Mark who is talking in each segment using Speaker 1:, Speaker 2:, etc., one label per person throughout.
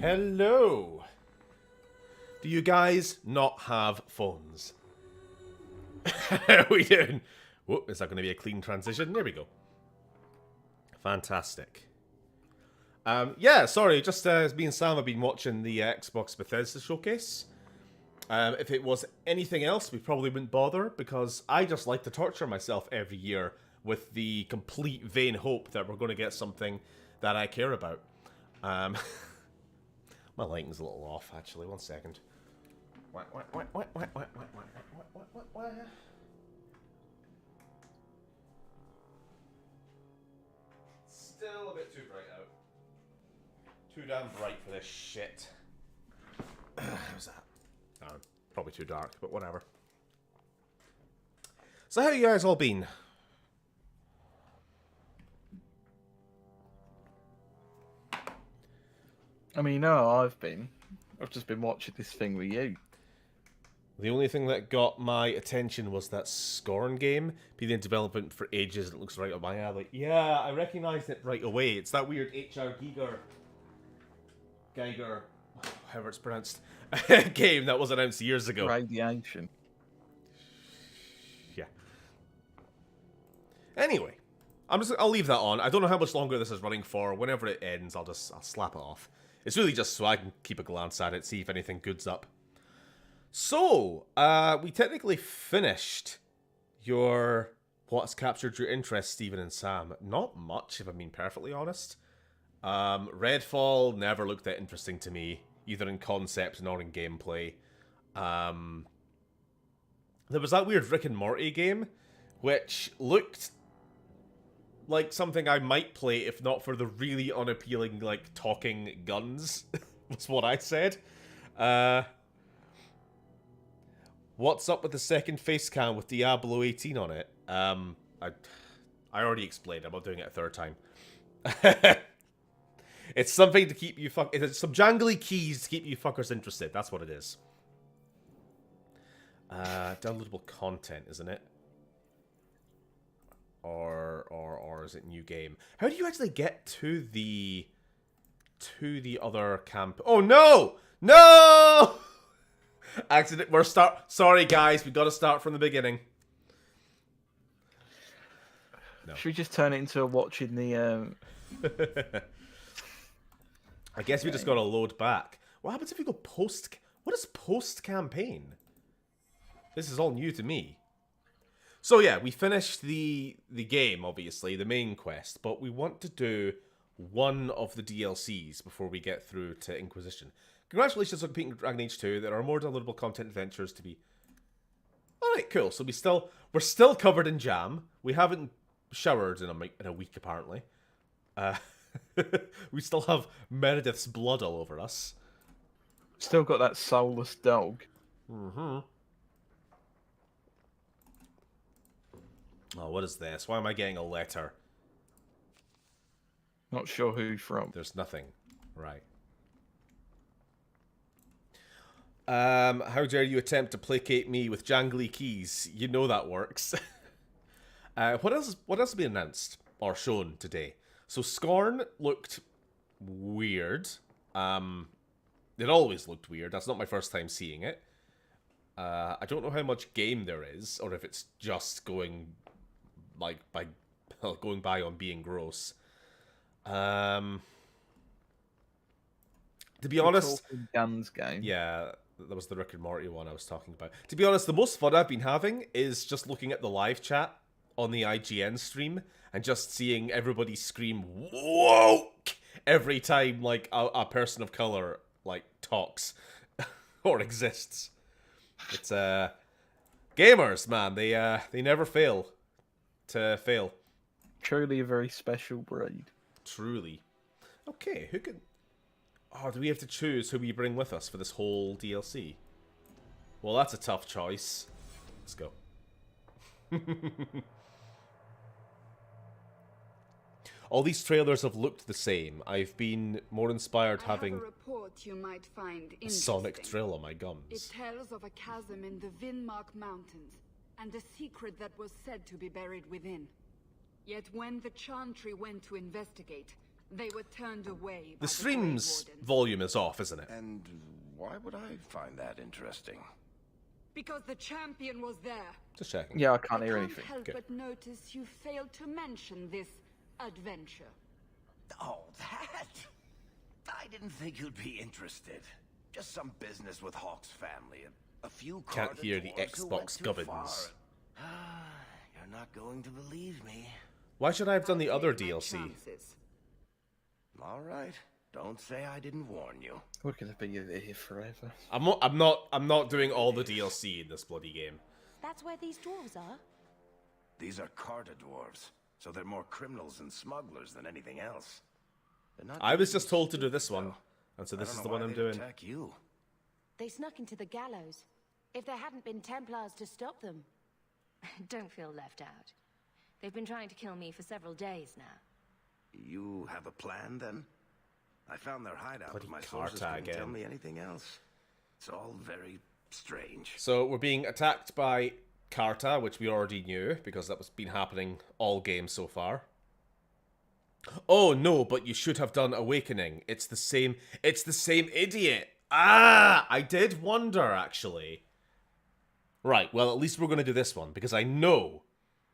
Speaker 1: Hello. Do you guys not have phones? How are we doing? Whoop, is that going to be a clean transition? There we go. Fantastic. Yeah, sorry, just me and Sam have been watching the Xbox Bethesda showcase. If it was anything else, we probably wouldn't bother, because I just like to torture myself every year with the complete vain hope that we're going to get something that I care about. My lighting's a little off, actually. 1 second. Still a bit too bright out. Too damn bright for this shit. How's that? Oh, probably too dark, but whatever. So how you guys all been?
Speaker 2: I mean, no, I've just been watching this thing with you.
Speaker 1: The only thing that got my attention was that Scorn game. Been in development for ages, and it looks right up my alley. Yeah, I recognised it right away. It's that weird HR Geiger, however it's pronounced, game that was announced years ago.
Speaker 2: Radiation.
Speaker 1: Yeah. Anyway, I'll leave that on. I don't know how much longer this is running for. Whenever it ends, I'll slap it off. It's really just so I can keep a glance at it, see if anything good's up. So, we technically finished your what's captured your interest, Stephen and Sam. Not much, if I'm being perfectly honest. Redfall never looked that interesting to me, either in concept nor in gameplay. There was that weird Rick and Morty game, which looked like something I might play if not for the really unappealing, like, talking guns, was what I said. What's up with the second face cam with Diablo 18 on it? I already explained. I'm not doing it a third time. It's something to keep you it's some jangly keys to keep you fuckers interested. That's what it is. Downloadable content, isn't it? Or is it new game? How do you actually get to the other camp? Oh no! No! Accident. Sorry, guys. We got to start from the beginning. No.
Speaker 2: Should we just turn it into a watching the?
Speaker 1: I guess we just got to load back. What happens if we go post? What is post campaign? This is all new to me. So yeah, we finished the game, obviously, the main quest, but we want to do one of the DLCs before we get through to Inquisition. Congratulations on completing Dragon Age 2. There are more downloadable content adventures to be... Alright, cool. So we're still covered in jam. We haven't showered in a week, apparently. We still have Meredith's blood all over us.
Speaker 2: Still got that soulless dog.
Speaker 1: Mm-hmm. Oh, what is this? Why am I getting a letter?
Speaker 2: Not sure who from.
Speaker 1: There's nothing. Right. How dare you attempt to placate me with jangly keys? You know that works. What else has been announced or shown today? So Scorn looked weird. It always looked weird. That's not my first time seeing it. I don't know how much game there is, or if it's just going by on being gross. To be honest,
Speaker 2: Guns game.
Speaker 1: Yeah. That was the Rick and Morty one I was talking about. To be honest, the most fun I've been having is just looking at the live chat on the IGN stream and just seeing everybody scream "woke" every time like a person of color like talks or exists. It's gamers, man. They never fail to fail.
Speaker 2: Truly a very special breed.
Speaker 1: Truly. Okay, who can? Oh, do we have to choose who we bring with us for this whole DLC? Well, that's a tough choice. Let's go. All these trailers have looked the same. I've been more inspired having
Speaker 3: a report you might find
Speaker 1: a sonic drill on my gums.
Speaker 3: It tells of a chasm in the Vinmark Mountains, and a secret that was said to be buried within. Yet when the Chantry went to investigate, They were turned away by
Speaker 1: The stream's
Speaker 3: Grey Wardens.
Speaker 1: volume is off, isn't it?
Speaker 4: And why would I find that interesting?
Speaker 3: Because the champion was there.
Speaker 1: Just checking.
Speaker 2: Yeah, I can't
Speaker 3: I
Speaker 2: hear
Speaker 3: can't
Speaker 2: anything.
Speaker 3: help
Speaker 1: Good.
Speaker 3: but notice you failed to mention this adventure.
Speaker 4: Oh, that? I didn't think you'd be interested. Just some business with Hawk's family. A few
Speaker 1: Can't
Speaker 4: Carter
Speaker 1: hear the
Speaker 4: dwarves who went
Speaker 1: Xbox
Speaker 4: too
Speaker 1: gubbins.
Speaker 4: far. You're not going to believe me.
Speaker 1: Why should I have done the
Speaker 3: I'll
Speaker 1: other
Speaker 3: take my
Speaker 1: DLC?
Speaker 3: chances.
Speaker 4: All right. Don't say I didn't warn you.
Speaker 2: We're gonna be here forever.
Speaker 1: I'm not doing all the DLC in this bloody game.
Speaker 5: That's where these dwarves are?
Speaker 4: These are Carter dwarves, so they're more criminals and smugglers than anything else. They're not
Speaker 1: I was
Speaker 4: really
Speaker 1: just told to do
Speaker 4: stupid,
Speaker 1: this one,
Speaker 4: though.
Speaker 1: and so
Speaker 4: I
Speaker 1: this
Speaker 4: don't
Speaker 1: is
Speaker 4: know
Speaker 1: the
Speaker 4: why
Speaker 1: one I'm
Speaker 4: they'd
Speaker 1: doing.
Speaker 4: attack you.
Speaker 5: They snuck into the gallows. If there hadn't been Templars to stop them.
Speaker 6: Don't feel left out. They've been trying to kill me for several days now.
Speaker 4: You have a plan, then? I found their hideout,
Speaker 1: Bloody
Speaker 4: but my sources
Speaker 1: Carta
Speaker 4: couldn't tell
Speaker 1: again.
Speaker 4: me anything else. It's all very strange.
Speaker 1: So we're being attacked by Carta, which we already knew because that was been happening all game so far. Oh no, but you should have done Awakening. It's the same idiot. Ah, I did wonder actually. Right, well at least we're going to do this one because I know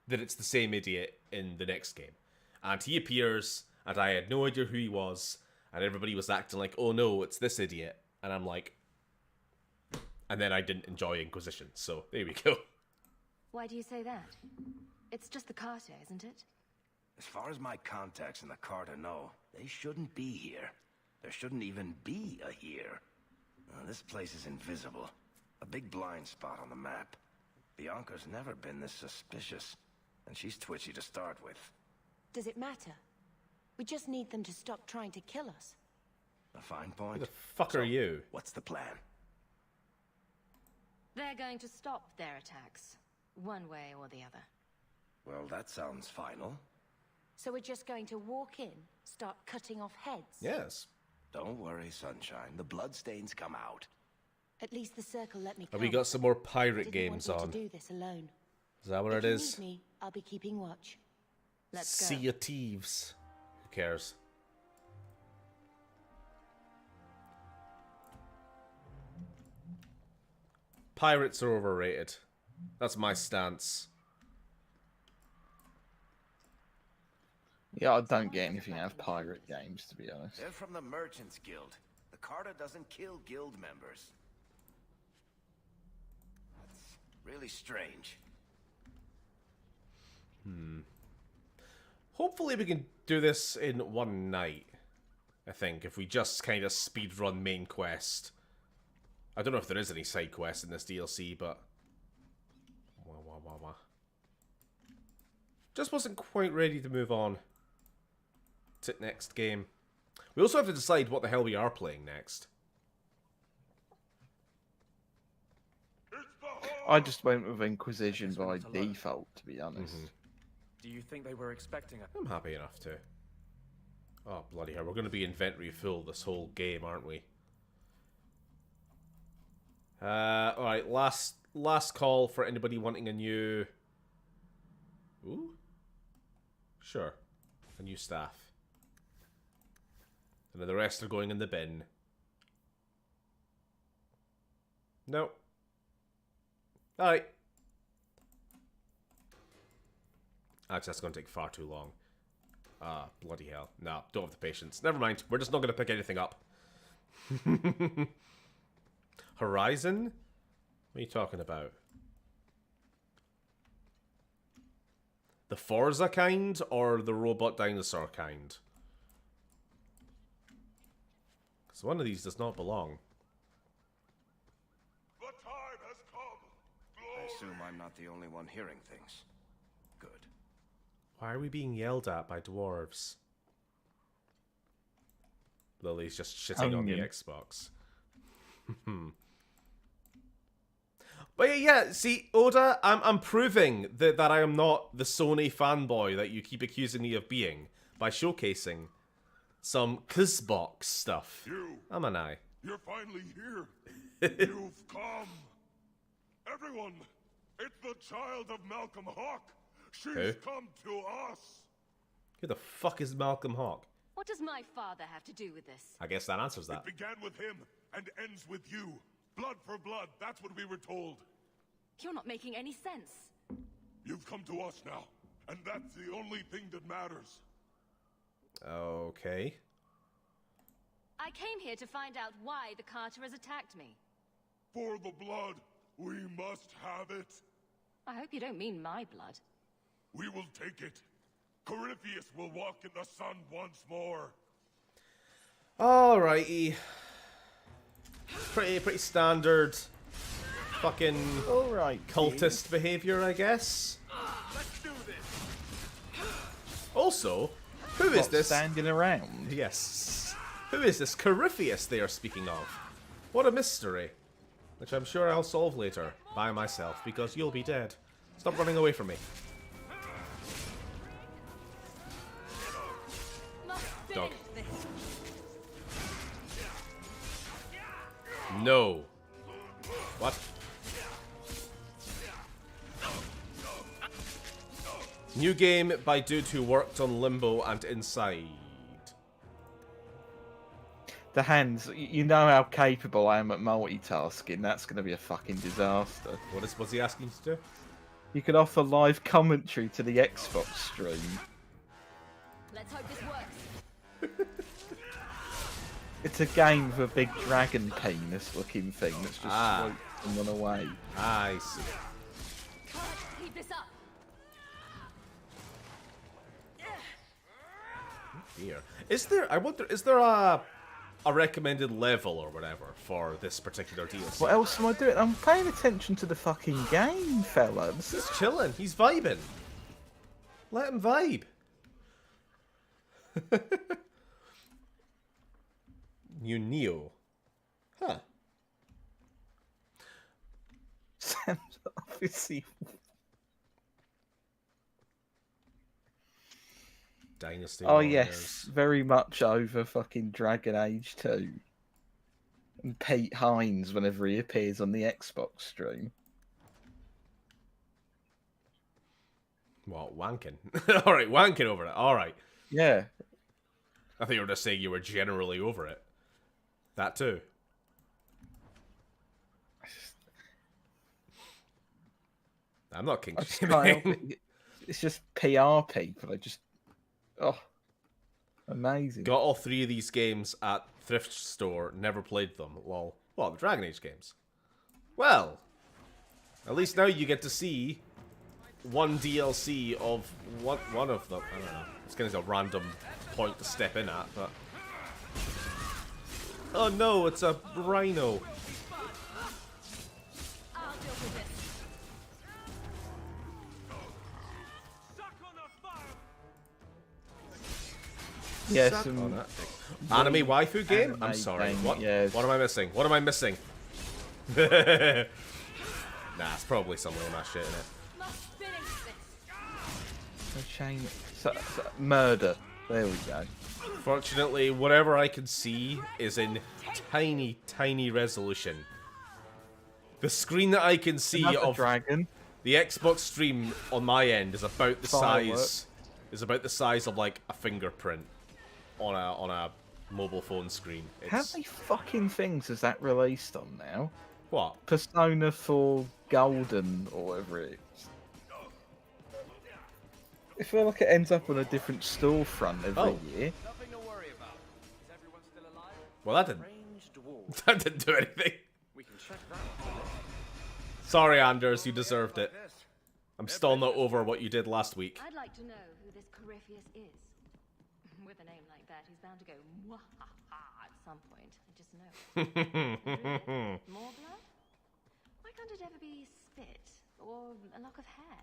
Speaker 1: that it's the same idiot in the next game. And he appears and I had no idea who he was and everybody was acting like, "Oh no, it's this idiot." And I'm like, and then I didn't enjoy Inquisition, so there we go.
Speaker 6: Why do you say that? It's just the Carter, isn't it?
Speaker 4: As far as my contacts in the Carter know, they shouldn't be here. There shouldn't even be a here. This place is invisible. A big blind spot on the map. Bianca's never been this suspicious, and she's twitchy to start with.
Speaker 5: Does it matter? We just need them to stop trying to kill us.
Speaker 4: A fine point.
Speaker 1: Who the fuck are you?
Speaker 4: What's the plan?
Speaker 6: They're going to stop their attacks, one way or the other.
Speaker 4: Well, that sounds final.
Speaker 5: So we're just going to walk in, start cutting off heads?
Speaker 1: Yes.
Speaker 4: Don't worry, Sunshine. The bloodstains come out.
Speaker 5: At least the Circle let me
Speaker 1: Have
Speaker 5: come.
Speaker 1: we got some more
Speaker 5: I
Speaker 1: pirate
Speaker 5: didn't
Speaker 1: games
Speaker 5: want you
Speaker 1: on?
Speaker 5: to do this alone.
Speaker 1: Is that what
Speaker 5: If
Speaker 1: it
Speaker 5: you
Speaker 1: is?
Speaker 5: need me, I'll be keeping watch.
Speaker 6: Let's go.
Speaker 1: Sea of Thieves. Who cares? Pirates are overrated. That's my stance.
Speaker 2: Yeah, I don't get anything out of pirate games, to be honest.
Speaker 4: They're from the Merchants Guild. The Carter doesn't kill guild members. That's really strange.
Speaker 1: Hopefully we can do this in one night. I think, if we just kind of speedrun main quest. I don't know if there is any side quests in this DLC, but... Just wasn't quite ready to move on to next game. We also have to decide what the hell we are playing next.
Speaker 2: I just went with Inquisition by default, to be honest.
Speaker 7: Do you think they were expecting it?
Speaker 1: I'm happy enough to. Oh, bloody hell. We're going to be inventory full this whole game, aren't we? Alright, last call for anybody wanting a new... Ooh? Sure. A new staff. And then the rest are going in the bin. No. Alright. Actually, that's going to take far too long. Ah, bloody hell. No, don't have the patience. Never mind. We're just not going to pick anything up. Horizon? What are you talking about? The Forza kind or the robot dinosaur kind? Because one of these does not belong.
Speaker 8: The time has come.
Speaker 4: I assume I'm not the only one hearing things. Good.
Speaker 1: Why are we being yelled at by dwarves? Lily's just shitting on the
Speaker 2: Onion.
Speaker 1: Xbox. But yeah, see, Oda, I'm proving that I am not the Sony fanboy that you keep accusing me of being by showcasing some Xbox stuff.
Speaker 8: You,
Speaker 1: Am I?
Speaker 8: you're finally here. You've come. Everyone, it's the child of Malcolm Hawk. She's
Speaker 1: Who?
Speaker 8: come to us.
Speaker 1: Who the fuck is Malcolm Hawk?
Speaker 6: What does my father have to do with this?
Speaker 1: I guess that answers that.
Speaker 8: It began with him and ends with you. Blood for blood, that's what we were told.
Speaker 6: You're not making any sense.
Speaker 8: You've come to us now, and that's the only thing that matters.
Speaker 1: Okay.
Speaker 6: I came here to find out why the Carter has attacked me.
Speaker 8: For the blood, we must have it.
Speaker 6: I hope you don't mean my blood.
Speaker 8: We will take it. Corypheus will walk in the sun once more.
Speaker 1: Alrighty. Pretty standard fucking
Speaker 2: Alright.
Speaker 1: cultist behavior, I guess. Also, who is this?
Speaker 2: Standing around?
Speaker 1: Yes. Who is this Corypheus they are speaking of? What a mystery. Which I'm sure I'll solve later by myself, because you'll be dead. Stop running away from me. Dog. No. What? New game by dude who worked on Limbo and Inside.
Speaker 2: The hands, you know how capable I am at multitasking. That's going to be a fucking disaster.
Speaker 1: What's he asking to do?
Speaker 2: You could offer live commentary to the Xbox stream.
Speaker 6: Let's hope this works.
Speaker 2: It's a game with a big dragon penis looking thing that's just swooped someone away.
Speaker 1: I see.
Speaker 6: Can't keep this up.
Speaker 1: Dear. Is there, I wonder, is there a recommended level or whatever for this particular DLC?
Speaker 2: What else am I doing? I'm paying attention to the fucking game, fellas.
Speaker 1: He's chilling. He's vibing. Let him vibe. New Neo. Huh.
Speaker 2: Sam's obviously...
Speaker 1: Dynasty
Speaker 2: Oh
Speaker 1: Warriors.
Speaker 2: yes, very much over fucking Dragon Age 2. And Pete Hines whenever he appears on the Xbox stream.
Speaker 1: What, wanking? Alright, wanking over it. Alright.
Speaker 2: Yeah.
Speaker 1: I thought you were just saying you were generally over it. That too. I'm not king
Speaker 2: I just can't help
Speaker 1: shaming.
Speaker 2: it. It's just PR people. I just... Oh. Amazing.
Speaker 1: Got all three of these games at thrift store, never played them. Lol. Well, the Dragon Age games. Well, at least now you get to see one DLC of one of them. I don't know. It's kind of a random point to step in at, but... Oh no, it's a rhino.
Speaker 6: I'll deal with this.
Speaker 2: Yes,
Speaker 1: Suck
Speaker 2: and
Speaker 1: on it. Anime waifu game? I'm
Speaker 2: Anime
Speaker 1: sorry.
Speaker 2: game,
Speaker 1: What?
Speaker 2: yes.
Speaker 1: What am I missing? What am I missing? Nah, it's probably some lame ass shit in it.
Speaker 6: Must finish this.
Speaker 2: a shame. Murder. There we go.
Speaker 1: Fortunately, whatever I can see is in tiny, tiny resolution. The screen that I can see
Speaker 2: Another
Speaker 1: of
Speaker 2: dragon.
Speaker 1: the Xbox stream on my end is about the
Speaker 2: Firework.
Speaker 1: size of like a fingerprint on a mobile phone screen.
Speaker 2: How
Speaker 1: It's,
Speaker 2: many fucking things is that released on now?
Speaker 1: what?
Speaker 2: Persona 4 Golden or whatever it is. I feel like it ends up on a different storefront every year.
Speaker 7: Nothing to worry about. Is everyone still alive?
Speaker 1: Well, that didn't
Speaker 7: Ranged dwarf.
Speaker 1: that didn't do anything.
Speaker 7: We can check that out.
Speaker 1: Sorry, Anders, you deserved it.
Speaker 4: This.
Speaker 1: I'm still not over what you did last week.
Speaker 6: I'd like to know who this Corypheus is. With a name like that, he's bound to go mwahaha at some point. I just know. Really? More blood? Why can't it ever be spit or a lock of hair?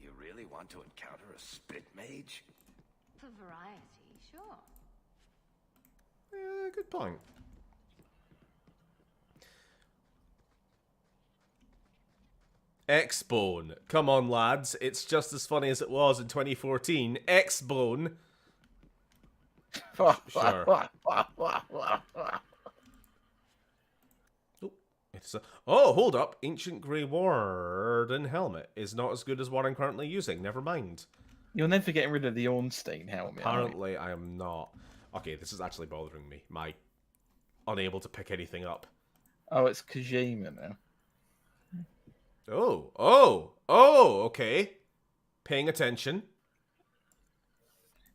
Speaker 4: You really want to encounter a spit mage?
Speaker 6: For variety, sure.
Speaker 1: Yeah, good point. X-Bone. Come on, lads. It's just as funny as it was in 2014. X-Bone. Sure. Oh, hold up. Ancient Grey Warden helmet is not as good as what I'm currently using. Never mind.
Speaker 2: You're never getting rid of the Ornstein helmet. are you?
Speaker 1: Apparently, I am not. Okay, this is actually bothering me. My unable to pick anything up.
Speaker 2: Oh, it's Kojima now.
Speaker 1: Oh, okay. Paying attention.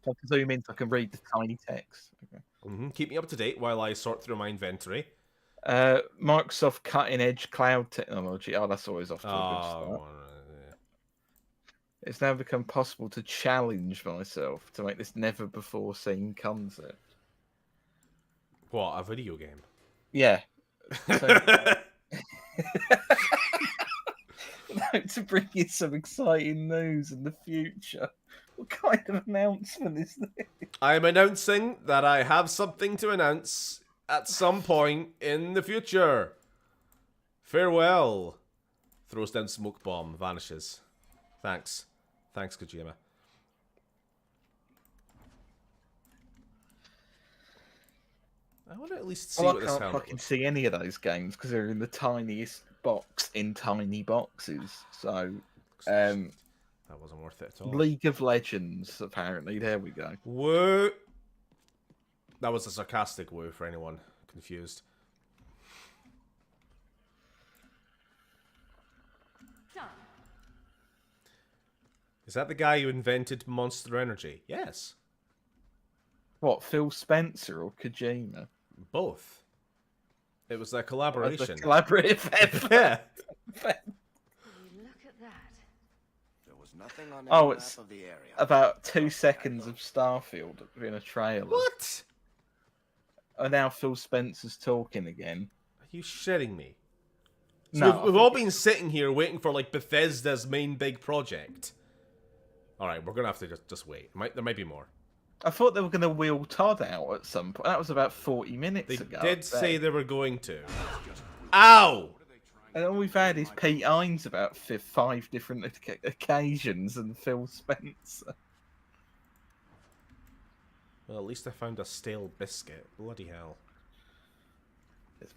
Speaker 2: I can zoom in so I can read the tiny text. Okay.
Speaker 1: Keep me up to date while I sort through my inventory.
Speaker 2: Microsoft cutting edge cloud technology. Oh, that's always off to a good start. It's now become possible to challenge myself to make this never before seen concept.
Speaker 1: What, a video game?
Speaker 2: Yeah. So, to bring you some exciting news in the future. What kind of announcement is this?
Speaker 1: I'm announcing that I have something to announce at some point in the future. Farewell. Throws down smoke bomb, vanishes. Thanks. Thanks, Kojima. I want to at least see
Speaker 2: Well,
Speaker 1: what
Speaker 2: I
Speaker 1: this
Speaker 2: can't
Speaker 1: helmet
Speaker 2: fucking
Speaker 1: looks.
Speaker 2: see any of those games because they're in the tiniest box in tiny boxes. So,
Speaker 1: That wasn't worth it at all.
Speaker 2: League of Legends, apparently. There we go.
Speaker 1: Woo! That was a sarcastic woo for anyone confused.
Speaker 6: Done.
Speaker 1: Is that the guy who invented Monster Energy? Yes.
Speaker 2: What, Phil Spencer or Kojima?
Speaker 1: Both. It was their
Speaker 2: The
Speaker 1: collaboration.
Speaker 2: collaborative effort.
Speaker 1: Yeah.
Speaker 6: Look at that.
Speaker 4: There was nothing on
Speaker 2: Oh,
Speaker 4: any
Speaker 2: it's
Speaker 4: map of the area.
Speaker 2: about 2 seconds of Starfield in a trailer.
Speaker 1: What?
Speaker 2: And now Phil Spencer's talking again.
Speaker 1: Are you shitting me? So
Speaker 2: No,
Speaker 1: we've all been sitting here waiting for like Bethesda's main big project. All right, we're gonna have to just wait. There might be more.
Speaker 2: I thought they were going to wheel Todd out at some point. That was about 40 minutes
Speaker 1: They
Speaker 2: ago.
Speaker 1: did say they were going to. Ow!
Speaker 2: And all we've had is Pete Hines about 5 different occasions and Phil Spencer.
Speaker 1: Well, at least I found a stale biscuit. Bloody hell.
Speaker 2: It's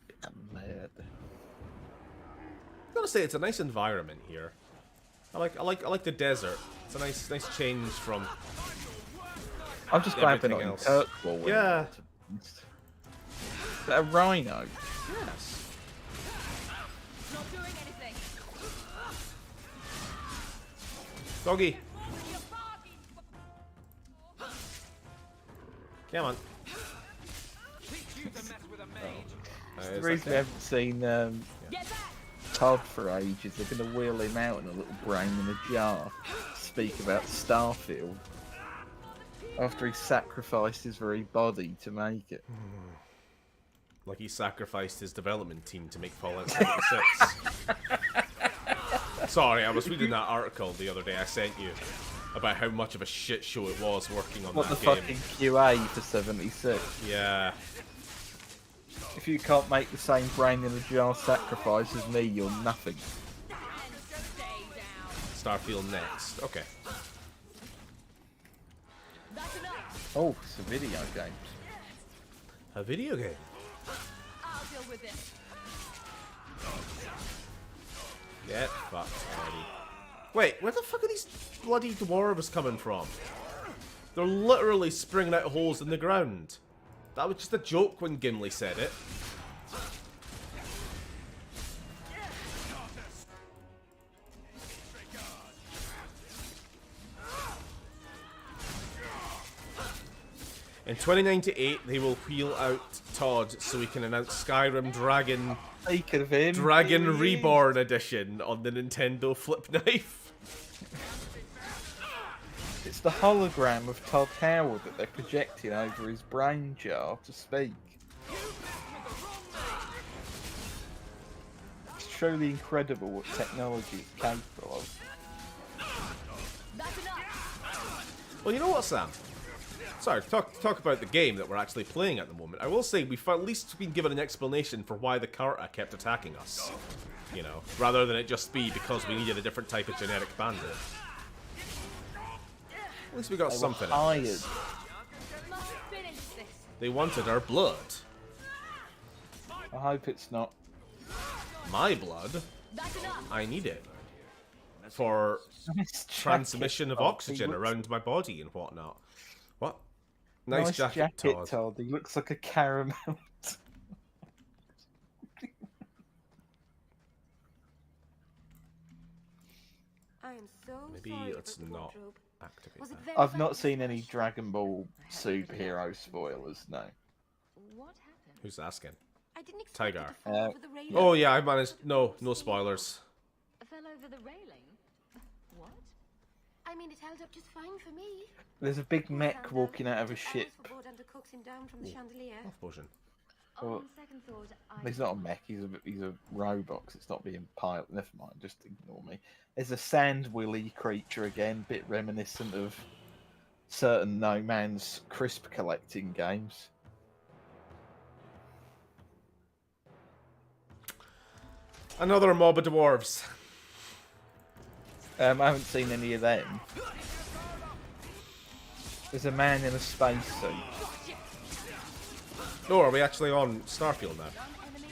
Speaker 2: mad.
Speaker 1: I gotta say, it's a nice environment here. I like the desert. It's a nice change from.
Speaker 2: I'm just glad they're not
Speaker 1: Everything
Speaker 2: in
Speaker 1: else.
Speaker 2: Kirkwall.
Speaker 1: Yeah.
Speaker 2: Is that a rhino?
Speaker 1: Yes.
Speaker 6: Not doing anything.
Speaker 1: Doggy. Come on.
Speaker 2: The reason we haven't seen Todd for ages, they're going to wheel him out in a little brain in a jar to speak about Starfield. After he sacrificed his very body to make it.
Speaker 1: Like he sacrificed his development team to make Fallout 76. Sorry, I was reading that article the other day I sent you about how much of a shit show it was working on
Speaker 2: What the
Speaker 1: that game.
Speaker 2: fucking QA for 76?
Speaker 1: Yeah.
Speaker 2: If you can't make the same brain in a jar sacrifice as me, you're nothing.
Speaker 1: Starfield next. Okay.
Speaker 2: Oh, it's a video game.
Speaker 1: A video game.
Speaker 6: I'll deal with it.
Speaker 1: Get fucked already. Wait, where the fuck are these bloody dwarves coming from? They're literally springing out holes in the ground. That was just a joke when Gimli said it. In 2098, they will wheel out Todd so we can announce Skyrim Dragon
Speaker 2: Speaking of him,
Speaker 1: Dragon
Speaker 2: here he is.
Speaker 1: Reborn Edition on the Nintendo Flip Knife.
Speaker 2: It's the hologram of Todd Howard that they're projecting over his brain jar to speak. It's truly incredible what technology is capable of.
Speaker 1: Well, you know what, Sam? Sorry, talk about the game that we're actually playing at the moment. I will say we've at least been given an explanation for why the Carta kept attacking us. You know, rather than it just be because we needed a different type of genetic bandit. At least we got
Speaker 2: They were
Speaker 1: something out of
Speaker 2: hired.
Speaker 1: this.
Speaker 6: Must finish this.
Speaker 1: They wanted our blood.
Speaker 2: I hope it's not.
Speaker 1: My blood?
Speaker 6: That's enough.
Speaker 1: I need it. for
Speaker 2: Nice
Speaker 1: transmission of
Speaker 2: jacket, Todd.
Speaker 1: oxygen
Speaker 2: He looks-
Speaker 1: around my body and whatnot. What? Nice,
Speaker 2: Nice
Speaker 1: jacket, Todd.
Speaker 2: Todd. He looks like a caramel.
Speaker 5: I am so
Speaker 1: Maybe
Speaker 5: sorry
Speaker 1: let's
Speaker 5: about the
Speaker 1: not
Speaker 5: wardrobe.
Speaker 1: activate
Speaker 5: Was it
Speaker 1: that.
Speaker 5: very
Speaker 2: I've not
Speaker 5: fun?
Speaker 2: seen any Dragon Ball superhero spoilers, no.
Speaker 6: What happened?
Speaker 1: Who's asking?
Speaker 5: I didn't expect
Speaker 1: Tiger.
Speaker 5: it to fall over the railing.
Speaker 1: Oh yeah, I managed. No spoilers.
Speaker 6: Fell over the railing? What?
Speaker 5: I mean, it held up just fine for me.
Speaker 2: There's a big mech
Speaker 5: Found
Speaker 2: walking out of a
Speaker 5: the
Speaker 2: ship.
Speaker 5: arrows were brought under coax him down from the chandelier.
Speaker 1: Health potion.
Speaker 2: Well,
Speaker 6: On second thought,
Speaker 2: He's not a mech, he's a robot, 'cause it's not being piloted. Never mind, just ignore me. There's a sand willy creature again, bit reminiscent of certain No Man's crisp collecting games.
Speaker 1: Another mob of dwarves.
Speaker 2: I haven't seen any of them. There's a man in a spacesuit.
Speaker 1: Oh, are we actually on Starfield now?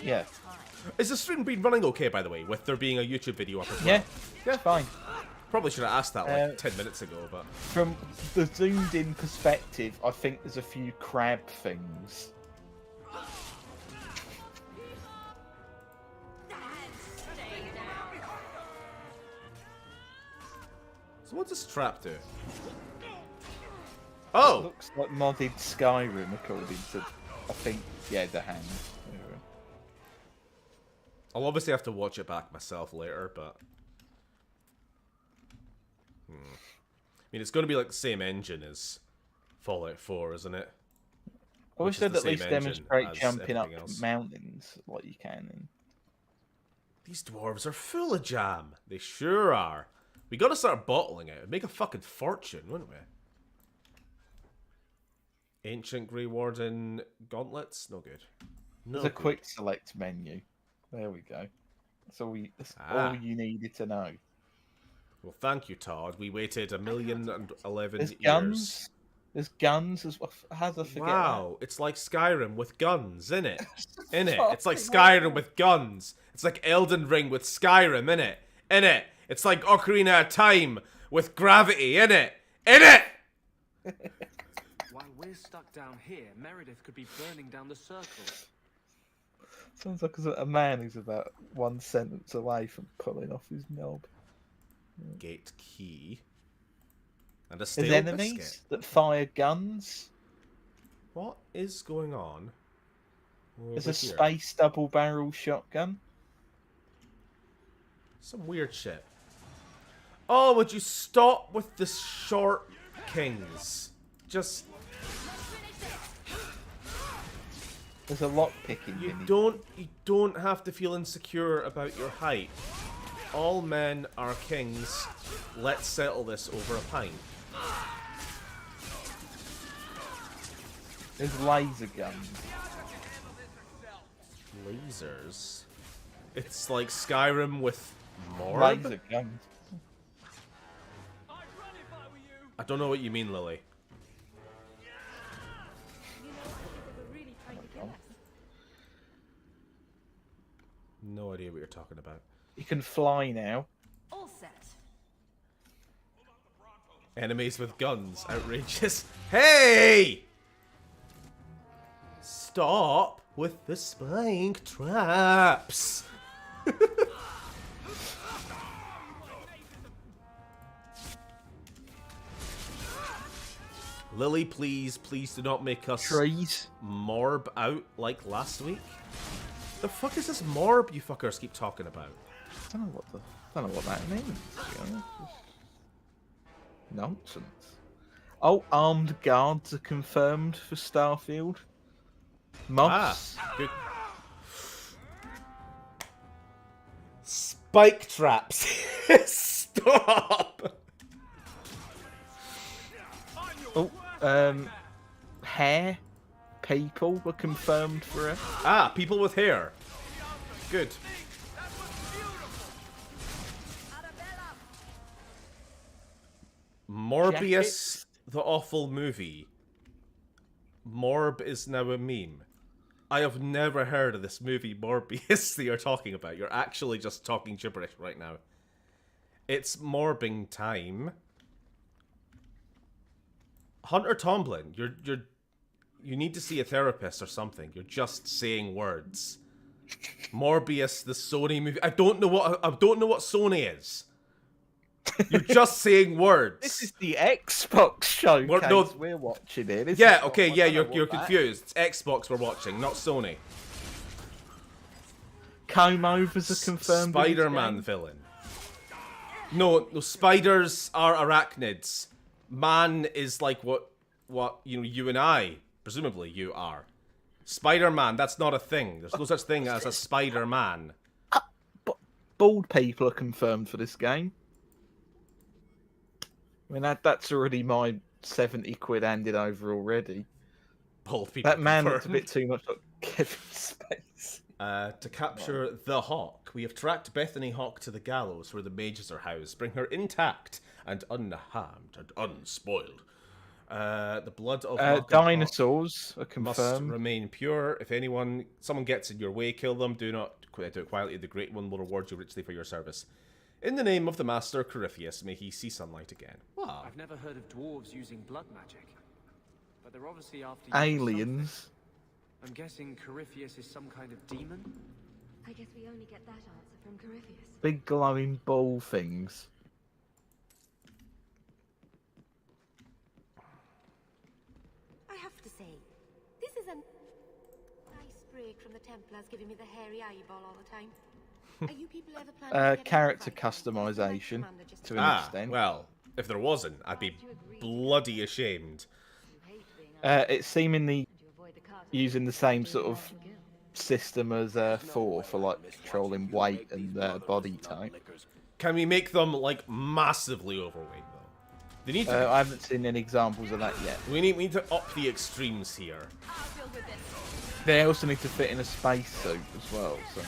Speaker 2: Yeah.
Speaker 1: Is the stream been running okay, by the way, with there being a YouTube video up as well?
Speaker 2: Yeah. Yeah, fine.
Speaker 1: Probably should have asked that like 10 minutes ago, but...
Speaker 2: From the zoomed in perspective, I think there's a few crab things.
Speaker 1: So what's this trap do? Oh!
Speaker 2: Looks like modded Skyrim, according to, I think, yeah, the hand. Anyway.
Speaker 1: I'll obviously have to watch it back myself later, but... I mean, it's going to be like the same engine as Fallout 4, isn't it?
Speaker 2: I wish
Speaker 1: Which is
Speaker 2: they'd
Speaker 1: the
Speaker 2: at least
Speaker 1: same engine
Speaker 2: demonstrate
Speaker 1: as
Speaker 2: jumping up
Speaker 1: everything else.
Speaker 2: mountains like you can in.
Speaker 1: These dwarves are full of jam. They sure are. We gotta start bottling it. It'd make a fucking fortune, wouldn't we? Ancient Grey Warden gauntlets? No good. No
Speaker 2: There's a
Speaker 1: good.
Speaker 2: quick select menu. There we go. That's all
Speaker 1: Ah.
Speaker 2: all you needed to know.
Speaker 1: Well, thank you, Todd. We waited 1,011
Speaker 2: There's
Speaker 1: years.
Speaker 2: guns. There's guns as well. How did I forget
Speaker 1: Wow, it's like Skyrim with guns, innit? Innit?
Speaker 2: Fucking
Speaker 1: It's like Skyrim with guns. It's like Elden Ring with Skyrim, innit? Innit? It's like Ocarina of Time with gravity, innit? Innit?
Speaker 7: While we're stuck down here, Meredith could be burning down the circle.
Speaker 2: that? Sounds like a man who's about one sentence away from pulling off his knob.
Speaker 1: Gate key. And a
Speaker 2: There's
Speaker 1: stale
Speaker 2: enemies
Speaker 1: biscuit.
Speaker 2: that fire guns.
Speaker 1: What is going on?
Speaker 2: There's
Speaker 1: over
Speaker 2: a
Speaker 1: here?
Speaker 2: space double barrel shotgun.
Speaker 1: Some weird shit. Oh, would you stop with the short kings? Just
Speaker 2: There's a lock picking.
Speaker 1: you don't have to feel insecure about your height. All men are kings. Let's settle this over a pint.
Speaker 2: There's laser guns.
Speaker 1: Lasers. It's like Skyrim with more.
Speaker 2: Laser guns.
Speaker 1: I don't know what you mean, Lily.
Speaker 5: You know, they were really trying to kill us.
Speaker 1: No idea what you're talking about.
Speaker 2: You can fly now.
Speaker 5: All set.
Speaker 1: Enemies with guns. Outrageous. Hey! Stop with the spike traps. Lily, please do not make us
Speaker 2: Trees.
Speaker 1: morb out like last week. The fuck is this morb you fuckers keep talking about?
Speaker 2: I don't know what that means. To be honest. Nonsense. Oh, armed guards are confirmed for Starfield. Moths.
Speaker 1: Good. Spike traps. Stop.
Speaker 2: Oh, hair people were confirmed for it.
Speaker 1: Ah, people with hair. Good. Morbius,
Speaker 2: Jackets.
Speaker 1: the awful movie. Morb is now a meme. I have never heard of this movie Morbius that you're talking about. You're actually just talking gibberish right now. It's morbing time. Hunter Tomlin, you need to see a therapist or something. You're just saying words. Morbius, the Sony movie. I don't know what Sony is. You're just saying words.
Speaker 2: This is the Xbox showcase we're watching here.
Speaker 1: Yeah, okay, yeah, you're confused. It's Xbox we're watching, not Sony.
Speaker 2: Comb overs are confirmed.
Speaker 1: Spider-Man villain. No, spiders are arachnids. Man is like what you and I, presumably you are. Spider-Man, that's not a thing. There's no such thing as a Spider-Man.
Speaker 2: Bald people are confirmed for this game. I mean, that's already my 70 quid handed over already.
Speaker 1: Bald people
Speaker 2: That man
Speaker 1: confirmed.
Speaker 2: looks a bit too much like Kevin Spacey.
Speaker 1: To capture the Hawk, we have tracked Bethany Hawk to the gallows where the mages are housed. Bring her intact and unharmed and unspoiled. The blood of
Speaker 2: dinosaurs are
Speaker 1: must
Speaker 2: confirmed.
Speaker 1: remain pure. If someone gets in your way, kill them. Do not do it quietly. The Great One will reward you richly for your service. In the name of the Master Corypheus, may he see sunlight again. Wow.
Speaker 7: I've never heard of dwarves using blood magic, but they're obviously after
Speaker 2: Aliens.
Speaker 7: something. I'm guessing Corypheus is some kind of demon.
Speaker 6: I guess we only get that answer from Corypheus.
Speaker 2: Big glowing ball things.
Speaker 5: I have to say, this is a nice break from the Templars giving me the hairy eyeball all the time. Are you people ever planning to get
Speaker 2: Character
Speaker 5: out of fight?
Speaker 2: customization to an extent.
Speaker 1: Well, if there wasn't, I'd be bloody ashamed.
Speaker 2: It's seemingly using the same sort of system as 4 for like controlling weight and body type.
Speaker 1: Can we make them like massively overweight though? They need to.
Speaker 2: I haven't seen any examples of that yet.
Speaker 1: We need to up the extremes here.
Speaker 2: They also need to fit in a space suit as well. So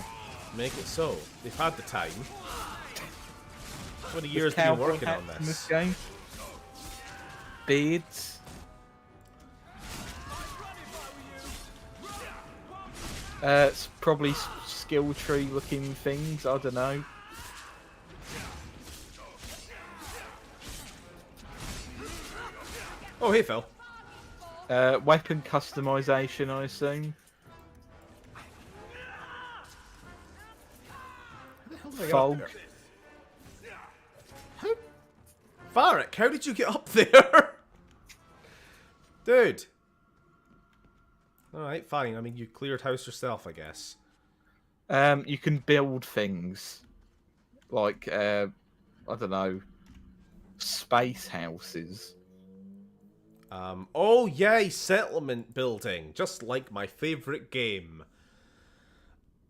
Speaker 1: Make it so. They've had the time. 20 years
Speaker 2: There's
Speaker 1: been
Speaker 2: cowboy
Speaker 1: working on
Speaker 2: hats in
Speaker 1: this.
Speaker 2: game. Beards. It's probably skill tree looking things. I don't know.
Speaker 1: Oh, hey, Phil.
Speaker 2: Weapon customization, I assume. Fog.
Speaker 1: Varric, how did you get up there? Dude. Alright, fine. I mean, you cleared house yourself, I guess.
Speaker 2: You can build things. Like, I don't know, space houses.
Speaker 1: Oh, yay, settlement building. Just like my favourite game.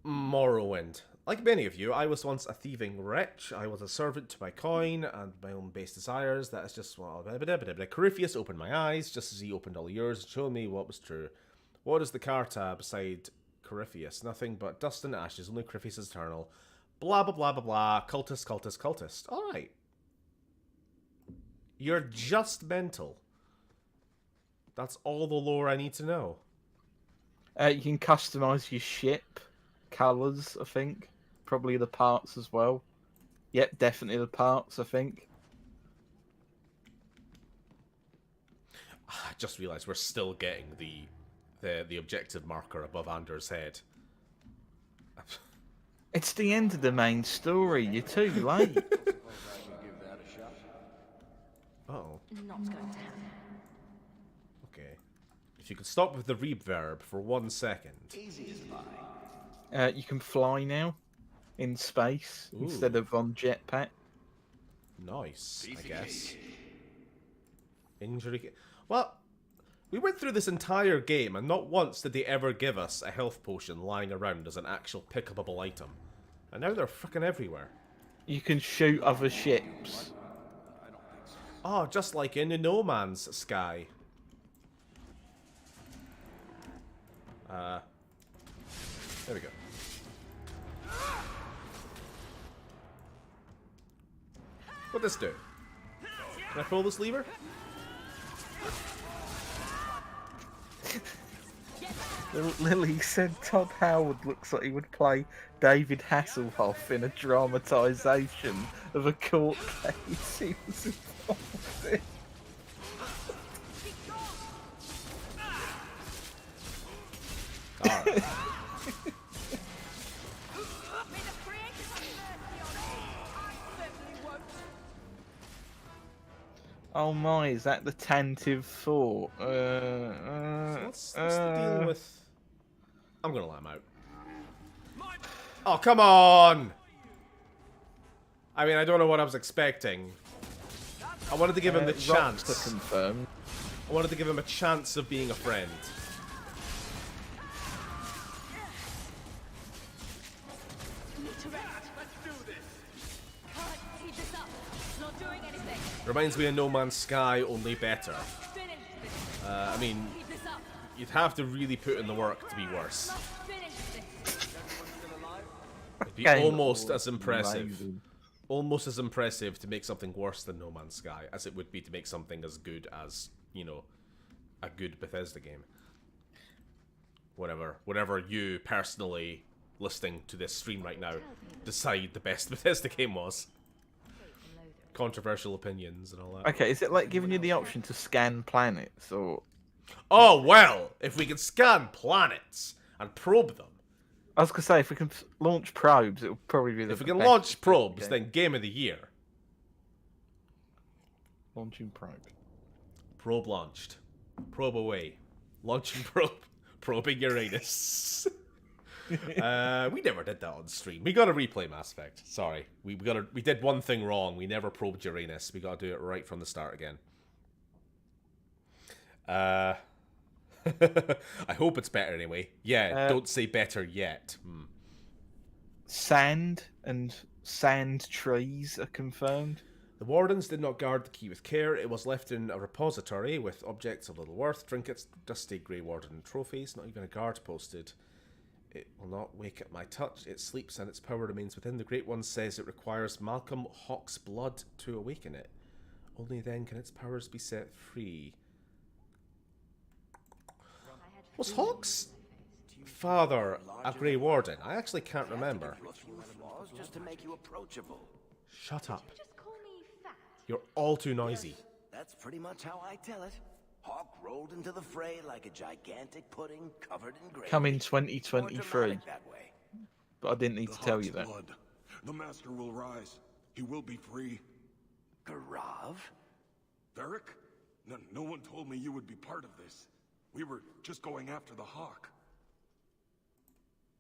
Speaker 1: Morrowind. Like many of you, I was once a thieving wretch. I was a servant to my coin and my own base desires. That is just... well, Corypheus opened my eyes, just as he opened all yours, and showed me what was true. What is the Carta beside Corypheus? Nothing but dust and ashes. Only Corypheus is eternal. Blah, blah, blah, blah, blah. Cultist, cultist, cultist. Alright. You're just mental. That's all the lore I need to know.
Speaker 2: You can customize your ship colours, I think. Probably the parts as well. Yep, definitely the parts, I think.
Speaker 1: I just realised we're still getting the objective marker above Anders' head.
Speaker 2: It's the end of the main story. You're too late.
Speaker 1: Uh-oh.
Speaker 5: Not going to happen.
Speaker 1: Okay. If you could stop with the reverb for 1 second.
Speaker 2: You can fly now in space instead of on jetpack.
Speaker 1: Nice, I guess. Injury... Well, we went through this entire game and not once did they ever give us a health potion lying around as an actual pickable item. And now they're frickin' everywhere.
Speaker 2: You can shoot other ships.
Speaker 1: Oh, just like in the No Man's Sky. There we go. What'd this do? Can I pull this lever?
Speaker 2: Lily said Todd Howard looks like he would play David Hasselhoff in a dramatisation of a court case he was involved in.
Speaker 1: Alright.
Speaker 2: Oh my, is that the Tantive Fort?
Speaker 1: So what's the deal with... I'm gonna let him out. Oh, come on! I mean, I don't know what I was expecting. I wanted to give him the chance.
Speaker 2: To confirm.
Speaker 1: I wanted to give him a chance of being a friend. Reminds me of No Man's Sky, only better. I mean, you'd have to really put in the work to be worse. It'd be almost as impressive. Almost as impressive to make something worse than No Man's Sky as it would be to make something as good as, you know, a good Bethesda game. Whatever you personally listening to this stream right now decide the best Bethesda game was. Controversial opinions and all that.
Speaker 2: Okay, is it like giving you the option to scan planets or...
Speaker 1: Oh, well, if we could scan planets and probe them.
Speaker 2: I was going to say, if we can launch probes, it would probably be the
Speaker 1: If we can
Speaker 2: best
Speaker 1: launch probes,
Speaker 2: game.
Speaker 1: then Game of the Year.
Speaker 2: Launching probe.
Speaker 1: Probe launched. Probe away. Launching probe. Probing Uranus. We never did that on stream. We gotta replay Mass Effect. Sorry. We did one thing wrong. We never probed Uranus. We gotta do it right from the start again. I hope it's better anyway. Yeah, don't say better yet.
Speaker 2: Sand and sand trees are confirmed.
Speaker 1: The wardens did not guard the key with care. It was left in a repository with objects of little worth, trinkets, dusty grey warden trophies, not even a guard posted. It will not wake at my touch. It sleeps and its power remains within. The Great One says it requires Malcolm Hawk's blood to awaken it. Only then can its powers be set free. Was Hawk's father a Grey Warden? I actually can't remember.
Speaker 4: Just to make you approachable.
Speaker 1: Shut up.
Speaker 6: Just call me fat.
Speaker 1: You're all too noisy.
Speaker 4: That's pretty much how I tell it. Hawk rolled into the fray like a gigantic pudding covered in gravy.
Speaker 2: Coming 2023.
Speaker 4: More dramatic that way.
Speaker 2: But I didn't need to tell you that.
Speaker 8: Blood. The master will rise. He will be free.
Speaker 4: Garav?
Speaker 8: Varric? No one told me you would be part of this. We were just going after the Hawk.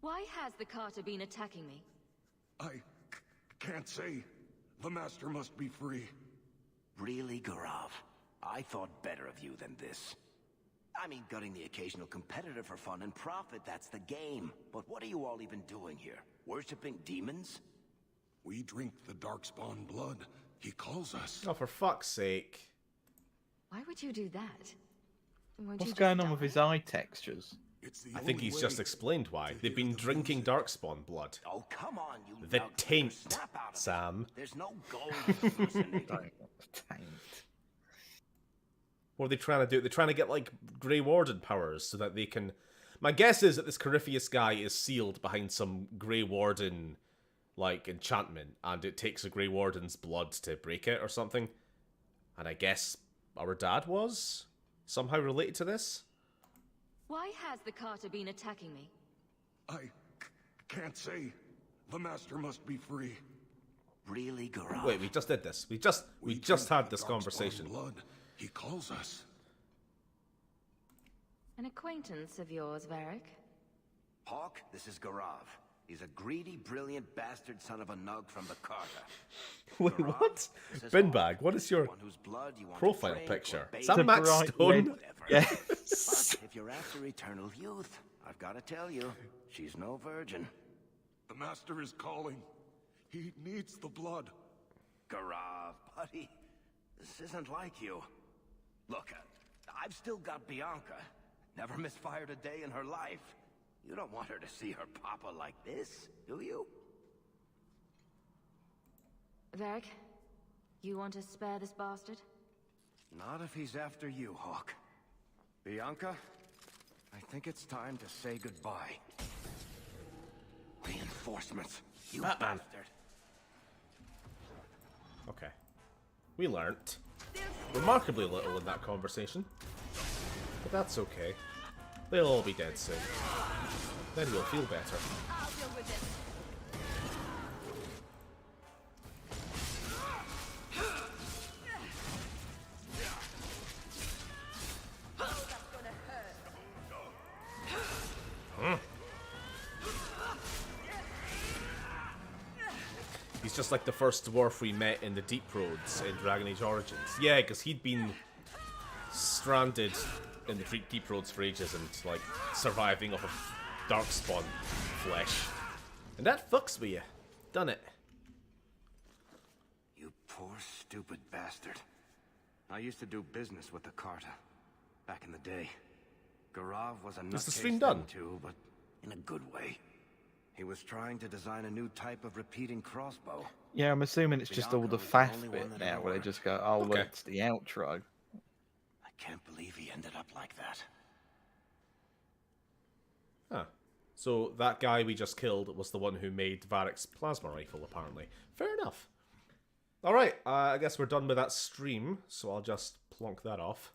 Speaker 6: Why has the Carter been attacking me?
Speaker 8: Can't say. The master must be free.
Speaker 4: Really, Garav? I thought better of you than this. I mean, gutting the occasional competitor for fun and profit, that's the game. But what are you all even doing here? Worshipping demons?
Speaker 8: We drink the Darkspawn blood. He calls us.
Speaker 1: Oh, for fuck's sake.
Speaker 6: Why would you do that? Won't
Speaker 2: What's
Speaker 6: you
Speaker 2: going
Speaker 6: just
Speaker 2: on with
Speaker 6: die?
Speaker 2: his eye textures?
Speaker 8: It's the
Speaker 1: I think
Speaker 8: only
Speaker 1: he's
Speaker 8: way
Speaker 1: just explained why. They've been drinking Darkspawn blood.
Speaker 4: Oh, come on, you
Speaker 1: The
Speaker 4: nug.
Speaker 1: taint,
Speaker 4: Snap out of it.
Speaker 1: Sam.
Speaker 4: There's no gold in the vicinity.
Speaker 1: What are they trying to do? They're trying to get, like, Grey Warden powers so that they can... My guess is that this Corypheus guy is sealed behind some Grey Warden, like, enchantment, and it takes a Grey Warden's blood to break it or something. And I guess our dad was somehow related to this?
Speaker 6: Why has the Carter been attacking me?
Speaker 8: Can't say. The master must be free.
Speaker 4: Really, Garav?
Speaker 1: Wait, we just did this. We just
Speaker 8: drink
Speaker 1: had
Speaker 8: the
Speaker 1: this
Speaker 8: Darkspawn
Speaker 1: conversation.
Speaker 8: blood. He calls us.
Speaker 6: An acquaintance of yours, Varric?
Speaker 4: Hawk, this is Garav. He's a greedy, brilliant bastard son of a nug from the Carter.
Speaker 1: Wait,
Speaker 4: Garav,
Speaker 1: what?
Speaker 4: this is
Speaker 1: Binbag,
Speaker 4: Hawk,
Speaker 1: what is your
Speaker 4: one whose blood you want to
Speaker 1: profile
Speaker 4: drink
Speaker 1: picture?
Speaker 4: or
Speaker 1: Is
Speaker 4: bathe
Speaker 1: that
Speaker 4: in,
Speaker 1: Matt
Speaker 2: bright
Speaker 1: Stone?
Speaker 2: red.
Speaker 4: whatever.
Speaker 2: Yes.
Speaker 4: But if you're after eternal youth, I've got to tell you, she's no virgin.
Speaker 8: The master is calling. He needs the blood.
Speaker 4: Garav, buddy, this isn't like you. Look, I've still got Bianca. Never misfired a day in her life. You don't want her to see her papa like this, do you?
Speaker 6: Varric, you want to spare this bastard?
Speaker 4: Not if he's after you, Hawk. Bianca, I think it's time to say goodbye. Reinforcements, you
Speaker 1: Batman.
Speaker 4: bastard.
Speaker 1: Okay. We learnt remarkably little in that conversation. But that's okay. They'll all be dead soon. Then you'll feel better.
Speaker 6: I'll deal with this.
Speaker 1: He's just like the first dwarf we met in the Deep Roads in Dragon Age Origins. Yeah, because he'd been stranded in the Deep Roads for ages and, like, surviving off of Darkspawn flesh. And that fucks with you. Done it.
Speaker 4: You poor, stupid bastard. I used to do business with the Carta back in the day. Garav was a
Speaker 1: Is the
Speaker 4: nutcase
Speaker 1: stream done?
Speaker 4: then too, but in a good way. He was trying to design a new type of repeating crossbow.
Speaker 2: Yeah, I'm assuming it's just all the
Speaker 4: Bianca was the
Speaker 2: faff
Speaker 4: only
Speaker 2: bit
Speaker 4: one that
Speaker 2: now,
Speaker 4: ever
Speaker 2: where they
Speaker 4: worked.
Speaker 2: just go, oh, look,
Speaker 1: Okay.
Speaker 2: it's the outro.
Speaker 4: I can't believe he ended up like that.
Speaker 1: Huh. So that guy we just killed was the one who made Varric's plasma rifle, apparently. Fair enough. Alright, I guess we're done with that stream, so I'll just plonk that off.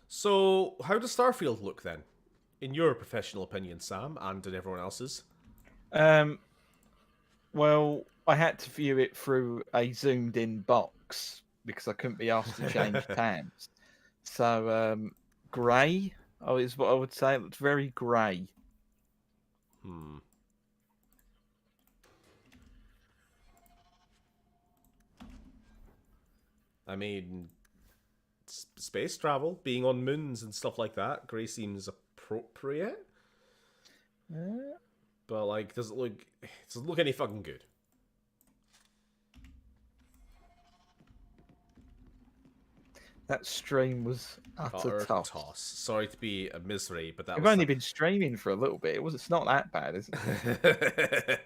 Speaker 1: So, how does Starfield look then? In your professional opinion, Sam, and in everyone else's?
Speaker 2: Well, I had to view it through a zoomed-in box because I couldn't be asked to change tabs. So, grey is what I would say. It looks very grey.
Speaker 1: I mean, space travel, being on moons and stuff like that, grey seems appropriate. But, like, does it doesn't look any fucking good.
Speaker 2: That stream was utter toss.
Speaker 1: Sorry to be a misery, but that
Speaker 2: I've
Speaker 1: was
Speaker 2: only been streaming for a little bit. It's not that bad, is it?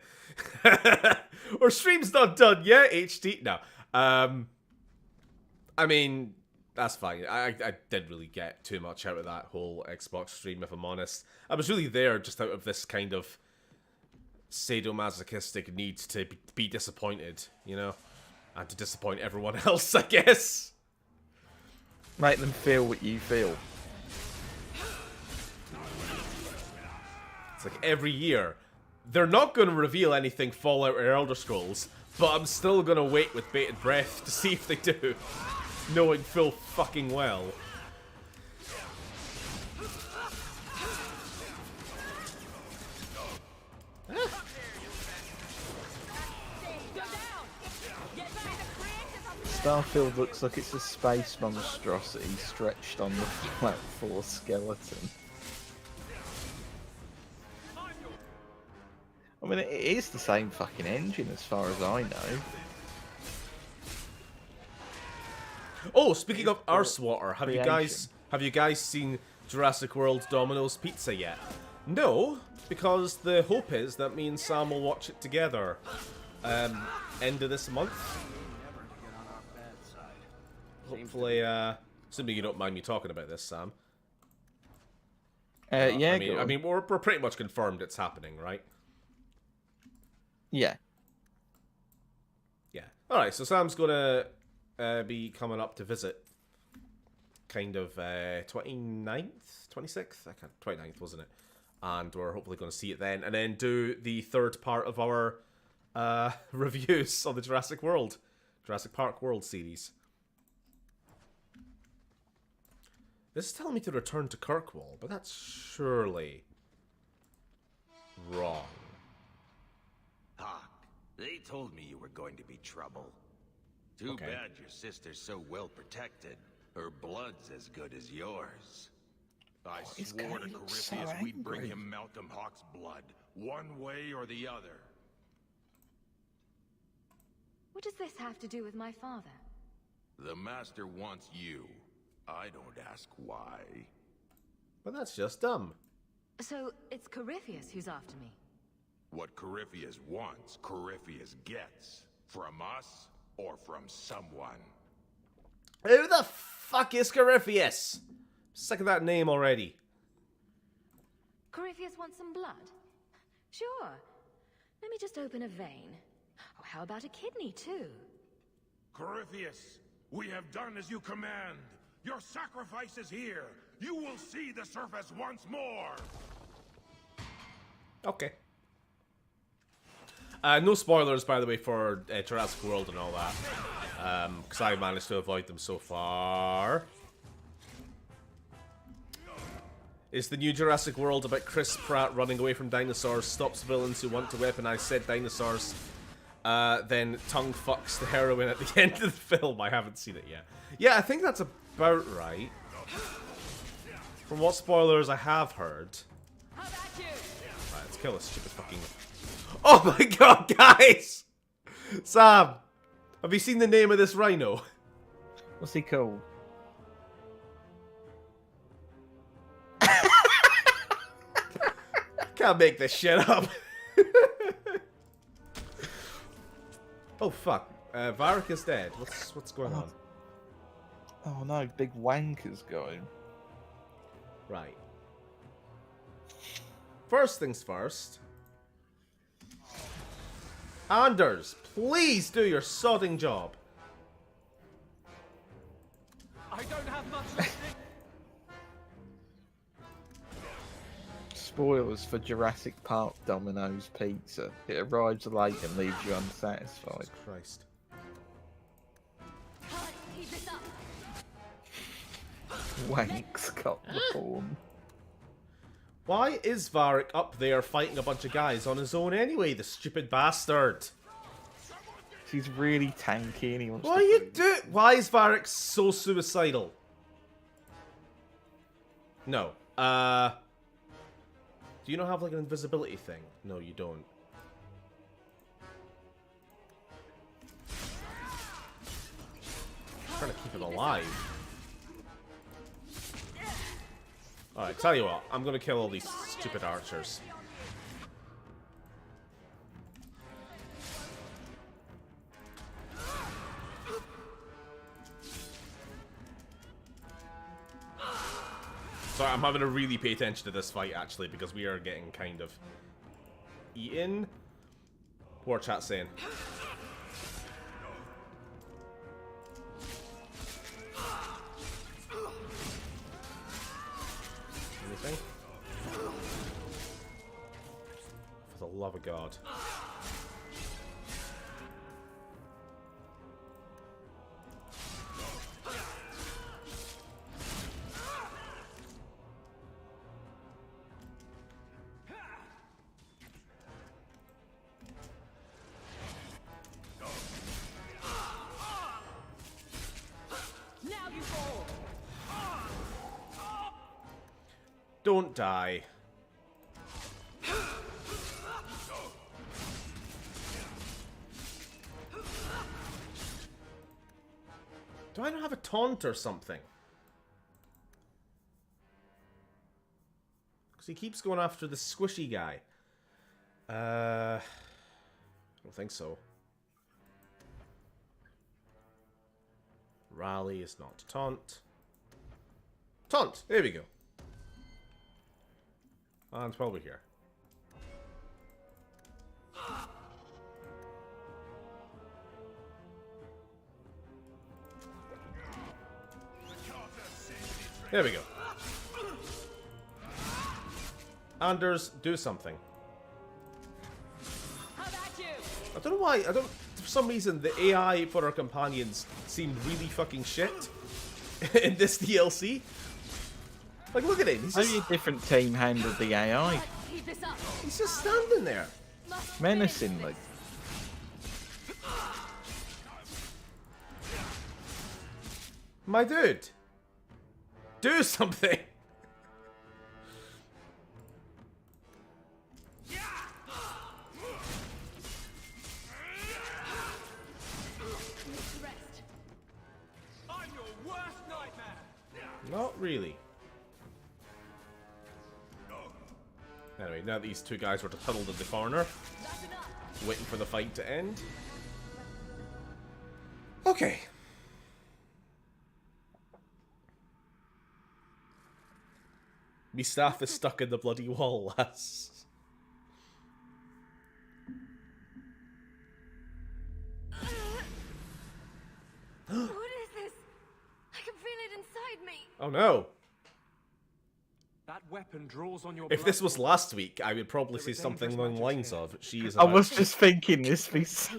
Speaker 1: Our stream's not done yet, HD. No. I mean, that's fine. I didn't really get too much out of that whole Xbox stream, if I'm honest. I was really there just out of this kind of sadomasochistic need to be disappointed, you know? And to disappoint everyone else, I guess.
Speaker 2: Make them feel what you feel.
Speaker 1: It's like every year, they're not going to reveal anything Fallout or Elder Scrolls, but I'm still going to wait with bated breath to see if they do, knowing full fucking well.
Speaker 2: Starfield looks like it's a space monstrosity stretched on the flat 4 skeleton. I mean, it is the same fucking engine as far as I know.
Speaker 1: Oh, speaking of Arsewater, have
Speaker 2: Creation.
Speaker 1: you guys seen Jurassic World Domino's Pizza yet? No, because the hope is that me and Sam will watch it together. End of this month. Hopefully, assuming you don't mind me talking about this, Sam.
Speaker 2: Yeah,
Speaker 1: I mean, we're pretty much confirmed it's happening, right?
Speaker 2: yeah.
Speaker 1: Yeah. Alright, so Sam's gonna be coming up to visit kind of 29th? 26th? 29th, wasn't it? And we're hopefully going to see it then. And then do the third part of our reviews on the Jurassic Park World series. This is telling me to return to Kirkwall, but that's surely wrong.
Speaker 4: Ah, they told me you were going to be trouble. Too
Speaker 1: Okay.
Speaker 4: bad your sister's so well protected. Her blood's as good as yours. I
Speaker 2: This
Speaker 4: swore
Speaker 2: guy
Speaker 4: to
Speaker 2: looks so
Speaker 4: Corypheus we'd bring
Speaker 2: angry.
Speaker 4: him Malcolm Hawk's blood, one way or the other.
Speaker 6: What does this have to do with my father?
Speaker 4: The Master wants you. I don't ask why.
Speaker 1: But that's just dumb.
Speaker 6: So, it's Corypheus who's after me.
Speaker 4: What Corypheus wants, Corypheus gets. From us, or from someone.
Speaker 1: Who the fuck is Corypheus? Sick of that name already.
Speaker 6: Corypheus wants some blood? Sure. Let me just open a vein. Oh, how about a kidney, too?
Speaker 8: Corypheus, we have done as you command. Your sacrifice is here. You will see the surface once more.
Speaker 1: Okay. No spoilers, by the way, for Jurassic World and all that. Because I managed to avoid them so far. Is the new Jurassic World about Chris Pratt running away from dinosaurs, stops villains who want to weaponize said dinosaurs, then tongue fucks the heroine at the end of the film? I haven't seen it yet. Yeah, I think that's about right. From what spoilers I have heard. Right, let's kill this stupid fucking... Oh my god, guys! Sam, have you seen the name of this rhino?
Speaker 2: What's he called?
Speaker 1: Can't make this shit up. Oh fuck. Varric is dead. What's going on?
Speaker 2: Oh no, big wanker's going.
Speaker 1: Right. First things first. Anders, please do your sodding job.
Speaker 7: I don't have much left.
Speaker 2: Spoilers for Jurassic Park Domino's Pizza. It arrives late and leaves you unsatisfied.
Speaker 1: Jesus Christ.
Speaker 2: Wank's got the form.
Speaker 1: Why is Varric up there fighting a bunch of guys on his own anyway, the stupid bastard?
Speaker 2: He's really tanky and he wants
Speaker 1: What
Speaker 2: to
Speaker 1: are you
Speaker 2: prove-
Speaker 1: doing? Why is Varric so suicidal? No. Do you not have like an invisibility thing? No, you don't. I'm trying to keep him alive. Alright, tell you what, I'm gonna kill all these stupid archers. Sorry, I'm having to really pay attention to this fight, actually, because we are getting kind of eaten. Poor chat saying. Anything? For the love of God. Don't die. Do I not have a taunt or something? Because he keeps going after the squishy guy. I don't think so. Rally is not taunt. Taunt! There we go. And it's probably here. There we go. Anders, do something. I don't know why. For some reason, the AI for our companions seemed really fucking shit in this DLC. Like, look at him. He's
Speaker 2: Maybe a different team handled the AI
Speaker 1: he's just standing there.
Speaker 2: menacingly.
Speaker 1: My dude, do something.
Speaker 7: I'm your worst nightmare.
Speaker 1: Not really. Anyway, now these two guys were just huddled in the corner, waiting for the fight to end. Me staff is stuck in the bloody wall, lass.
Speaker 6: What is this? I can feel it inside me.
Speaker 1: Oh no.
Speaker 7: That weapon draws on your
Speaker 1: If this was
Speaker 7: blood.
Speaker 1: last week, I would probably say something along the lines of, she is
Speaker 2: I
Speaker 1: about
Speaker 2: was just thinking this piece.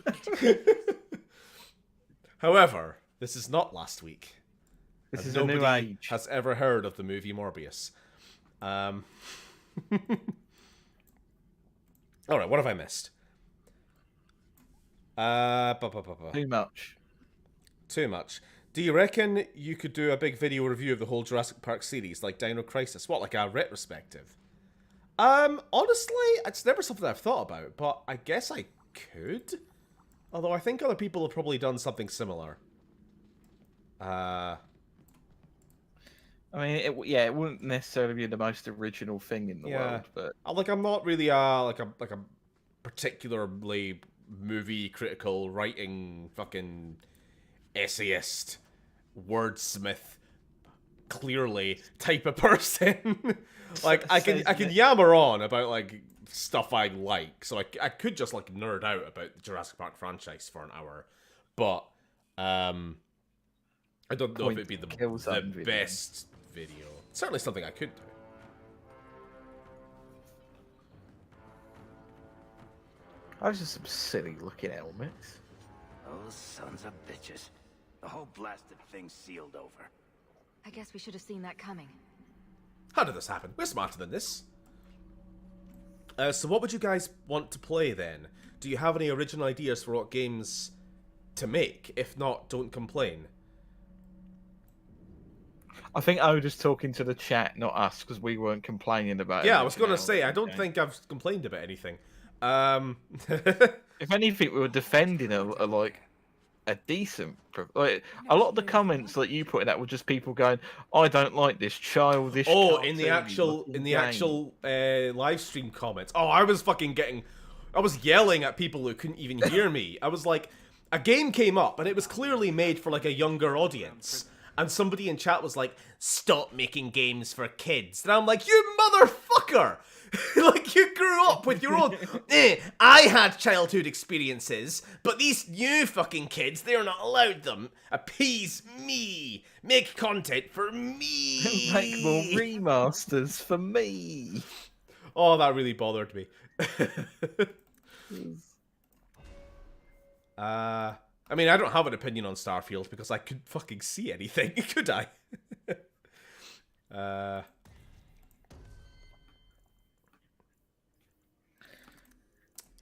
Speaker 1: However, this is not last week.
Speaker 2: This
Speaker 1: as
Speaker 2: is a new
Speaker 1: nobody
Speaker 2: age.
Speaker 1: has ever heard of the movie Morbius. Alright, what have I missed?
Speaker 2: Too much.
Speaker 1: Too much. Do you reckon you could do a big video review of the whole Jurassic Park series, like Dino Crisis? What, like a retrospective? Honestly, it's never something I've thought about, but I guess I could. Although I think other people have probably done something similar.
Speaker 2: I mean, it wouldn't necessarily be the most original thing in the world, but
Speaker 1: like I'm not really like a particularly movie critical writing fucking essayist, wordsmith, clearly type of person. Like I can yammer on about like stuff I like, so I could just like nerd out about the Jurassic Park franchise for an hour, but I don't know if it'd be the best video. Certainly something I could do.
Speaker 2: those are some silly looking helmets.
Speaker 4: Those sons of bitches. The whole blasted thing's sealed over.
Speaker 6: I guess we should have seen that coming.
Speaker 1: How did this happen? We're smarter than this. So what would you guys want to play then? Do you have any original ideas for what games to make? If not, don't complain.
Speaker 2: I think I was just talking to the chat, not us, because we weren't complaining about it.
Speaker 1: Yeah, I was going to say, I don't think I've complained about anything.
Speaker 2: If anything, we were defending a decent... Like, a lot of the comments that you put in that were just people going, I don't like this childish...
Speaker 1: Oh, in the actual live stream comments. Oh, I was yelling at people who couldn't even hear me. I was like, a game came up, and it was clearly made for like a younger audience. And somebody in chat was like, stop making games for kids. And I'm like, you motherfucker! Like, you grew up with your own... I had childhood experiences, but these new fucking kids, they're not allowed them. Appease me. Make content for me.
Speaker 2: Make more remasters for me.
Speaker 1: Oh, that really bothered me. I mean, I don't have an opinion on Starfield because I couldn't fucking see anything, could I? I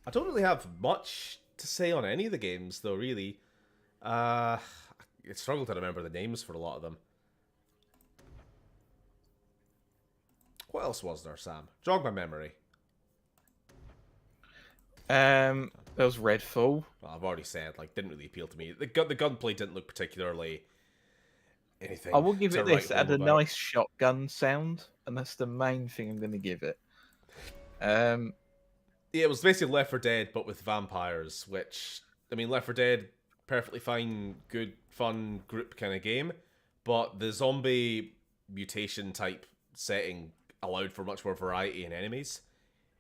Speaker 1: don't really have much to say on any of the games, though, really. I struggle to remember the names for a lot of them. What else was there, Sam? Jog my memory.
Speaker 2: There was Redfall.
Speaker 1: Well, I've already said, like, didn't really appeal to me. The gunplay didn't look particularly anything.
Speaker 2: I will give it this. It had a
Speaker 1: about.
Speaker 2: nice shotgun sound, and that's the main thing I'm going to give it.
Speaker 1: Yeah, it was basically Left 4 Dead, but with vampires, which, I mean, Left 4 Dead, perfectly fine, good, fun, group kind of game, but the zombie mutation type setting allowed for much more variety in enemies.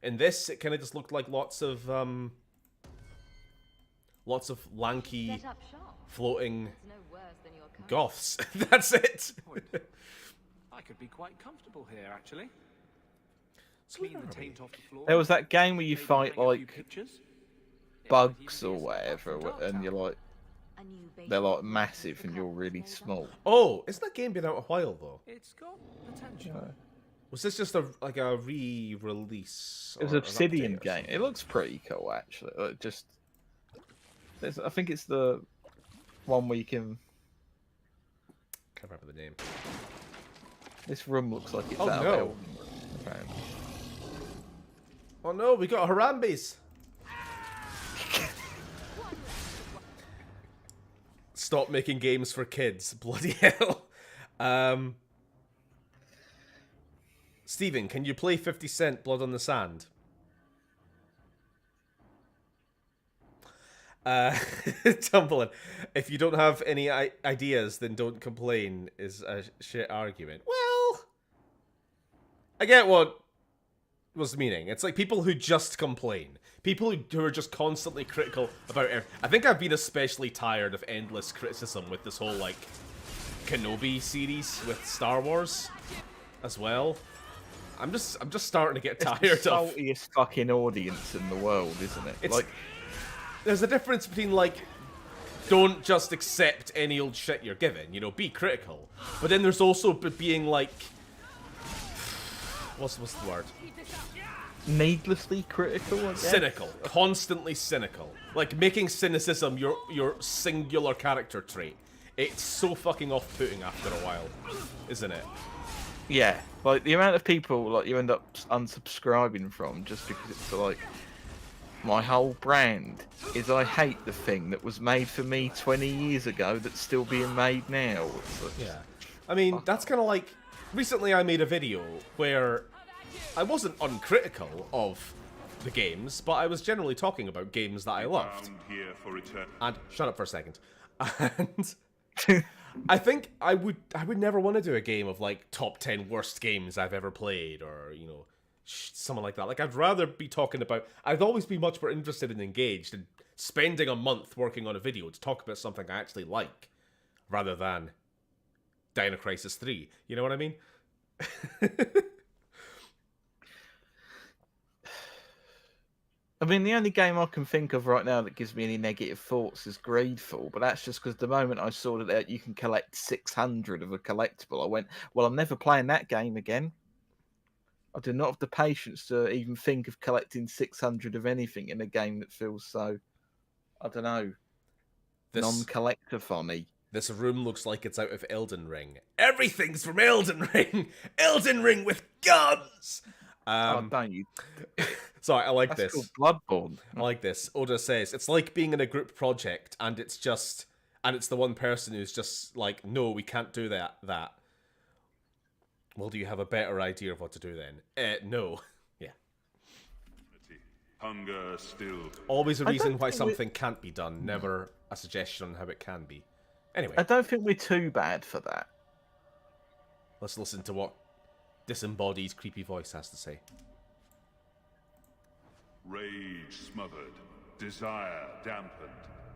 Speaker 1: In this, it kind of just looked like lots of lanky, floating goths. That's it.
Speaker 7: I could be quite comfortable here, actually. Clean the taint off the floor.
Speaker 2: There was that game where you fight,
Speaker 7: Maybe hang a few
Speaker 2: like,
Speaker 7: pictures.
Speaker 2: bugs or whatever, and you're like, they're like massive and you're really small.
Speaker 1: Oh, isn't that game been out a while, though?
Speaker 7: It's got potential.
Speaker 1: Was this just a re-release?
Speaker 2: It was an Obsidian game. It looks pretty cool, actually. I think it's the one where you can...
Speaker 1: Can't remember the name.
Speaker 2: This room looks like it's
Speaker 1: Oh,
Speaker 2: out
Speaker 1: no.
Speaker 2: of Elden, apparently.
Speaker 1: Oh no, we got Harambe's! Stop making games for kids. Bloody hell. Steven, can you play 50 Cent Blood on the Sand? Tumbling. If you don't have any ideas, then don't complain is a shit argument. Well, I get what was meaning. It's like people who just complain. People who are just constantly critical about everything. I think I've been especially tired of endless criticism with this whole, like, Kenobi series with Star Wars as well. I'm just starting to get tired
Speaker 2: it's the
Speaker 1: of...
Speaker 2: saltiest fucking audience in the world, isn't it?
Speaker 1: It's,
Speaker 2: like,
Speaker 1: there's a difference between, like, don't just accept any old shit you're given, you know, be critical. But then there's also being, like... What's the word?
Speaker 2: needlessly critical, I guess.
Speaker 1: Cynical. Constantly cynical. Like, making cynicism your singular character trait. It's so fucking off-putting after a while, isn't it?
Speaker 2: Yeah, like the amount of people like you end up unsubscribing from just because it's like my whole brand is I hate the thing that was made for me 20 years ago that's still being made now.
Speaker 1: Yeah. I mean, that's kind of like... Recently I made a video where I wasn't uncritical of the games, but I was generally talking about games that I loved. And... Shut up for a second. And... I think I would never want to do a game of, like, top 10 worst games I've ever played, or, you know, something like that. Like, I'd rather be talking about... I'd always be much more interested and engaged in spending a month working on a video to talk about something I actually like, rather than Dino Crisis 3. You know what I mean?
Speaker 2: I mean, the only game I can think of right now that gives me any negative thoughts is Greedfall, but that's just because the moment I saw that you can collect 600 of a collectible, I went, well, I'm never playing that game again. I do not have the patience to even think of collecting 600 of anything in a game that feels so, I don't know, non-collector-funny.
Speaker 1: This room looks like it's out of Elden Ring. Everything's from Elden Ring! Elden Ring with guns!
Speaker 2: Oh, don't you?
Speaker 1: Sorry, I like
Speaker 2: That's
Speaker 1: this.
Speaker 2: called Bloodborne.
Speaker 1: I like this. Oda says, it's like being in a group project and it's the one person who's just like, no, we can't do that. Well, do you have a better idea of what to do then? No. Yeah.
Speaker 8: Hunger still.
Speaker 1: Always a reason why something can't be done, never a suggestion on how it can be. Anyway.
Speaker 2: I don't think we're too bad for that.
Speaker 1: Let's listen to what Disembodied's creepy voice has to say.
Speaker 8: Rage smothered, desire dampened,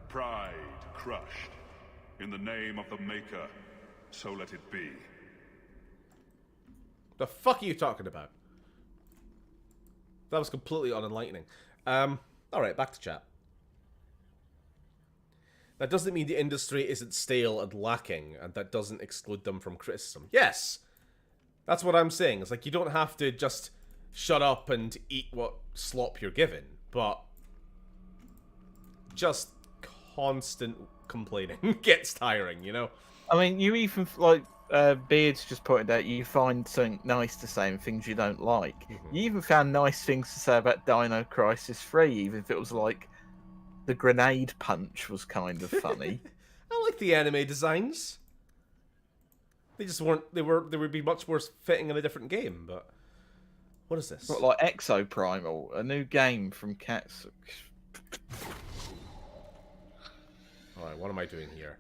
Speaker 8: pride crushed. In the name of the Maker, so let it be.
Speaker 1: The fuck are you talking about? That was completely unenlightening. Alright, back to chat. That doesn't mean the industry isn't stale and lacking, and that doesn't exclude them from criticism. Yes! That's what I'm saying. It's like, you don't have to just shut up and eat what slop you're given, but just constant complaining gets tiring, you know?
Speaker 2: I mean, you even, like, Beards just pointed out, you find something nice to say and things you don't like. Mm-hmm. You even found nice things to say about Dino Crisis 3, even if it was like the grenade punch was kind of funny.
Speaker 1: I like the anime designs. They just weren't. They would be much worse fitting in a different game. But what is this?
Speaker 2: What, like Exoprimal, a new game from Cats.
Speaker 1: All right, what am I doing here?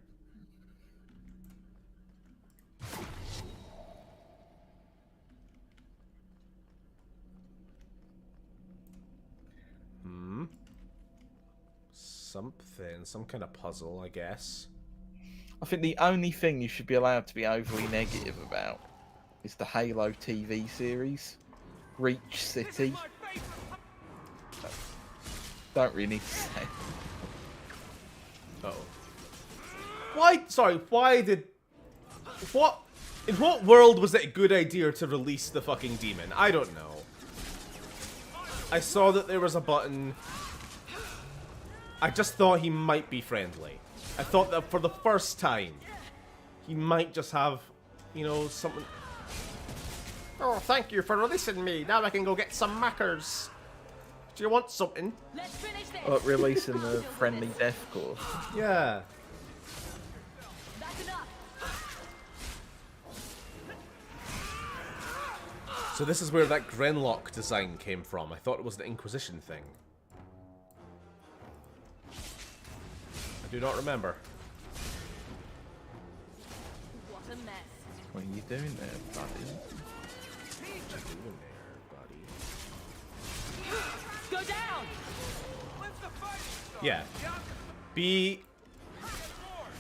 Speaker 1: Some kind of puzzle, I guess.
Speaker 2: I think the only thing you should be allowed to be overly negative about is the Halo TV series, Reach City. Don't really need to say.
Speaker 1: Uh-oh. Why? Sorry, why did... What? In what world was it a good idea to release the fucking demon? I don't know. I saw that there was a button. I just thought he might be friendly. I thought that for the first time, he might just have, you know, something... Oh, thank you for releasing me. Now I can go get some macers. Do you want something?
Speaker 6: Let's finish this.
Speaker 2: Like releasing the friendly deathcore.
Speaker 1: Yeah.
Speaker 6: That's enough.
Speaker 1: So this is where that Grenlock design came from. I thought it was the Inquisition thing. I do not remember.
Speaker 6: What a mess.
Speaker 2: What are you doing there, buddy?
Speaker 1: doing there, buddy?
Speaker 9: Go down!
Speaker 1: Yeah.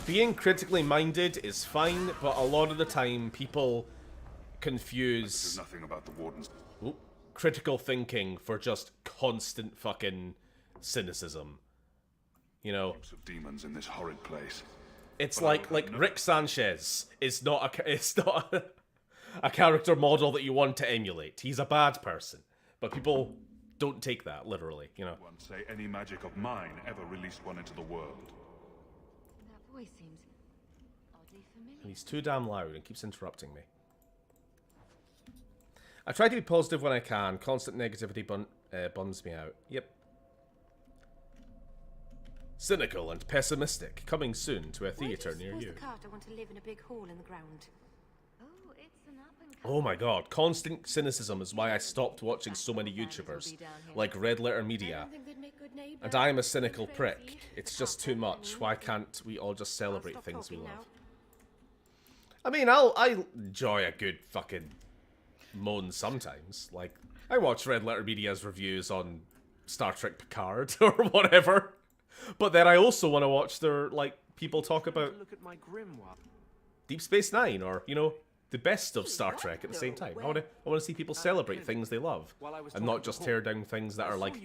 Speaker 1: Being critically minded is fine, but a lot of the time people confuse
Speaker 8: Nothing about the Warden's.
Speaker 1: critical thinking for just constant fucking cynicism. You know,
Speaker 8: Of demons in this horrid place.
Speaker 1: it's
Speaker 8: But
Speaker 1: like Rick Sanchez is not a character model that you want to emulate. He's a bad person, but people don't take that literally, you know.
Speaker 8: Won't say any magic of mine ever released one into the world.
Speaker 6: That voice seems oddly familiar.
Speaker 1: And he's too damn loud and keeps interrupting me. I try to be positive when I can. Constant negativity buns me out. Yep. Cynical and pessimistic. Coming soon to a theatre near you.
Speaker 5: The Carter want to live in a big hall in the ground.
Speaker 6: Oh, it's an up and
Speaker 1: Oh my god. Constant cynicism is why I stopped watching so many YouTubers, like Red Letter Media. And I am a cynical prick. It's just too much. Why can't we all just celebrate things we love? I mean, I enjoy a good fucking moan sometimes. Like, I watch Red Letter Media's reviews on Star Trek Picard or whatever. But then I also want to watch their, like, people talk about
Speaker 7: Look at my grimoire.
Speaker 1: Deep Space Nine or, you know, the best of Star Trek at the same time. I want to see people celebrate things they love and not just tear down things that are, like,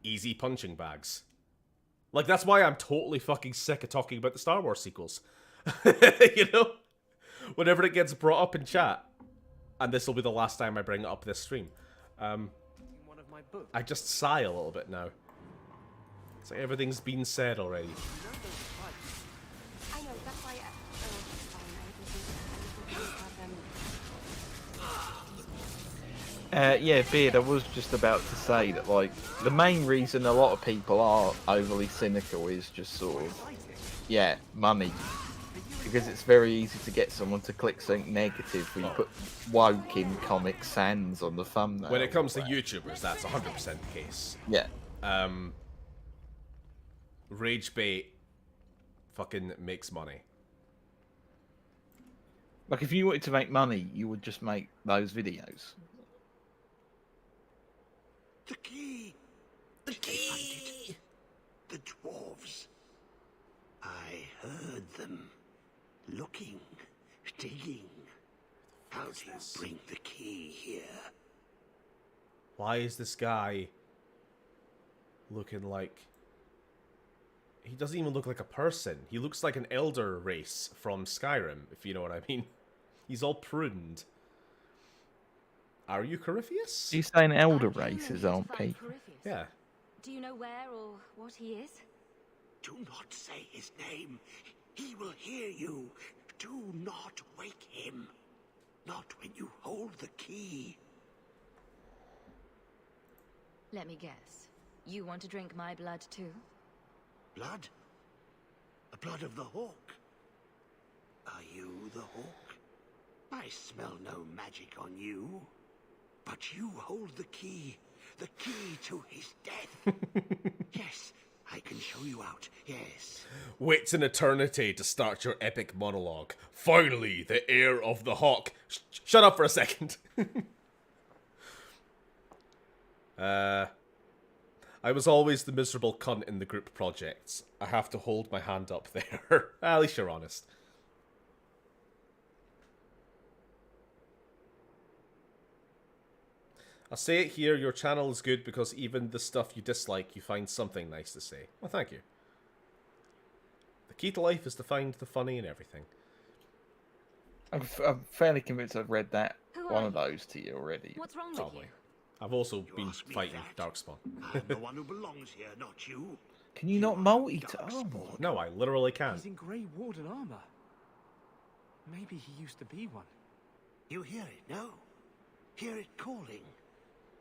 Speaker 1: easy punching bags. Like, that's why I'm totally fucking sick of talking about the Star Wars sequels. You know? Whenever it gets brought up in chat, and this will be the last time I bring it up this stream,
Speaker 7: One of my books.
Speaker 1: I just sigh a little bit now. It's like everything's been said already.
Speaker 5: I know, that's why
Speaker 2: Yeah, Beard, I was just about to say that, like, the main reason a lot of people are overly cynical is just sort of, yeah, money. Because it's very easy to get someone to click something negative when you put woke in Comic Sans on the thumbnail.
Speaker 1: When it comes to YouTubers, that's 100% the case.
Speaker 2: Yeah.
Speaker 1: Rage bait fucking makes money.
Speaker 2: Like, if you wanted to make money, you would just make those videos.
Speaker 4: The key! The key! The dwarves. I heard them. Looking, digging. How do you bring the key here?
Speaker 1: Why is this guy looking like... He doesn't even look like a person. He looks like an elder race from Skyrim, if you know what I mean. He's all pruned. Are you Corypheus?
Speaker 2: You saying elder races aren't people?
Speaker 1: Yeah.
Speaker 6: Do you know where or what he is?
Speaker 4: Do not say his name. He will hear you. Do not wake him. Not when you hold the key.
Speaker 6: Let me guess. You want to drink my blood too?
Speaker 4: Blood? The blood of the hawk? Are you the hawk? I smell no magic on you. But you hold the key to his death. Yes, I can show you out, yes.
Speaker 1: Waits an eternity to start your epic monologue. Finally, the heir of the hawk. Shut up for a second. I was always the miserable cunt in the group projects. I have to hold my hand up there. At least you're honest. I'll say it here, your channel is good because even the stuff you dislike, you find something nice to say. Well, thank you. The key to life is to find the funny in everything.
Speaker 2: I'm fairly convinced I've read that one of those to you already.
Speaker 6: What's wrong
Speaker 1: Probably.
Speaker 6: with you?
Speaker 1: I've also
Speaker 4: You
Speaker 1: been
Speaker 4: ask me
Speaker 1: fighting
Speaker 4: that?
Speaker 1: Darkspawn.
Speaker 4: I'm the one who belongs here, not you.
Speaker 2: Can you not multitask?
Speaker 1: No, I literally can.
Speaker 7: He's in Grey Warden armor. Maybe he used to be one.
Speaker 4: You hear it, no? Hear it calling.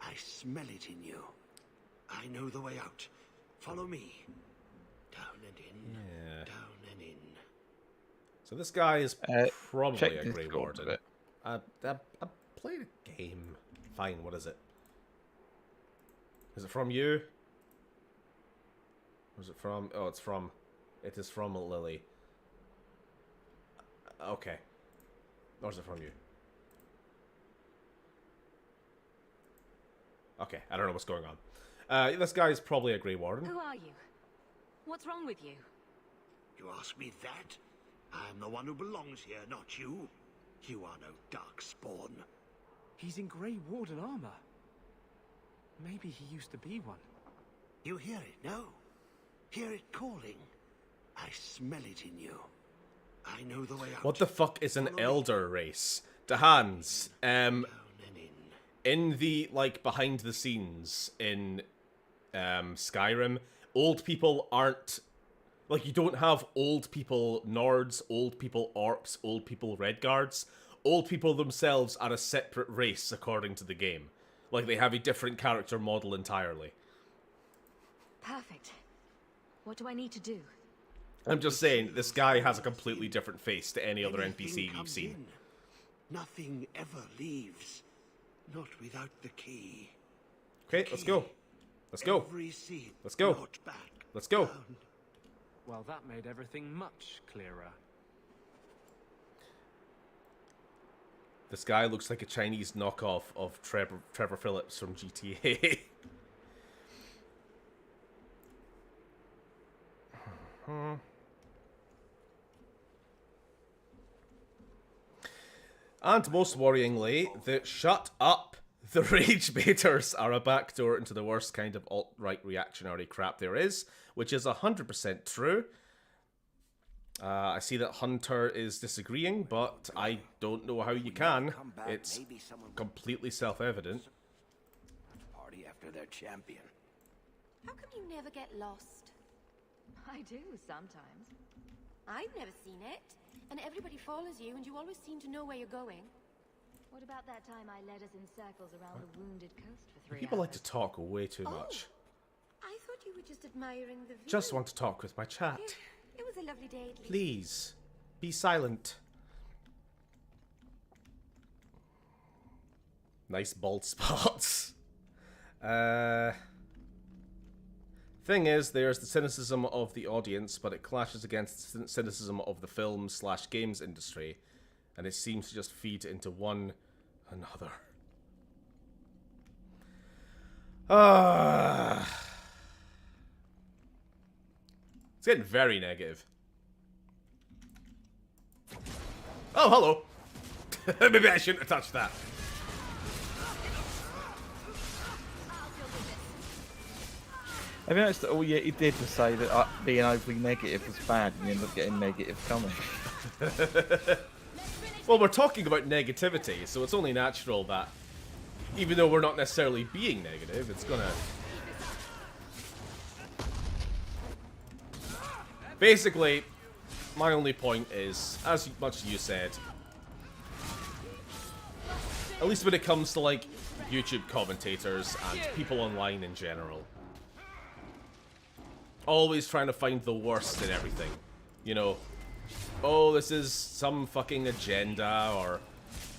Speaker 4: I smell it in you. I know the way out. Follow me. Down and in.
Speaker 1: Yeah.
Speaker 4: Down and in.
Speaker 1: So this guy is probably
Speaker 2: check
Speaker 1: a Grey
Speaker 2: Discord
Speaker 1: Warden.
Speaker 2: bit.
Speaker 1: I played a game. Fine, what is it? Is it from you? Or is it from... Oh, it's from... It is from Lily. Okay. Or is it from you? Okay, I don't know what's going on. This guy's probably a Grey Warden.
Speaker 6: Who are you? What's wrong with you?
Speaker 9: You ask me that? I'm the one who belongs here, not you. You are no dark spawn.
Speaker 7: He's in Grey Warden armor. Maybe he used to be one.
Speaker 9: You hear it, no? Hear it calling. I smell it in you. I know the way out.
Speaker 1: What the fuck is an elder race? Dahans, in the, like, behind the scenes in Skyrim, old people aren't, like, you don't have old people Nords, old people Orcs, old people Redguards. Old people themselves are a separate race according to the game. Like, they have a different character model entirely.
Speaker 6: Perfect. What do I need to do?
Speaker 1: I'm just saying, this guy has a completely different face to any other
Speaker 9: Anything
Speaker 1: NPC you've
Speaker 9: comes
Speaker 1: seen.
Speaker 9: in. Nothing ever leaves. Not without the key.
Speaker 1: Okay, let's go. Let's go.
Speaker 9: Every seed
Speaker 1: Let's go.
Speaker 9: brought back
Speaker 1: Let's go.
Speaker 9: down.
Speaker 7: Well, that made everything much clearer.
Speaker 1: This guy looks like a Chinese knockoff of Trevor Phillips from GTA. And most worryingly, shut up! The rage baiters are a backdoor into the worst kind of alt-right reactionary crap there is, which is 100% true. I see that Hunter is disagreeing, but I don't know how you can. It's completely self-evident.
Speaker 4: Party after their champion.
Speaker 5: How come you never get lost?
Speaker 6: I do, sometimes.
Speaker 5: I've never seen it. And everybody follows you, and you always seem to know where you're going.
Speaker 6: What about that time I led us in circles around the wounded coast for 3
Speaker 1: People
Speaker 6: hours?
Speaker 1: like to talk way too much.
Speaker 5: I thought you were just admiring the view.
Speaker 1: Just want to talk with my chat.
Speaker 5: It was a lovely day at least.
Speaker 1: Please, be silent. Nice bald spots. Thing is, there's the cynicism of the audience, but it clashes against the cynicism of the film/games industry, and it seems to just feed into one another. It's getting very negative. Oh, hello. Maybe I shouldn't have touched that.
Speaker 2: Have you noticed that all he did was say that being overly negative was bad and you end up getting negative comments?
Speaker 1: Well, we're talking about negativity, so it's only natural that, even though we're not necessarily being negative, it's gonna... Basically, my only point is, as much as you said, at least when it comes to, like, YouTube commentators and people online in general, always trying to find the worst in everything. You know, oh, this is some fucking agenda, or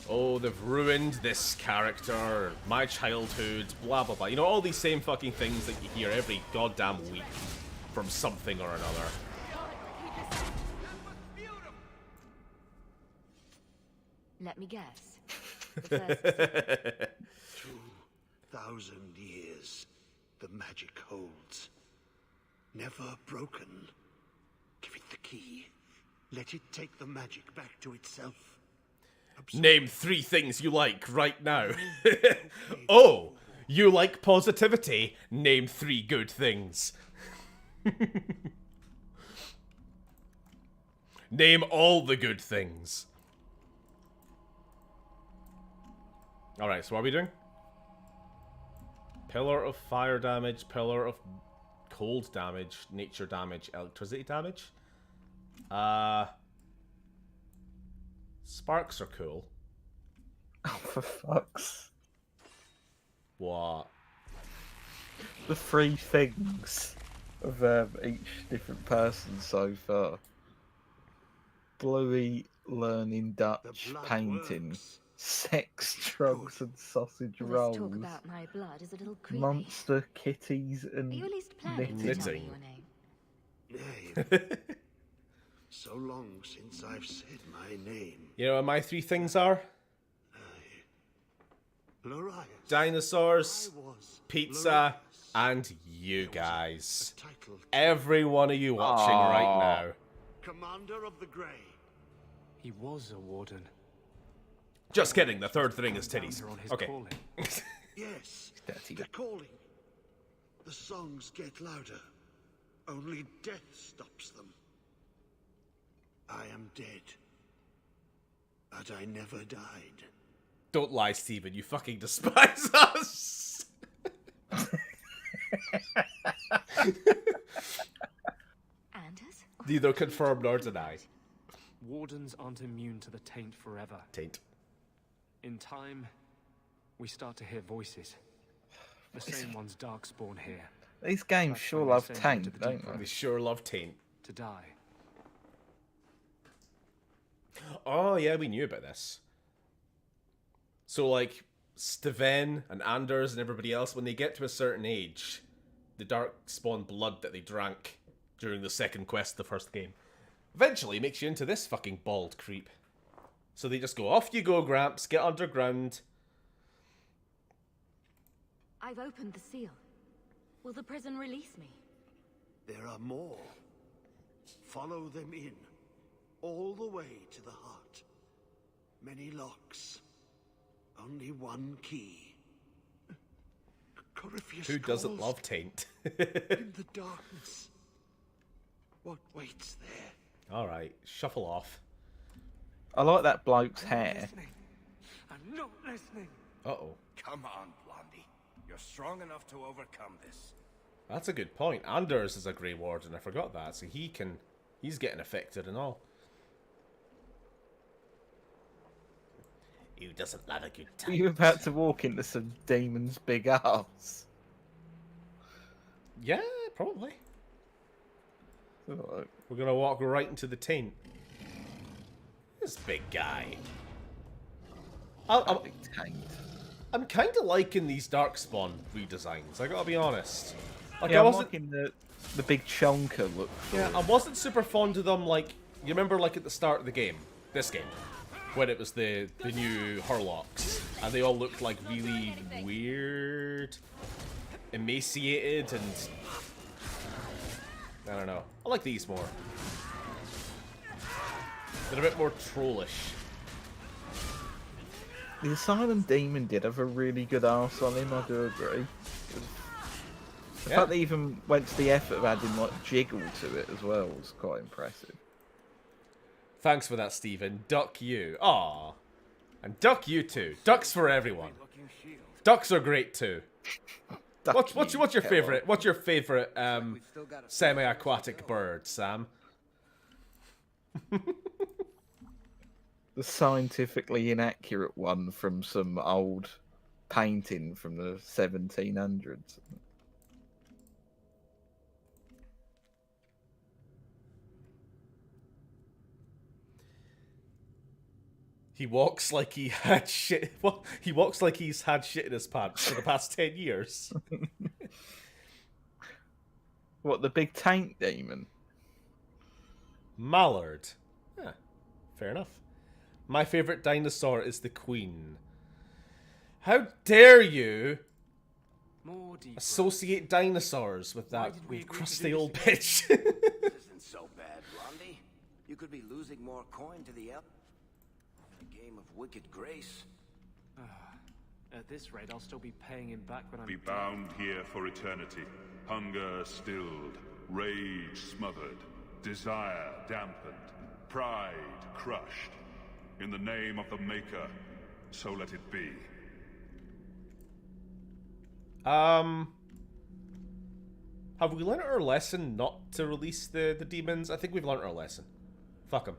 Speaker 1: oh, they've ruined this character, or my childhood, blah blah blah. You know, all these same fucking things that you hear every goddamn week from something or another.
Speaker 6: Let me guess.
Speaker 9: 2,000 years the magic holds. Never broken. Give it the key. Let it take the magic back to itself.
Speaker 1: Name 3 things you like right now. Oh, you like positivity? Name 3 good things. Name all the good things. Alright, so what are we doing? Pillar of fire damage, pillar of cold damage, nature damage, electricity damage. Sparks are cool.
Speaker 2: Oh, for fuck's...
Speaker 1: What?
Speaker 2: The 3 things of each different person so far. Bluey learning Dutch painting. Sex, drugs, and sausage
Speaker 6: All
Speaker 2: rolls.
Speaker 6: this talk about my blood is a little creepy.
Speaker 2: Monster kitties and
Speaker 6: Are you at least planning to tell me your name?
Speaker 9: Name. So long since I've said my name.
Speaker 1: You know what my 3 things are?
Speaker 9: Lorias.
Speaker 1: Dinosaurs,
Speaker 9: I was
Speaker 1: pizza,
Speaker 9: Lorias.
Speaker 1: and you guys.
Speaker 9: A title to
Speaker 1: Every one of you watching right now.
Speaker 9: Commander of the Grey.
Speaker 7: He was a warden.
Speaker 1: Just kidding, the third thing is
Speaker 7: Down
Speaker 1: titties.
Speaker 7: here on his
Speaker 1: Okay.
Speaker 7: calling.
Speaker 9: Yes,
Speaker 2: Dirty.
Speaker 9: the calling. The songs get louder. Only death stops them. I am dead. But I never died.
Speaker 1: Don't lie, Steven, you fucking despise us!
Speaker 6: Anders?
Speaker 1: Neither confirm nor deny.
Speaker 7: Wardens aren't immune to the taint forever.
Speaker 1: Taint.
Speaker 7: In time, we start to hear voices. The same ones Darkspawn hear.
Speaker 2: These games
Speaker 7: That's
Speaker 2: sure
Speaker 7: when they
Speaker 2: love
Speaker 7: send you
Speaker 2: tank,
Speaker 7: to the
Speaker 2: don't
Speaker 7: deep
Speaker 2: they?
Speaker 1: They sure love taint.
Speaker 7: To die.
Speaker 1: Oh, yeah, we knew about this. So, like, Steven and Anders and everybody else, when they get to a certain age, the Darkspawn blood that they drank during the second quest of the first game eventually makes you into this fucking bald creep. So they just go, off you go, Gramps, get underground.
Speaker 6: I've opened the seal. Will the prison release me?
Speaker 9: There are more. Follow them in. All the way to the heart. Many locks. Only one key. Corypheus
Speaker 1: Who doesn't
Speaker 9: calls
Speaker 1: love taint?
Speaker 9: in the darkness. What waits there?
Speaker 1: Alright, shuffle off.
Speaker 2: I like that bloke's hair.
Speaker 7: I'm not listening.
Speaker 1: Uh-oh.
Speaker 4: Come on, Blondie. You're strong enough to overcome this.
Speaker 1: That's a good point. Anders is a Grey Warden, I forgot that, so he's getting affected and all. Who doesn't love a good
Speaker 2: Are
Speaker 1: time?
Speaker 2: you about to walk into some demon's big ass?
Speaker 1: Yeah, probably.
Speaker 2: Look,
Speaker 1: We're gonna walk right into the taint. This big guy.
Speaker 2: big tank.
Speaker 1: I'm kind of liking these Darkspawn redesigns, I gotta be honest. Like,
Speaker 2: Yeah,
Speaker 1: I
Speaker 2: I'm
Speaker 1: wasn't...
Speaker 2: liking the big chonker look.
Speaker 1: Yeah, I wasn't super fond of them, like... You remember, like, at the start of the game? This game. When it was the new Hurlocks. And they all looked, like, really weird... emaciated, and... I don't know. I like these more. They're a bit more trollish.
Speaker 2: The Asylum Demon did have a really good arse on him, I do agree. The
Speaker 1: Yeah.
Speaker 2: fact they even went to the effort of adding like jiggle to it as well was quite impressive.
Speaker 1: Thanks for that, Stephen. Duck you. Aw. And duck you too. Ducks for everyone. Ducks are great too. What's your favorite? What's your favorite semi-aquatic bird, Sam?
Speaker 2: The scientifically inaccurate one from some old painting from the 1700s.
Speaker 1: He walks like he had shit. Well, he walks like he's had shit in his pants for the past 10 years.
Speaker 2: What, the big tank demon?
Speaker 1: Mallard. Yeah, fair enough. My favorite dinosaur is the Queen. How dare you
Speaker 7: More deep
Speaker 1: associate dinosaurs with that
Speaker 7: did we agree to
Speaker 1: crusty
Speaker 7: do
Speaker 1: old
Speaker 7: this
Speaker 1: bitch?
Speaker 4: This isn't so bad, Blondie. You could be losing more coin to the elf. A game of wicked grace.
Speaker 7: At this rate, I'll still be paying him back when I'm
Speaker 8: Be
Speaker 7: dead.
Speaker 8: bound here for eternity. Hunger stilled, rage smothered, desire dampened, pride crushed. In the name of the Maker, so let it be.
Speaker 1: Have we learned our lesson not to release the demons? I think we've learned our lesson. Fuck them.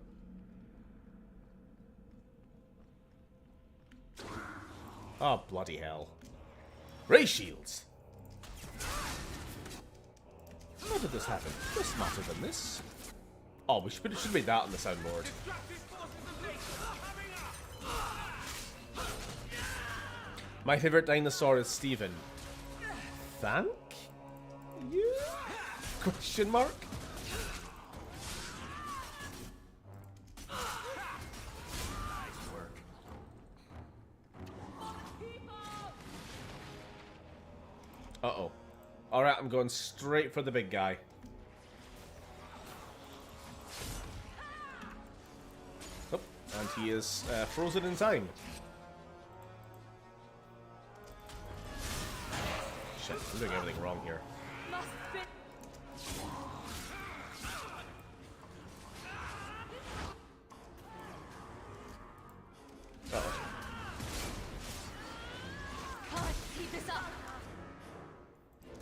Speaker 1: Oh, bloody hell. Ray shields! How did this happen? This smarter than this. Oh, we should have made that on the soundboard. My favorite dinosaur is Steven. Thank you? Question mark? going straight for the big guy. Oh, and he is frozen in time. Shit, I'm doing everything wrong here.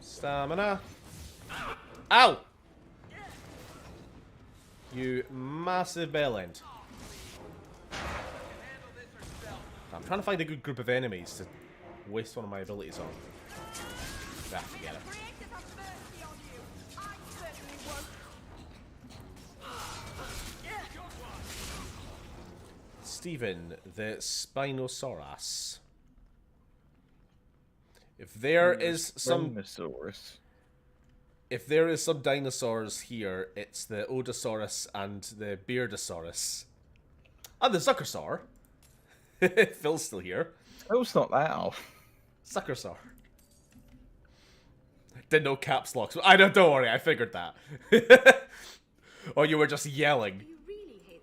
Speaker 1: Stamina. Ow! You massive bellend. I'm trying to find a good group of enemies to waste one of my abilities on. Ah, forget it. Stephen, the Spinosaurus. If there is some
Speaker 2: dinosaurs,
Speaker 1: if there is some dinosaurs here, it's the Odosaurus and the Beardosaurus. And the Zuckersaur. Phil's still here.
Speaker 2: Phil's not that off.
Speaker 1: Zuckersaur. Didn't know caps locks. Don't worry, I figured that. Or you were just yelling.
Speaker 3: You really hate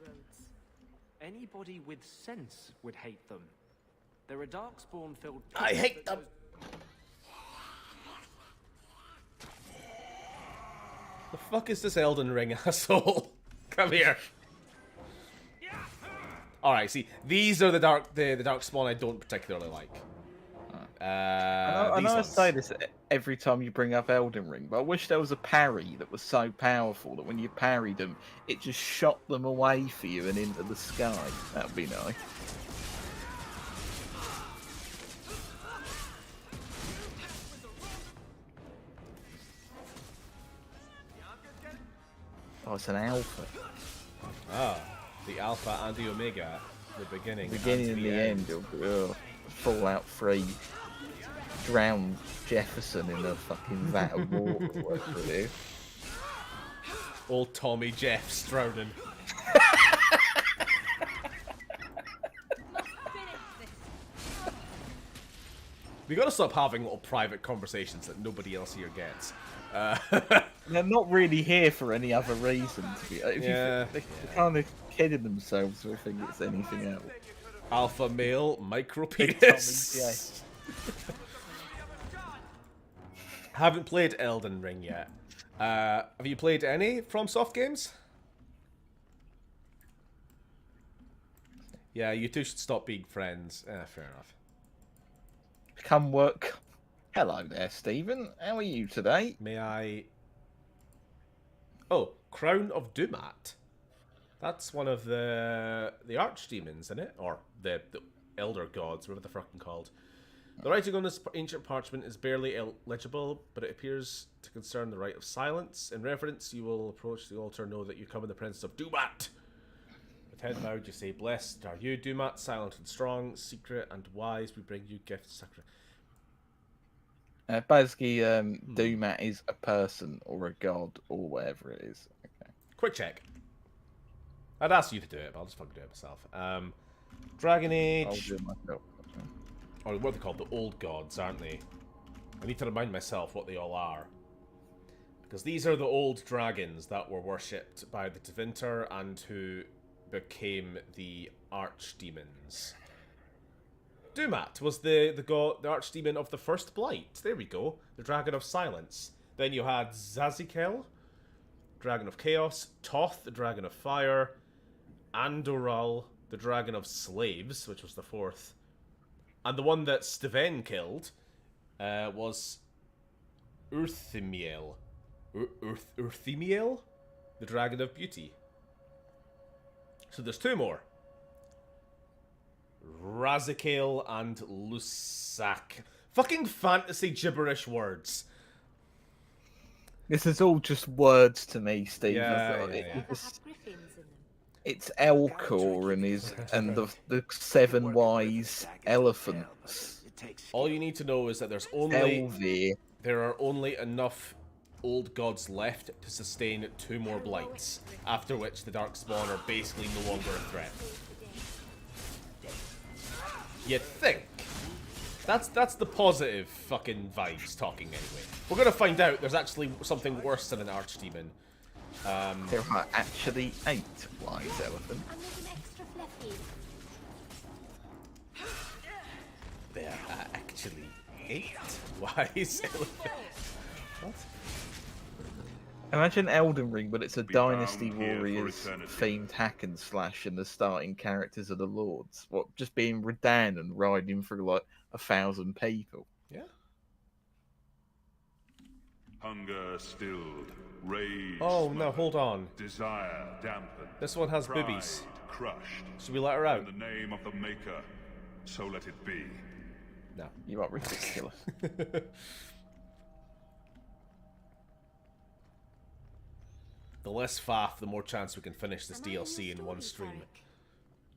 Speaker 3: roads.
Speaker 7: Anybody with sense would hate them. They're a darkspawn filled.
Speaker 1: I hate them. The fuck is this Elden Ring asshole? Come here. Alright, see, these are the darkspawn I don't particularly like.
Speaker 2: I know I say this every time you bring up Elden Ring, but I wish there was a parry that was so powerful that when you parried them, it just shot them away for you and into the sky. That would be nice. Oh, it's an alpha.
Speaker 1: Ah, the alpha and the omega. The beginning.
Speaker 2: Beginning and the end. Fallout 3. Drown Jefferson in a fucking vat of water or whatever it is.
Speaker 1: Old Tommy Jeff's drowning. We gotta stop having little private conversations that nobody else here gets.
Speaker 2: They're not really here for any other reason. They're kind of kidding themselves if they think it's anything else.
Speaker 1: Alpha male, micro penis. Haven't played Elden Ring yet. Have you played any FromSoft games? Yeah, you two should stop being friends. Fair enough.
Speaker 2: Come work. Hello there, Stephen. How are you today?
Speaker 1: May I... Oh, Crown of Dumat. That's one of the archdemons, isn't it? Or the elder gods, whatever they're fucking called. The writing on this ancient parchment is barely legible, but it appears to concern the right of silence. In reverence, you will approach the altar, know that you come in the presence of Dumat. With head bowed, you say, "Blessed are you, Dumat, silent and strong, secret and wise. We bring you gifts sacred."
Speaker 2: Basically, Dumat is a person or a god or whatever it is. Okay.
Speaker 1: Quick check. I'd ask you to do it, but I'll just fucking do it myself. Dragon Age.
Speaker 2: I'll do it myself.
Speaker 1: Or what are they called? The old gods, aren't they? I need to remind myself what they all are. Because these are the old dragons that were worshipped by the Tevinter and who became the archdemons. Dumat was the god, the archdemon of the first blight. There we go. The dragon of silence. Then you had Zazikel, dragon of chaos. Toth, the dragon of fire. Andoral, the dragon of slaves, which was the fourth. And the one that Steven killed was Urthimiel. Urthimiel? The dragon of beauty. So there's two more. Razikael and Lusak. Fucking fantasy gibberish words.
Speaker 2: This is all just words to me, Steve.
Speaker 1: Yeah.
Speaker 2: It's Elcor and the seven wise elephants.
Speaker 1: All you need to know is that there are only enough old gods left to sustain 2 more blights, after which the Darkspawn are basically no longer a threat. You'd think. That's the positive fucking vibes talking anyway. We're gonna find out there's actually something worse than an archdemon.
Speaker 2: There are actually 8 wise elephants.
Speaker 5: I'm making extra fluffy.
Speaker 1: There are actually 8 wise elephants. What?
Speaker 2: Imagine Elden Ring, but it's a
Speaker 8: Be
Speaker 2: Dynasty
Speaker 8: bound here for
Speaker 2: Warriors
Speaker 8: eternity.
Speaker 2: themed hack and slash, and the starting characters are the lords. What, just being Redan and riding through like 1,000 people?
Speaker 1: Yeah.
Speaker 8: Hunger stilled, rage
Speaker 1: Oh no,
Speaker 8: smothered,
Speaker 1: hold on.
Speaker 8: desire dampened.
Speaker 1: This one has
Speaker 8: pride
Speaker 1: boobies.
Speaker 8: crushed.
Speaker 1: Should we let her out?
Speaker 8: In the name of the Maker, so let it be.
Speaker 1: No.
Speaker 2: You are ridiculous.
Speaker 1: The less faff, the more chance we can finish this
Speaker 5: Am I in
Speaker 1: DLC
Speaker 5: your
Speaker 1: in one
Speaker 5: story,
Speaker 1: stream.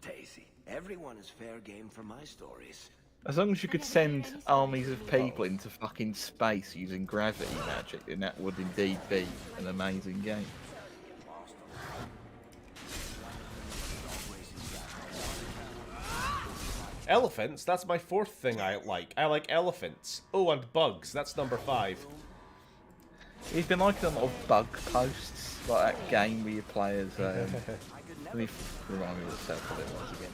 Speaker 5: Tarek?
Speaker 4: Daisy, everyone is fair game for my stories.
Speaker 2: As long as you could send armies of people into fucking space using gravity magic, then that would indeed be an amazing game.
Speaker 1: Elephants? That's my 4th thing I like. I like elephants. Oh, and bugs. That's number 5.
Speaker 2: He's been liking a lot of bug posts, like that game where you play as. Let me remind me myself what it was again.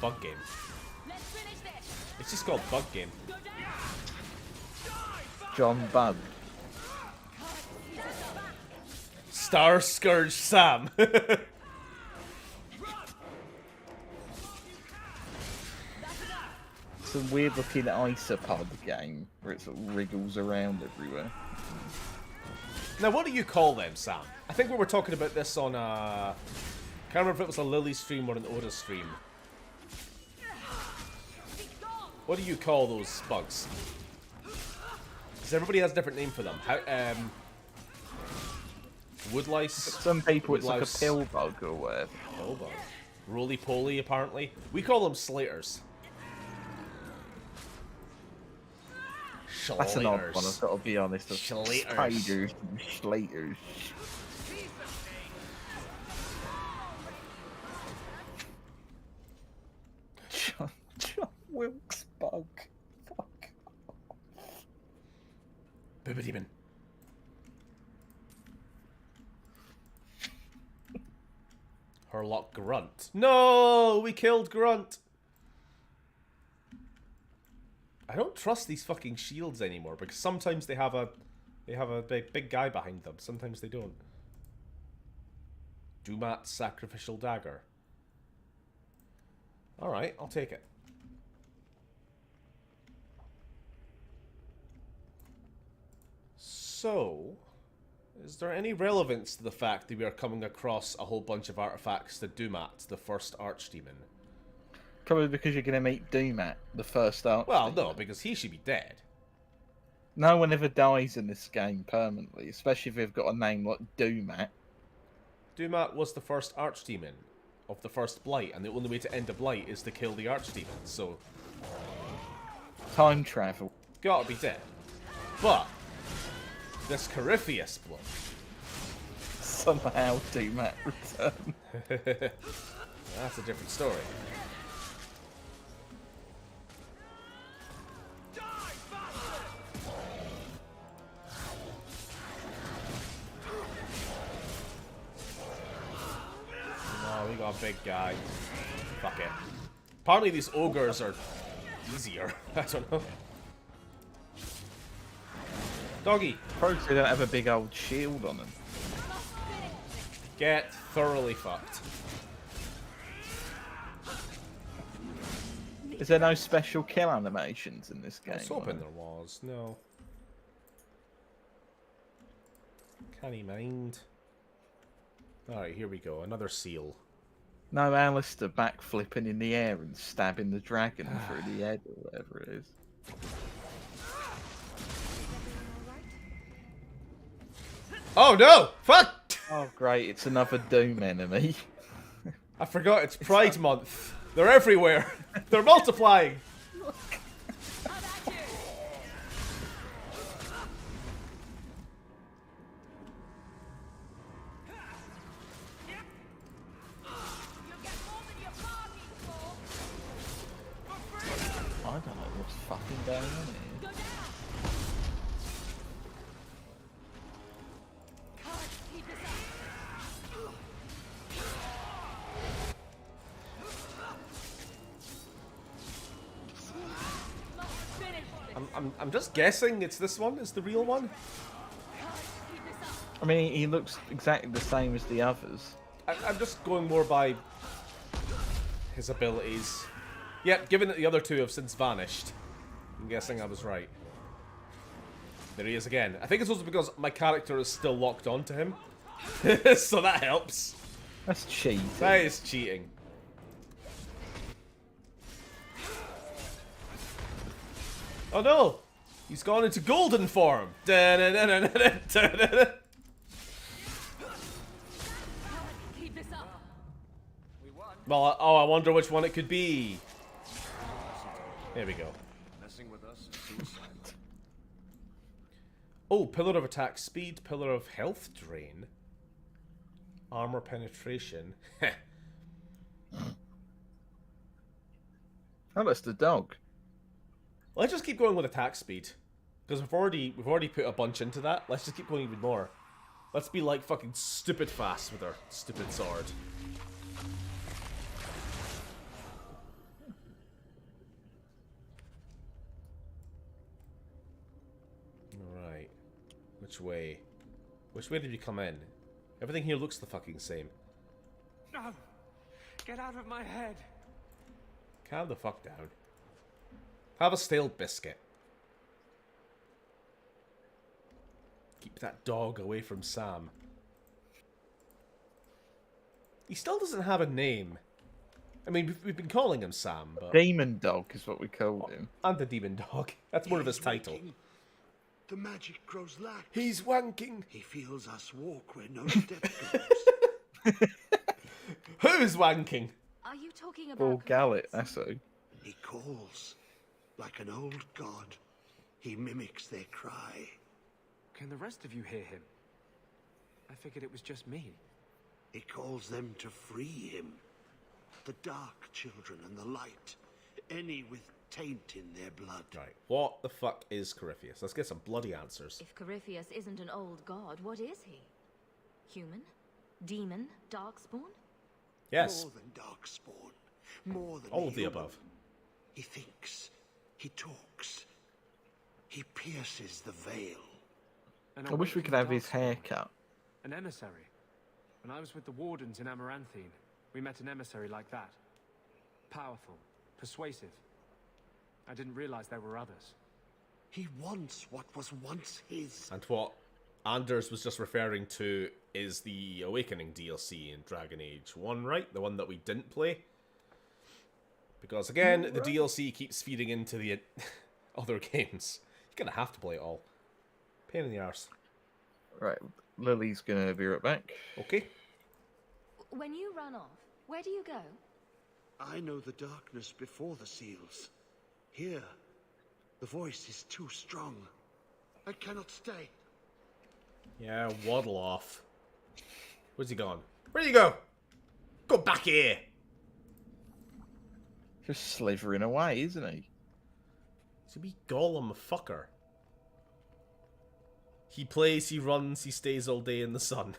Speaker 1: Bug game. It's just called Bug Game.
Speaker 2: John Bug.
Speaker 1: Star Scourge Sam.
Speaker 2: It's a weird looking isopod game where it sort of wriggles around everywhere.
Speaker 1: Now, what do you call them, Sam? I think we were talking about this on can't remember if it was a Lily stream or an Oda stream. What do you call those bugs? Because everybody has a different name for them. How, woodlice.
Speaker 2: Some people it's like a
Speaker 1: woodlouse,
Speaker 2: pill bug or whatever.
Speaker 1: pill bug. Roly-poly, apparently. We call them slaters.
Speaker 2: That's an odd one, I've
Speaker 1: Schlaters.
Speaker 2: got to be honest.
Speaker 1: Schlaters.
Speaker 2: Spiders and Schlaters. John Wilkes bug. Fuck.
Speaker 1: Booba Demon. Herlock Grunt. No, we killed Grunt. I don't trust these fucking shields anymore because sometimes they have a big guy behind them. Sometimes they don't. Dumat's sacrificial dagger. All right, I'll take it. So, is there any relevance to the fact that we are coming across a whole bunch of artifacts to Dumat, the first archdemon?
Speaker 2: Probably because you're going to meet Doomat, the first arch.
Speaker 1: Well, no, because he should be dead.
Speaker 2: No one ever dies in this game permanently, especially if they've got a name like Doomat.
Speaker 1: Dumat was the first archdemon of the first blight, and the only way to end a blight is to kill the archdemon, so
Speaker 2: Time travel.
Speaker 1: gotta be dead. But this Corypheus bloke.
Speaker 2: Somehow Doomat returned.
Speaker 1: That's a different story. No, we got a big guy. Fuck it. Apparently these ogres are easier. I don't know. Doggy,
Speaker 2: Probably they don't have a big old shield on them.
Speaker 1: get thoroughly fucked.
Speaker 2: Is there no special kill animations in this game?
Speaker 1: I was hoping there was. No. Can't he mind? Alright, here we go. Another seal.
Speaker 2: No Alistair backflipping in the air and stabbing the dragon through the head or whatever it is.
Speaker 1: Oh no! Fuck!
Speaker 2: Oh great, it's another Doom enemy.
Speaker 1: I forgot it's Pride Month. They're everywhere. They're multiplying. I'm just guessing it's this one is the real one.
Speaker 2: I mean, he looks exactly the same as the others.
Speaker 1: I'm just going more by his abilities. Yep, given that the other two have since vanished, I'm guessing I was right. There he is again. I think it's also because my character is still locked onto him. So that helps.
Speaker 2: That's cheating.
Speaker 1: That is cheating. Oh no! He's gone into golden form! Well, oh, I wonder which one it could be. There we go.
Speaker 4: Messing with us is suicide.
Speaker 1: Oh, pillar of attack speed, pillar of health drain, armor penetration.
Speaker 2: Oh, that's the dog.
Speaker 1: Let's just keep going with attack speed, because we've already put a bunch into that. Let's just keep going even more. Let's be like fucking stupid fast with our stupid sword. Alright. Which way? Which way did we come in? Everything here looks the fucking same.
Speaker 7: No! Get out of my head!
Speaker 1: Calm the fuck down. Have a stale biscuit. Keep that dog away from Sam. He still doesn't have a name. I mean, we've been calling him Sam, but...
Speaker 2: Demon dog is what we called him.
Speaker 1: And the demon dog. That's more of his title.
Speaker 9: Wanking. The magic grows lax.
Speaker 1: He's wanking.
Speaker 9: He feels us walk where no step goes.
Speaker 1: Who's wanking?
Speaker 6: Are you talking about
Speaker 2: Paul Gallet, that's who.
Speaker 9: He calls like an old god. He mimics their cry.
Speaker 7: Can the rest of you hear him? I figured it was just me.
Speaker 9: He calls them to free him. The dark children and the light. Any with taint in their blood.
Speaker 1: Right. What the fuck is Corypheus? Let's get some bloody answers.
Speaker 6: If Corypheus isn't an old god, what is he? Human? Demon? Darkspawn?
Speaker 1: Yes.
Speaker 9: More than darkspawn. More than
Speaker 1: All of the
Speaker 9: human.
Speaker 1: above.
Speaker 9: He thinks. He talks. He pierces the veil.
Speaker 7: An
Speaker 2: I wish we could have his
Speaker 7: awakened
Speaker 2: hair
Speaker 7: darkspawn.
Speaker 2: cut.
Speaker 7: An emissary. When I was with the Wardens in Amaranthine, we met an emissary like that. Powerful. Persuasive. I didn't realize there were others.
Speaker 9: He wants what was once his.
Speaker 1: And what Anders was just referring to is the Awakening DLC in Dragon Age 1, right? The one that we didn't play. Because again, the DLC keeps feeding into the other games. You're gonna have to play it all. Pain in the arse.
Speaker 2: Right, Lily's gonna be right back.
Speaker 1: Okay.
Speaker 6: When you run off, where do you go?
Speaker 9: I know the darkness before the seals. Here, the voice is too strong. I cannot stay.
Speaker 1: Yeah, waddle off. Where's he gone? Where do you go? Go back here!
Speaker 2: Just slithering away, isn't he?
Speaker 1: He's a wee golem fucker. He plays, he runs, he stays all day in the sun.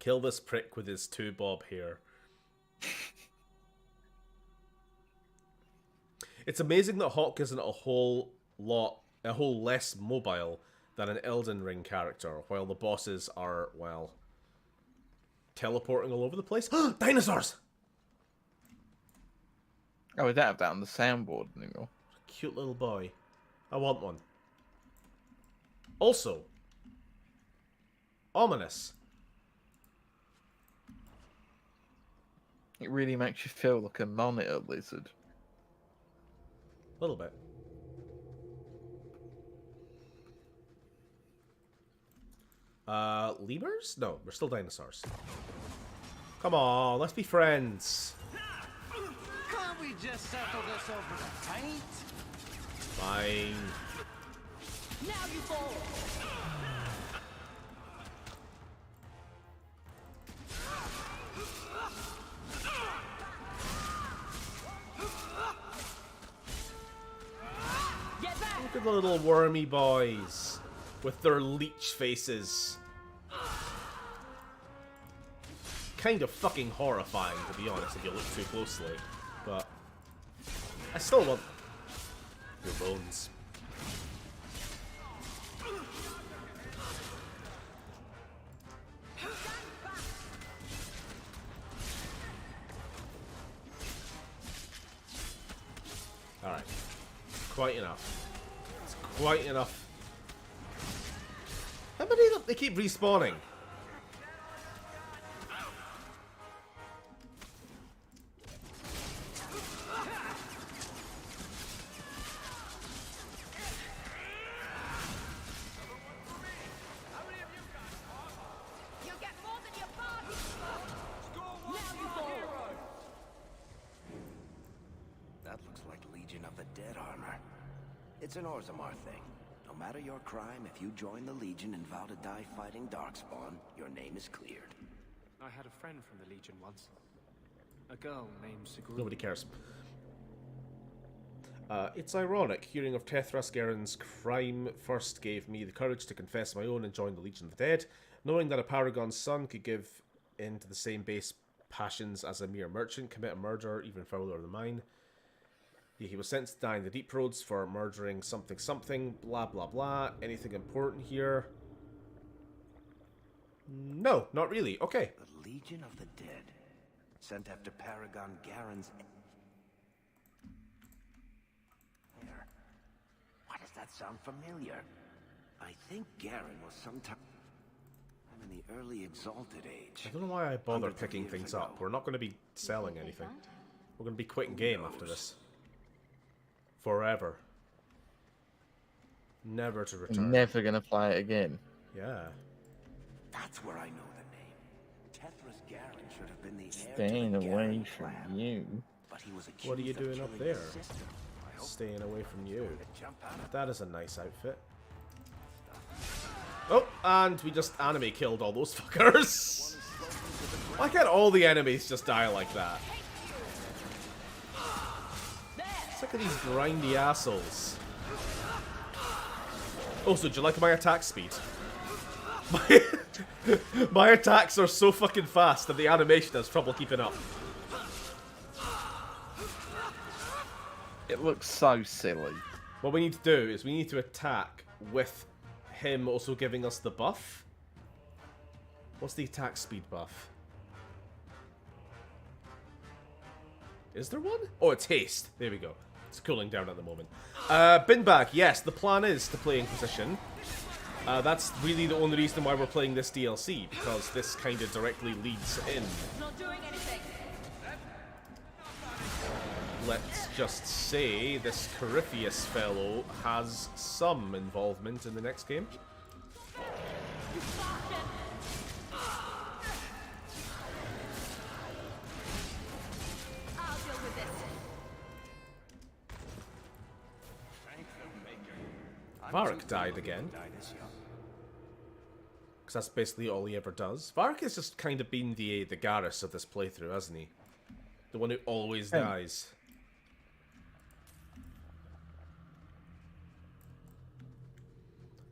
Speaker 1: Kill this prick with his 2-bob hair. It's amazing that Hawk isn't a whole less mobile than an Elden Ring character, while the bosses are, well, teleporting all over the place. Dinosaurs!
Speaker 2: Oh, we don't have that on the soundboard anymore.
Speaker 1: Cute little boy. I want one. Also, ominous.
Speaker 2: It really makes you feel like a monitor lizard.
Speaker 1: A little bit. Lemurs? No, we're still dinosaurs. Come on, let's be friends.
Speaker 10: Can't we just settle this over the taint?
Speaker 1: Fine.
Speaker 10: Now you fall.
Speaker 1: Look at the little wormy boys with their leech faces. Kind of fucking horrifying, to be honest, if you look too closely. But I still want your bones. Alright. Quite enough. It's quite enough. How many of them? They keep respawning.
Speaker 4: That looks like Legion of the Dead armor. It's an Orzammar thing. No matter your crime, if you join the Legion and vow to die fighting Darkspawn, your name is cleared.
Speaker 7: I had a friend from the Legion once. A girl named Sigrun.
Speaker 1: Nobody cares. It's ironic. Hearing of Tethras crime first gave me the courage to confess my own and join the Legion of the Dead. Knowing that a Paragon's son could give in to the same base passions as a mere merchant, commit a murder even fouler than mine. He was sentenced to die in the Deep Roads for murdering something, blah blah blah. Anything important here? No, not really. Okay.
Speaker 4: The Legion of the Dead. Sent after Paragon Garen's... Why does that sound familiar? I think Garen was sometime in the early Exalted Age.
Speaker 1: I don't know why I bother
Speaker 4: Hundreds of
Speaker 1: picking
Speaker 4: years
Speaker 1: things
Speaker 4: ago.
Speaker 1: up. We're not going to be selling anything. We're going to be quitting game after this. Forever. Never to return.
Speaker 2: I'm never gonna play it again.
Speaker 1: Yeah.
Speaker 4: That's where I know the name. Tethras Garen should have been the heir
Speaker 2: Staying
Speaker 4: to the
Speaker 2: away
Speaker 4: Garen
Speaker 2: from
Speaker 4: clan.
Speaker 2: you.
Speaker 4: But he was
Speaker 1: What are you
Speaker 4: accused of
Speaker 1: doing up
Speaker 4: killing his
Speaker 1: there?
Speaker 4: sister. I hope
Speaker 1: Staying away from you.
Speaker 4: to jump out of
Speaker 1: That is a nice outfit. Oh, and we just anime killed all those fuckers. Why can't all the enemies just die like that? Look at these grindy assholes. Also, do you like my attack speed? My attacks are so fucking fast that the animation has trouble keeping up.
Speaker 2: It looks so silly.
Speaker 1: What we need to do is we need to attack with him also giving us the buff. What's the attack speed buff? Is there one? Oh, it's haste. There we go. It's cooling down at the moment. Bin bag. Yes, the plan is to play Inquisition. That's really the only reason why we're playing this DLC, because this kind of directly leads in.
Speaker 6: Not doing anything.
Speaker 1: Let's just say this Corypheus fellow has some involvement in the next game.
Speaker 6: I'll deal with this.
Speaker 1: Varric died again. Because that's basically all he ever does. Varric has just kind of been the Garrus of this playthrough, hasn't he? The one who always dies.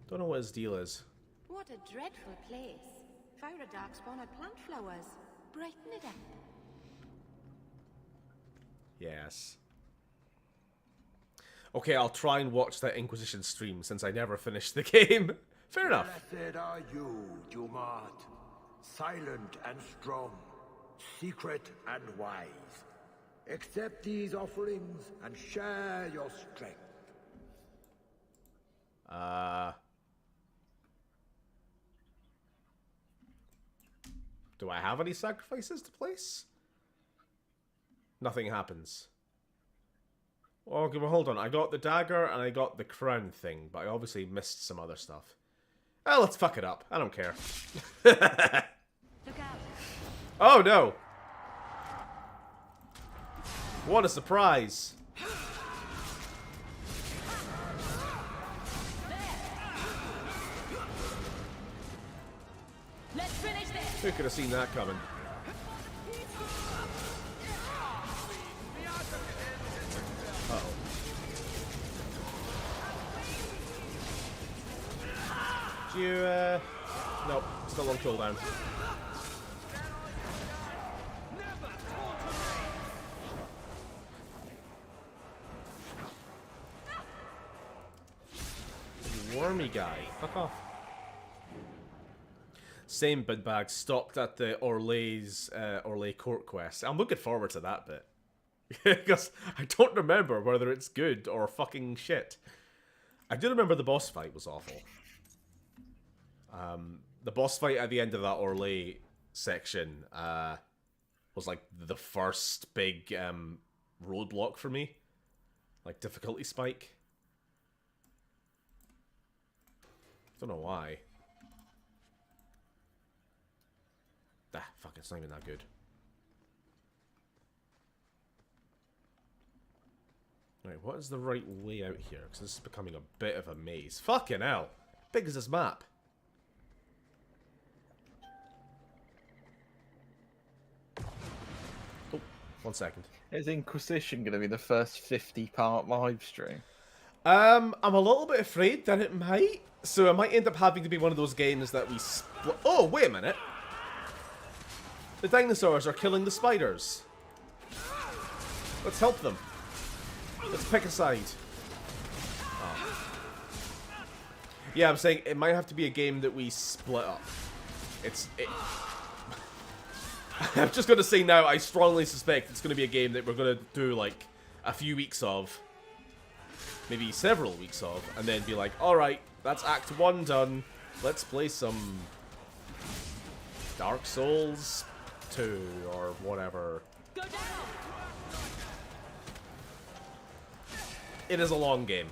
Speaker 1: Don't know what his deal is.
Speaker 5: What a dreadful place. If I were a darkspawn, I'd plant flowers. Brighten it up.
Speaker 1: Yes. Okay, I'll try and watch that Inquisition stream since I never finished the game. Fair enough.
Speaker 9: Blessed are you, Dumat. Silent and strong, secret and wise. Accept these offerings and share your strength.
Speaker 1: Do I have any sacrifices to place? Nothing happens. Okay, well, hold on. I got the dagger and I got the crown thing, but I obviously missed some other stuff. Well, let's fuck it up. I don't care.
Speaker 6: Look out.
Speaker 1: Oh, no. What a surprise.
Speaker 6: Let's finish this.
Speaker 1: Who could have seen that coming? Uh-oh. Do you, nope, still on cooldown. wormy guy. Fuck off. Same bin bag stocked at the Orlais court quest. I'm looking forward to that bit. Because I don't remember whether it's good or fucking shit. I do remember the boss fight was awful. The boss fight at the end of that Orlais section was like the first big roadblock for me. Like difficulty spike. Don't know why. Ah, fuck, it's not even that good. Right, what is the right way out here? Because this is becoming a bit of a maze. Fucking hell! How big is this map? Oh, 1 second.
Speaker 2: Is Inquisition going to be the first 50-part live stream?
Speaker 1: I'm a little bit afraid that it might. So it might end up having to be one of those games that we split. Oh, wait a minute. The dinosaurs are killing the spiders. Let's help them. Let's pick a side. Oh. Yeah, I'm saying it might have to be a game that we split up. I'm just going to say now, I strongly suspect it's going to be a game that we're going to do like a few weeks of. Maybe several weeks of. And then be like, alright, that's Act 1 done. Let's play some Dark Souls 2 or whatever. It is a long game.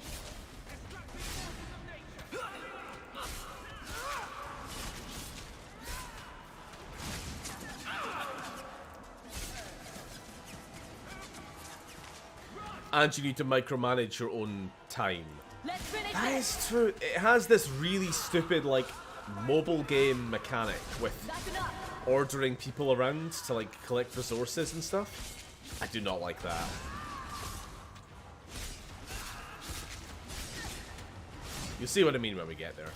Speaker 1: And you need to micromanage your own time. That is true. It has this really stupid, like, mobile game mechanic with ordering people around to, like, collect resources and stuff. I do not like that. You'll see what I mean when we get there.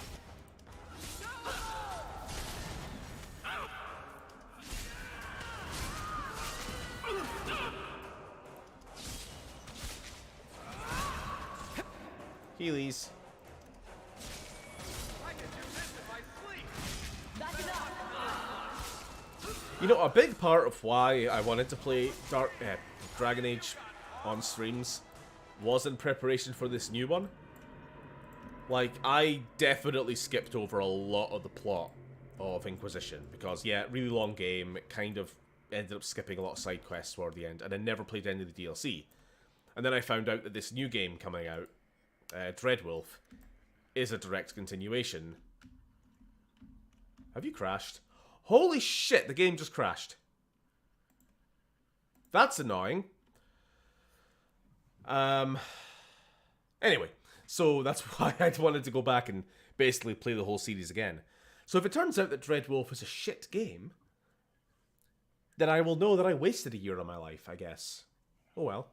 Speaker 1: Heelys. You know, a big part of why I wanted to play Dragon Age on streams was in preparation for this new one. Like, I definitely skipped over a lot of the plot of Inquisition because, yeah, really long game. It kind of ended up skipping a lot of side quests toward the end, and I never played any of the DLC. And then I found out that this new game coming out, Dreadwolf, is a direct continuation. Have you crashed? Holy shit, the game just crashed. That's annoying. Anyway, so that's why I wanted to go back and basically play the whole series again. So if it turns out that Dreadwolf is a shit game, then I will know that I wasted a year of my life, I guess. Oh well.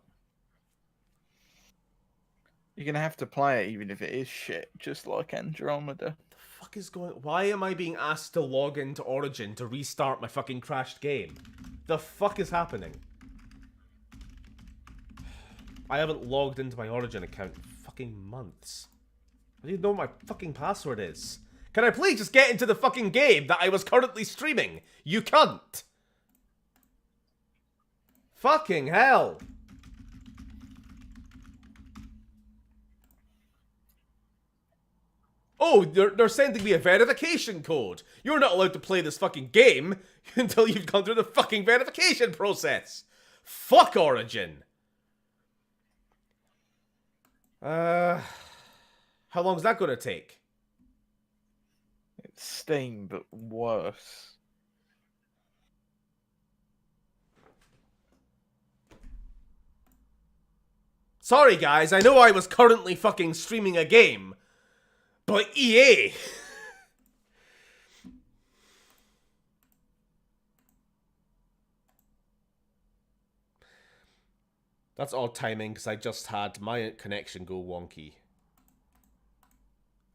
Speaker 2: You're going to have to play it even if it is shit, just like Andromeda.
Speaker 1: The fuck is going... Why am I being asked to log into Origin to restart my fucking crashed game? The fuck is happening? I haven't logged into my Origin account in fucking months. I don't even know what my fucking password is. Can I please just get into the fucking game that I was currently streaming? You cunt! Fucking hell! Oh, they're sending me a verification code. You're not allowed to play this fucking game until you've gone through the fucking verification process. Fuck Origin. How long is that going to take?
Speaker 2: It's Steam, but worse.
Speaker 1: Sorry guys, I know I was currently fucking streaming a game, but EA! That's odd timing because I just had my connection go wonky.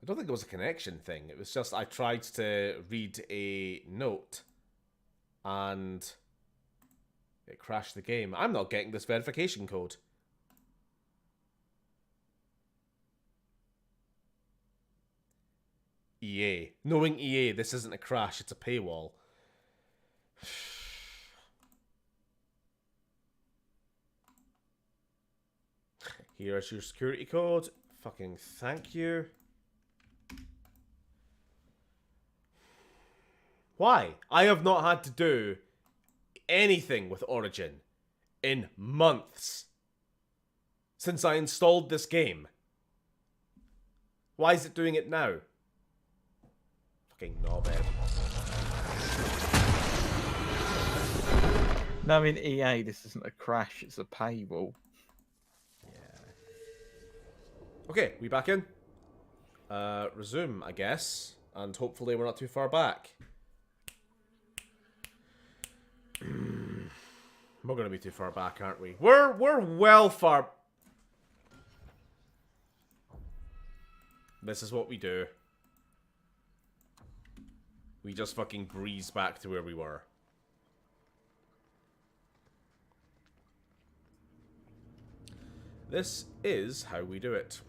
Speaker 1: I don't think it was a connection thing. It was just I tried to read a note and it crashed the game. I'm not getting this verification code. EA. Knowing EA, this isn't a crash, it's a paywall. Here's your security code. Fucking thank you. Why? I have not had to do anything with Origin in months since I installed this game. Why is it doing it now? Fucking knobhead.
Speaker 2: No, in EA, this isn't a crash, it's a paywall.
Speaker 1: Okay, we back in. Resume, I guess. And hopefully we're not too far back. We're gonna be too far back, aren't we? We're well far. This is what we do. We just fucking breeze back to where we were. This is how we do it.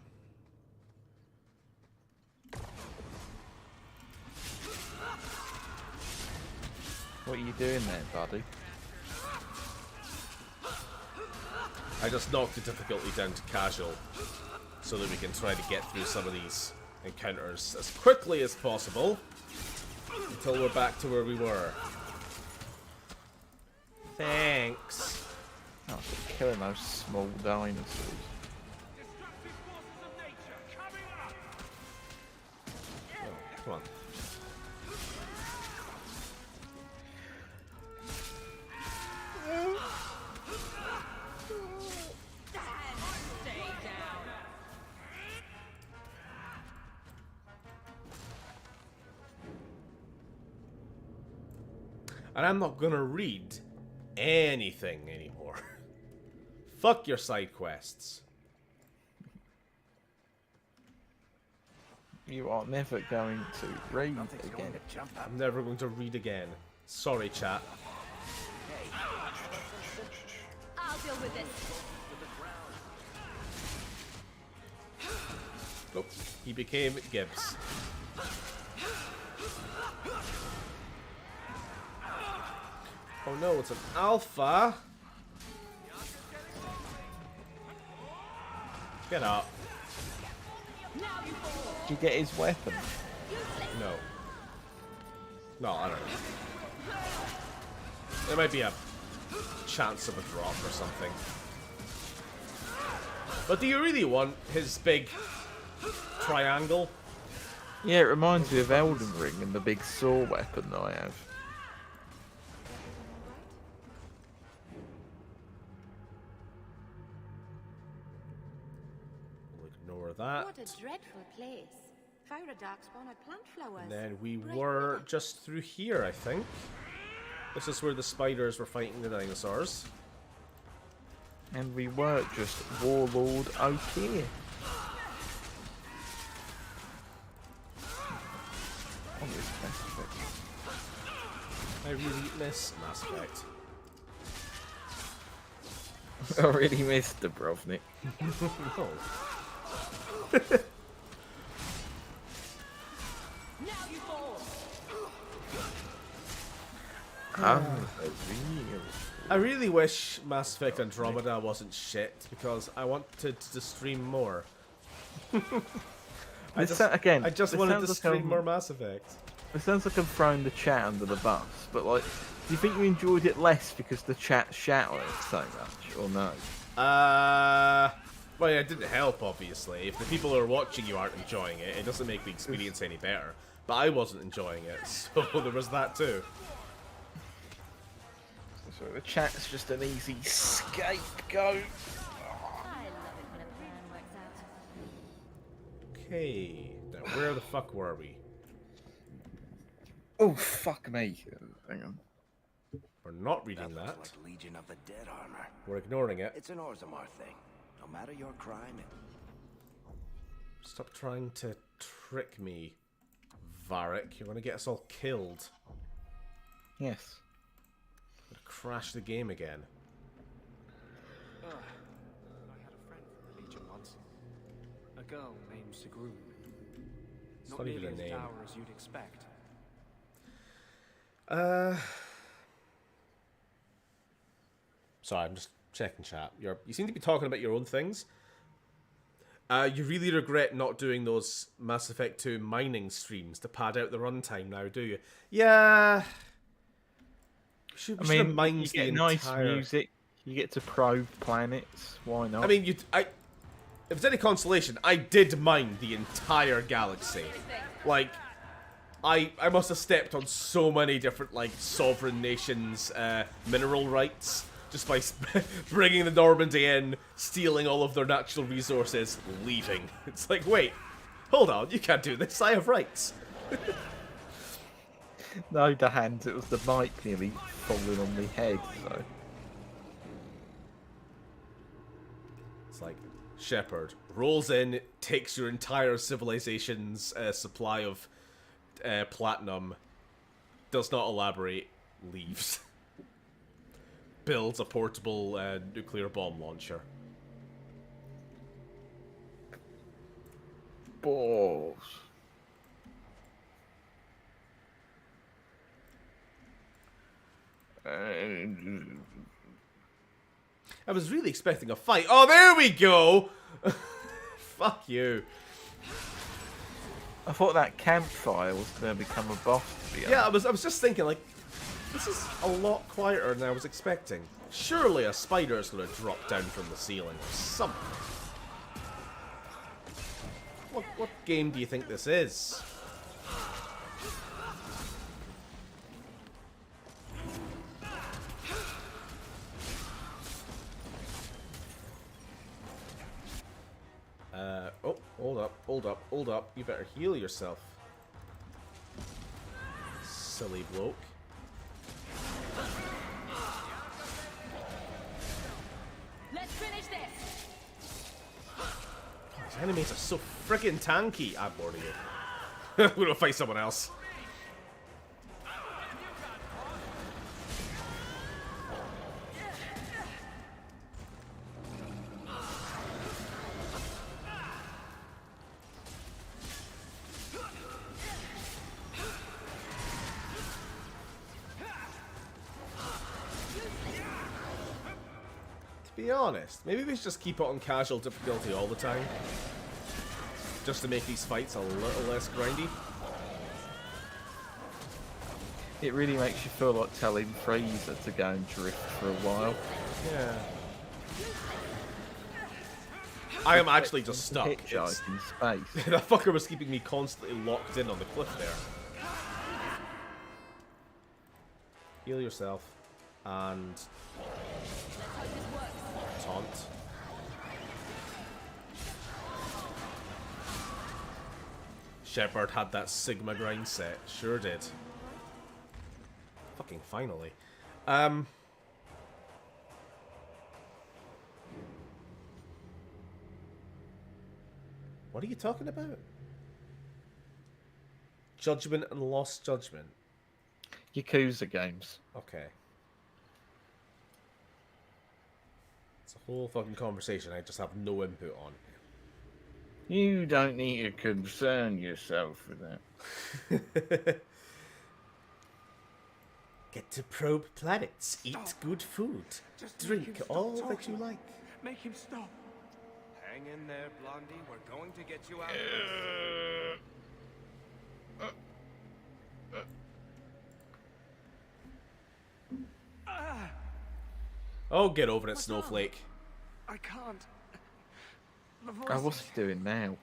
Speaker 2: What are you doing there, buddy?
Speaker 1: I just knocked the difficulty down to casual so that we can try to get through some of these encounters as quickly as possible until we're back to where we were. Thanks.
Speaker 2: Oh, killing those small dinosaurs.
Speaker 1: Oh, come on. And I'm not gonna read anything anymore. Fuck your side quests.
Speaker 2: You are never going to read again.
Speaker 1: I'm never going to read again. Sorry, chat.
Speaker 6: I'll deal with this.
Speaker 1: Nope. He became Gibbs. Oh no, it's an alpha. Get up.
Speaker 2: Did you get his weapon?
Speaker 1: No. No, I don't know. There might be a chance of a drop or something. But do you really want his big triangle?
Speaker 2: Yeah, it reminds me of Elden Ring and the big saw weapon that I have.
Speaker 1: That.
Speaker 5: What a dreadful place. If I were a darkspawn, I'd plant flowers.
Speaker 1: And then we were just through here, I think. This is where the spiders were fighting the dinosaurs.
Speaker 2: And we were just Warlord okay. Oh, this Mass Effect.
Speaker 1: I really miss Mass Effect.
Speaker 2: I really missed the Dubrovnik.
Speaker 1: No. I really wish Mass Effect Andromeda wasn't shit because I wanted to stream more. I just wanted to stream more Mass Effect.
Speaker 2: It sounds like I'm throwing the chat under the bus, but like, do you think you enjoyed it less because the chat shouted so much, or no?
Speaker 1: Well, it didn't help, obviously. If the people who are watching you aren't enjoying it, it doesn't make the experience any better. But I wasn't enjoying it, so there was that too.
Speaker 2: So the chat's just an easy scapegoat.
Speaker 6: I love it when a plan works out.
Speaker 1: Okay, now where the fuck were we?
Speaker 2: Oh, fuck me. Hang on.
Speaker 1: We're not reading that.
Speaker 4: Looks like Legion of the Dead armor.
Speaker 1: We're ignoring it.
Speaker 4: It's an Orzammar thing. No matter your crime,
Speaker 1: Stop trying to trick me, Varric. You're gonna get us all killed.
Speaker 2: Yes.
Speaker 1: I'm gonna crash the game again.
Speaker 7: I had a friend from the Legion once. A girl named Sigrun.
Speaker 1: It's
Speaker 7: Not
Speaker 1: not even
Speaker 7: nearly
Speaker 1: a
Speaker 7: as
Speaker 1: name.
Speaker 7: dour as you'd expect.
Speaker 1: Sorry, I'm just checking chat. You seem to be talking about your own things. You really regret not doing those Mass Effect 2 mining streams to pad out the runtime now, do you? Yeah. We should have mined
Speaker 2: you get
Speaker 1: the
Speaker 2: nice
Speaker 1: entire...
Speaker 2: music. You get to probe planets. Why not?
Speaker 1: I mean, if it's any consolation, I did mine the entire galaxy. Like, I must have stepped on so many different, like, sovereign nations' mineral rights just by bringing the Normandy in, stealing all of their natural resources, leaving. It's like, wait, hold on, you can't do this, I have rights.
Speaker 2: No, the hands. It was the mic nearly falling on my head. So
Speaker 1: It's like, Shepard rolls in, takes your entire civilization's supply of platinum, does not elaborate, leaves. Builds a portable nuclear bomb launcher.
Speaker 2: balls.
Speaker 1: I was really expecting a fight. Oh, there we go! Fuck you.
Speaker 2: I thought that campfire was going to become a boss.
Speaker 1: Yeah, I was just thinking, like, this is a lot quieter than I was expecting. Surely a spider is going to drop down from the ceiling or something. What game do you think this is? Oh, hold up. You better heal yourself. Silly bloke.
Speaker 6: Let's finish this.
Speaker 1: These enemies are so friggin' tanky. I'm bored of you. We're gonna fight someone else. To be honest, maybe we should just keep it on casual difficulty all the time. Just to make these fights a little less grindy.
Speaker 2: It really makes you feel like telling Fraser to go and drift for a while.
Speaker 1: Yeah. I am actually just stuck.
Speaker 2: Hitchhike in space.
Speaker 1: That fucker was keeping me constantly locked in on the cliff there. Heal yourself. And... taunt. Shepard had that Sigma grind set. Sure did. Fucking finally. What are you talking about? Judgment and Lost Judgment.
Speaker 2: Yakuza games.
Speaker 1: Okay. It's a whole fucking conversation I just have no input on.
Speaker 2: You don't need to concern yourself with that.
Speaker 1: Get to probe planets, eat good food, drink all that you like.
Speaker 7: Make him stop.
Speaker 4: Hang in there, Blondie. We're going to get you out of this.
Speaker 1: Oh, get over it, Snowflake.
Speaker 7: I can't. The
Speaker 2: Oh,
Speaker 7: voices.
Speaker 2: what's he doing now?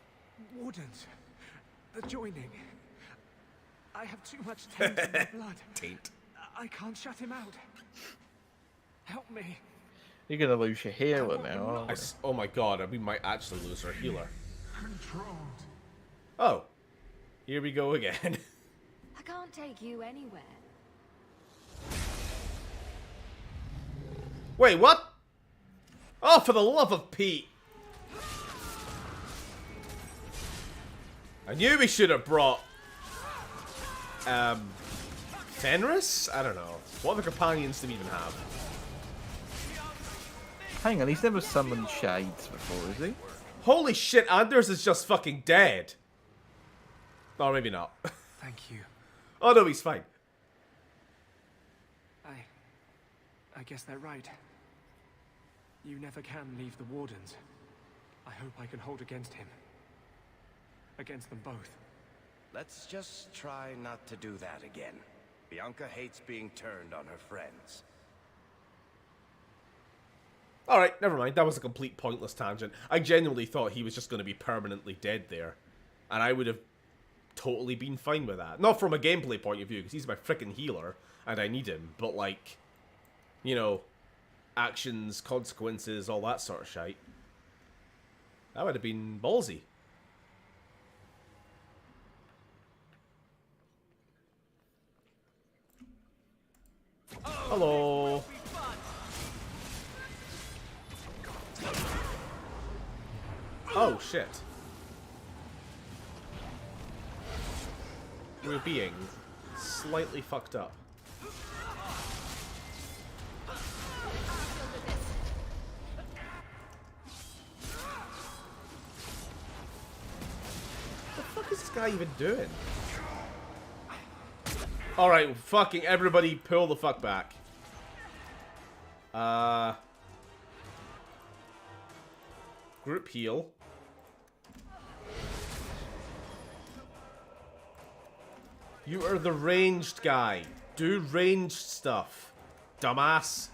Speaker 7: Wardens. The joining. I have too much taint in my blood.
Speaker 1: Taint.
Speaker 7: I can't shut him out. Help me.
Speaker 2: You're gonna lose your healer now, aren't you?
Speaker 1: Oh my god, we might actually lose our healer.
Speaker 7: Controlled.
Speaker 1: Oh. Here we go again.
Speaker 6: I can't take you anywhere.
Speaker 1: Wait, what? Oh, for the love of Pete. I knew we should have brought... Fenris? I don't know. What other companions do we even have?
Speaker 2: Hang on, he's never summoned Shades before, is he?
Speaker 1: Holy shit, Anders is just fucking dead. Or maybe not.
Speaker 7: Thank you.
Speaker 1: Oh no, he's fine.
Speaker 7: I guess they're right. You never can leave the Wardens. I hope I can hold against him. Against them both.
Speaker 4: Let's just try not to do that again. Bianca hates being turned on her friends.
Speaker 1: Alright, never mind. That was a complete pointless tangent. I genuinely thought he was just going to be permanently dead there. And I would have totally been fine with that. Not from a gameplay point of view, because he's my freaking healer, and I need him. But, like, you know, actions, consequences, all that sort of shite. That would have been ballsy. Hello. Oh, shit. We're being slightly fucked up. What the fuck is this guy even doing? Alright, fucking everybody pull the fuck back. Group heal. You are the ranged guy. Do ranged stuff. Dumbass.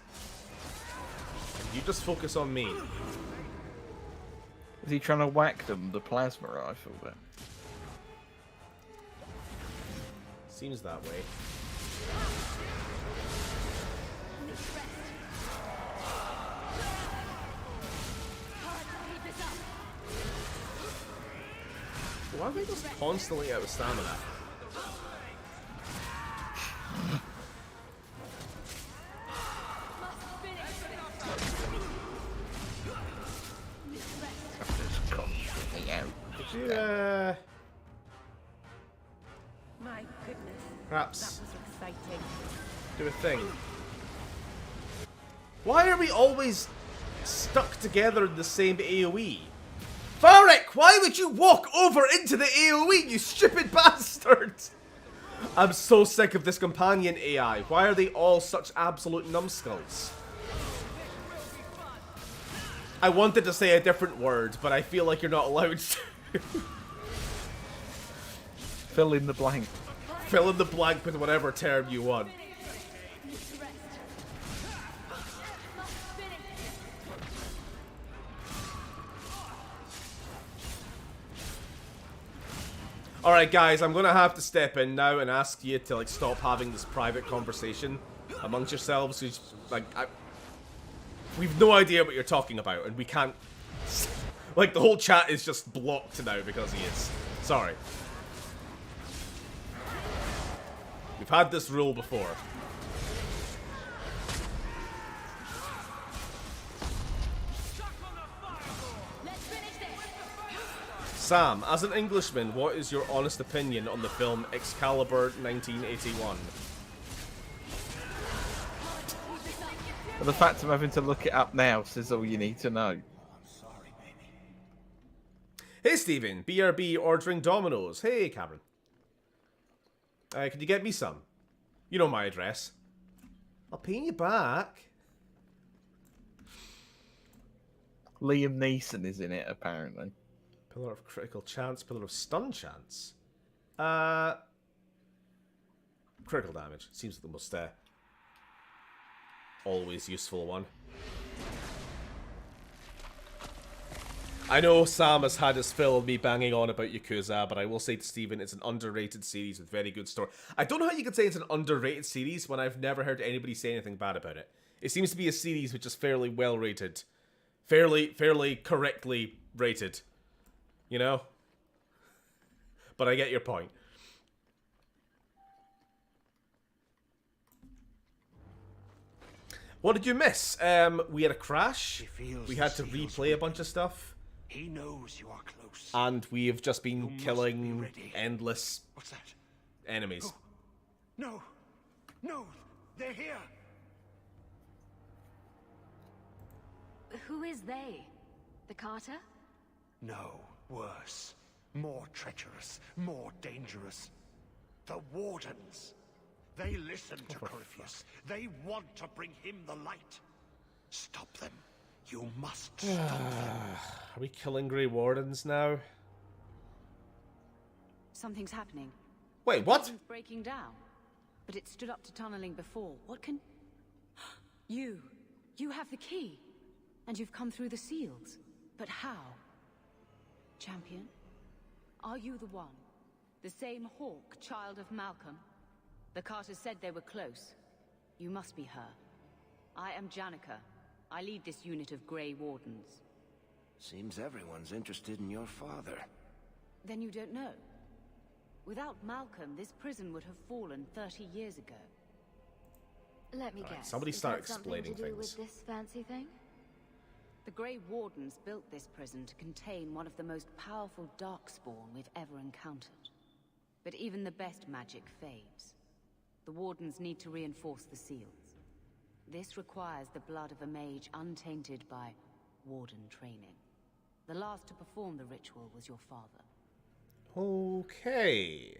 Speaker 1: You just focus on me.
Speaker 2: Is he trying to whack them with the plasma rifle then?
Speaker 1: Seems that way. Why are they just constantly out of stamina? Could you,
Speaker 5: My goodness.
Speaker 1: perhaps
Speaker 5: That was exciting.
Speaker 1: do a thing? Why are we always stuck together in the same AoE? Varric, why would you walk over into the AoE, you stupid bastard? I'm so sick of this companion AI. Why are they all such absolute numbskulls? I wanted to say a different word, but I feel like you're not allowed to.
Speaker 2: Fill in the blank.
Speaker 1: Fill in the blank with whatever term you want. Alright guys, I'm gonna have to step in now and ask you to like stop having this private conversation amongst yourselves. Who's like, we've no idea what you're talking about, and we can't. Like the whole chat is just blocked now because he is. Sorry. We've had this rule before. Sam, as an Englishman, what is your honest opinion on the film Excalibur 1981?
Speaker 2: Well, the fact I'm having to look it up now says all you need to know.
Speaker 1: Hey Steven, BRB ordering Dominoes. Hey Cameron. Can you get me some? You know my address. I'll pay you back.
Speaker 2: Liam Neeson is in it, apparently.
Speaker 1: Pillar of critical chance, pillar of stun chance. Critical damage. Seems like the most always useful one. I know Sam has had his fill of me banging on about Yakuza, but I will say to Steven, it's an underrated series with very good story. I don't know how you could say it's an underrated series when I've never heard anybody say anything bad about it. It seems to be a series which is fairly well rated. Fairly correctly rated. You know? But I get your point. What did you miss? We had a crash. We had to replay a bunch of stuff.
Speaker 9: He knows you are close.
Speaker 1: And we have just been killing endless
Speaker 9: What's that?
Speaker 1: enemies.
Speaker 9: Oh. No. No. They're here.
Speaker 6: Who is they? The Carter?
Speaker 9: No. Worse. More treacherous, more dangerous. The Wardens. They listen to Corypheus. They want to bring him the light. Stop them. You must stop them.
Speaker 1: Are we killing Grey Wardens now?
Speaker 11: Something's happening.
Speaker 1: Wait, what?
Speaker 11: It's breaking down. But it stood up to tunneling before. What can... You have the key. And you've come through the seals. But how? Champion? Are you the one? The same Hawk, child of Malcolm? The Carters said they were close. You must be her. I am Janica. I lead this unit of Grey Wardens.
Speaker 4: Seems everyone's interested in your father.
Speaker 11: Then you don't know? Without Malcolm, this prison would have fallen 30 years ago.
Speaker 6: Let me guess.
Speaker 1: Somebody
Speaker 6: Is
Speaker 1: start
Speaker 6: that something
Speaker 1: explaining
Speaker 6: to do
Speaker 1: things.
Speaker 6: with this fancy thing?
Speaker 11: The Grey Wardens built this prison to contain one of the most powerful Darkspawn we've ever encountered. But even the best magic fades. The Wardens need to reinforce the seals. This requires the blood of a mage untainted by Warden training. The last to perform the ritual was your father.
Speaker 1: Okay.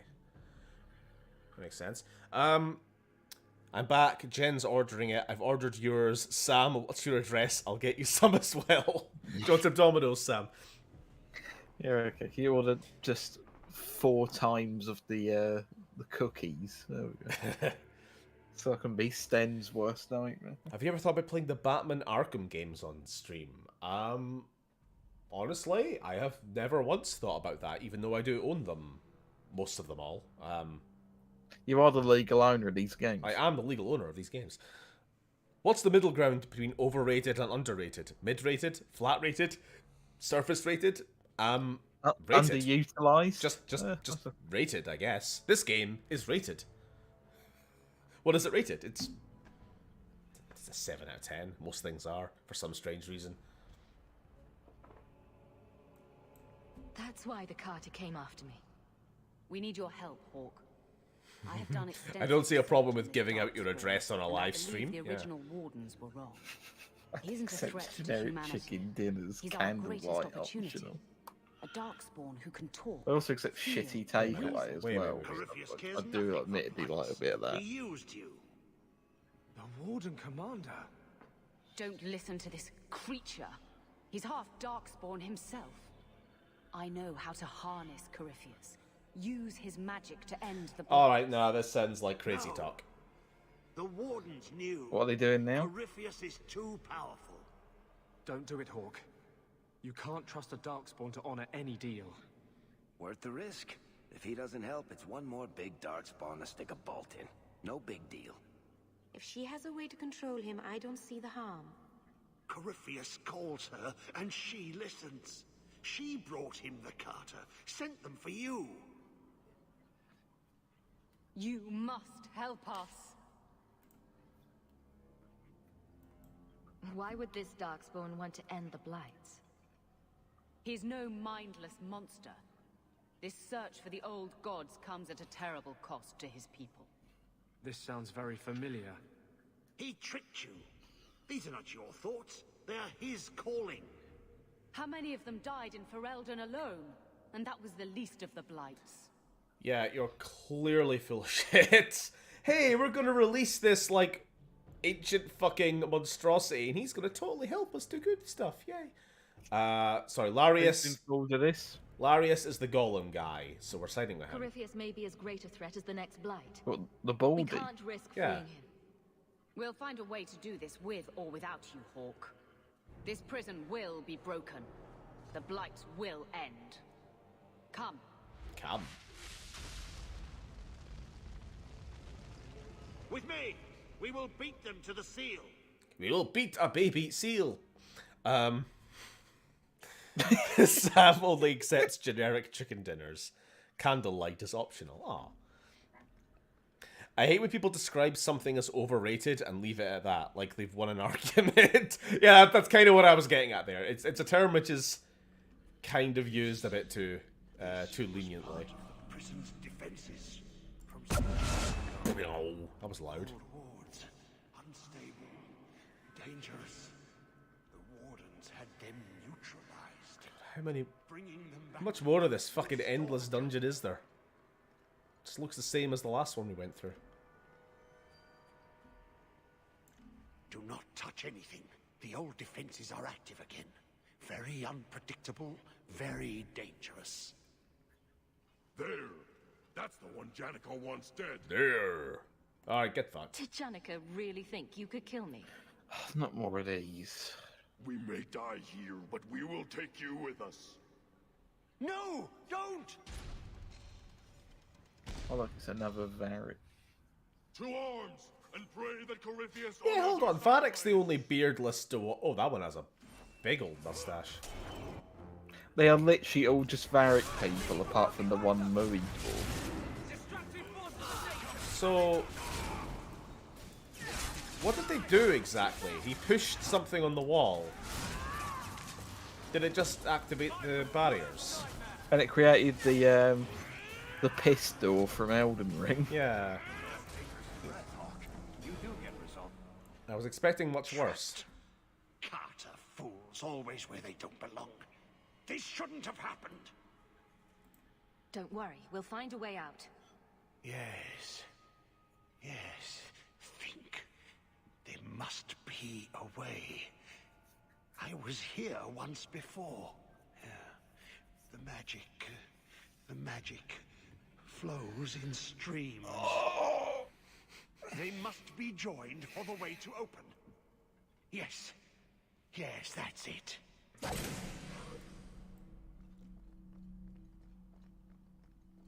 Speaker 1: That makes sense. I'm back. Jen's ordering it. I've ordered yours. Sam, what's your address? I'll get you some as well. Do you want some Domino's, Sam?
Speaker 2: Yeah, okay. Can you order just 4 times of the cookies? There we go. So I can be Sten's worst nightmare.
Speaker 1: Have you ever thought about playing the Batman Arkham games on stream? Honestly, I have never once thought about that, even though I do own them. Most of them all.
Speaker 2: You are the legal owner of these games.
Speaker 1: I am the legal owner of these games. What's the middle ground between overrated and underrated? Mid-rated? Flat-rated? Surface-rated? Rated.
Speaker 2: Underutilized?
Speaker 1: Just rated, I guess. This game is rated. What is it rated? It's a 7 out of 10. Most things are, for some strange reason.
Speaker 6: That's why the Carter came after me.
Speaker 11: We need your help, Hawk. I have done extensive
Speaker 1: I don't see a problem with
Speaker 11: research
Speaker 1: giving
Speaker 11: in
Speaker 1: out your
Speaker 11: Darkspawn,
Speaker 1: address on a
Speaker 11: and
Speaker 1: live
Speaker 11: I believe
Speaker 1: stream.
Speaker 11: The original Wardens were wrong. He isn't a
Speaker 2: Except
Speaker 11: threat to
Speaker 2: generic
Speaker 11: humanity.
Speaker 2: chicken dinners,
Speaker 11: He's our greatest
Speaker 2: candlelight
Speaker 11: opportunity.
Speaker 2: optional.
Speaker 11: A Darkspawn who can talk.
Speaker 2: I also accept shitty takeaway as
Speaker 1: Wait,
Speaker 2: well.
Speaker 9: Corypheus
Speaker 2: I
Speaker 9: cares
Speaker 2: do
Speaker 9: nothing
Speaker 2: admittedly
Speaker 9: for
Speaker 2: like a bit of that.
Speaker 9: He used you.
Speaker 7: The Warden Commander.
Speaker 11: Don't listen to this creature. He's half Darkspawn himself. I know how to harness Corypheus. Use his magic to end the...
Speaker 1: Alright, no, this sounds like crazy
Speaker 9: No.
Speaker 1: talk.
Speaker 9: The Wardens knew.
Speaker 2: What are they doing now?
Speaker 9: Corypheus is too powerful.
Speaker 7: Don't do it, Hawk. You can't trust a Darkspawn to honor any deal.
Speaker 4: Worth the risk. If he doesn't help, it's one more big Darkspawn to stick a bolt in. No big deal.
Speaker 5: If she has a way to control him, I don't see the harm.
Speaker 9: Corypheus calls her, and she listens. She brought him the Carter, sent them for you.
Speaker 11: You must help us.
Speaker 6: Why would this Darkspawn want to end the Blights?
Speaker 11: He's no mindless monster. This search for the old gods comes at a terrible cost to his people.
Speaker 7: This sounds very familiar.
Speaker 9: He tricked you. These are not your thoughts. They are his calling.
Speaker 11: How many of them died in Ferelden alone? And that was the least of the blights.
Speaker 1: Yeah, you're clearly full of shit. Hey, we're gonna release this, like, ancient fucking monstrosity, and he's gonna totally help us do good stuff. Yay. Sorry, Larius.
Speaker 2: Who's involved in this?
Speaker 1: Larius is the golem guy, so we're siding with him.
Speaker 6: Corypheus may be as great a threat as the next Blight.
Speaker 2: What, the
Speaker 6: We
Speaker 2: baldy?
Speaker 6: can't risk
Speaker 1: Yeah.
Speaker 6: freeing him.
Speaker 11: We'll find a way to do this with or without you, Hawk. This prison will be broken. The blight will end. Come.
Speaker 1: Come.
Speaker 9: With me, we will beat them to the seal.
Speaker 1: We will beat a baby seal. Sam only accepts generic chicken dinners. Candlelight is optional. Aw. I hate when people describe something as overrated and leave it at that, like they've won an argument. Yeah, that's kind of what I was getting at there. It's a term which is kind of used a bit too leniently.
Speaker 9: Prison's defenses from
Speaker 1: No, that was loud.
Speaker 9: wards, unstable, dangerous. The wardens had them neutralized.
Speaker 1: How many How much more of this fucking endless dungeon is there? Just looks the same as the last one we went through.
Speaker 9: Do not touch anything. The old defenses are active again. Very unpredictable, very dangerous.
Speaker 8: There! That's the one Janica wants dead.
Speaker 1: There! Alright, get fucked.
Speaker 6: Did Janica really think you could kill me?
Speaker 2: Not more of these.
Speaker 8: We may die here, but we will take you with us.
Speaker 9: No! Don't!
Speaker 2: Oh look, it's another Varric.
Speaker 8: To arms! And pray that Corypheus...
Speaker 1: Yeah, hold on. Varric's the only beardless to... Oh, that one has a big old mustache.
Speaker 2: They are literally all just Varric people, apart from the one Murray dwarf.
Speaker 1: So... what did they do exactly? He pushed something on the wall. Did it just activate the barriers?
Speaker 2: And it created the piss door from Elden Ring.
Speaker 1: Yeah. I was expecting much worse.
Speaker 9: Carter fools always where they don't belong. This shouldn't have happened.
Speaker 6: Don't worry, we'll find a way out.
Speaker 9: Yes. Yes. Think. There must be a way. I was here once before. Yeah. The magic flows in streams. They must be joined for the way to open. Yes. Yes, that's it.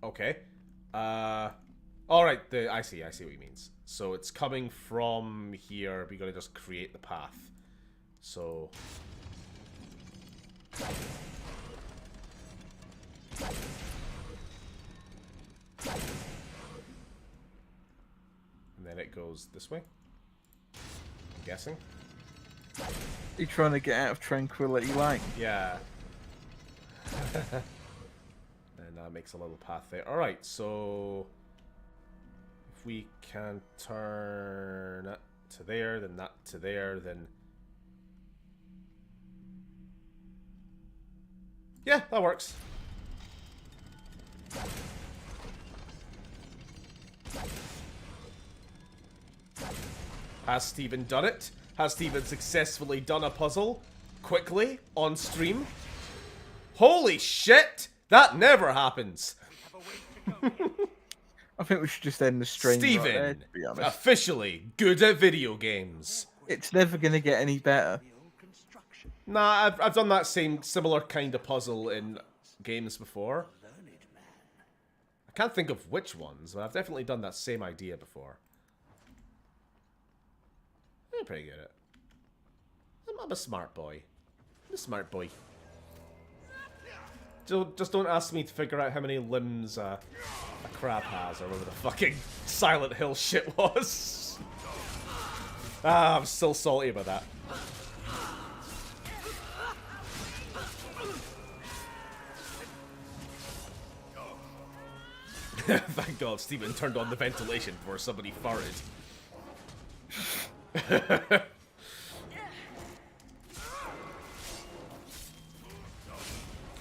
Speaker 1: Okay. Alright, I see what he means. So it's coming from here, we gotta just create the path. So... and then it goes this way. I'm guessing.
Speaker 2: You trying to get out of Tranquility Lane?
Speaker 1: Yeah. And that makes a little path there. Alright, so... if we can turn it to there, then that to there, then... yeah, that works. Has Steven done it? Has Steven successfully done a puzzle? Quickly? On stream? Holy shit! That never happens!
Speaker 2: I think we should just end the stream
Speaker 1: Steven,
Speaker 2: right there, to be honest.
Speaker 1: officially good at video games.
Speaker 2: It's never going to get any better.
Speaker 1: Nah, I've done that similar kind of puzzle in games before. I can't think of which ones, but I've definitely done that same idea before. I'm pretty good at it. I'm a smart boy. I'm a smart boy. Just don't ask me to figure out how many limbs a crab has, or whatever the fucking Silent Hill shit was. Ah, I'm still salty about that. Thank God Steven turned on the ventilation before somebody farted.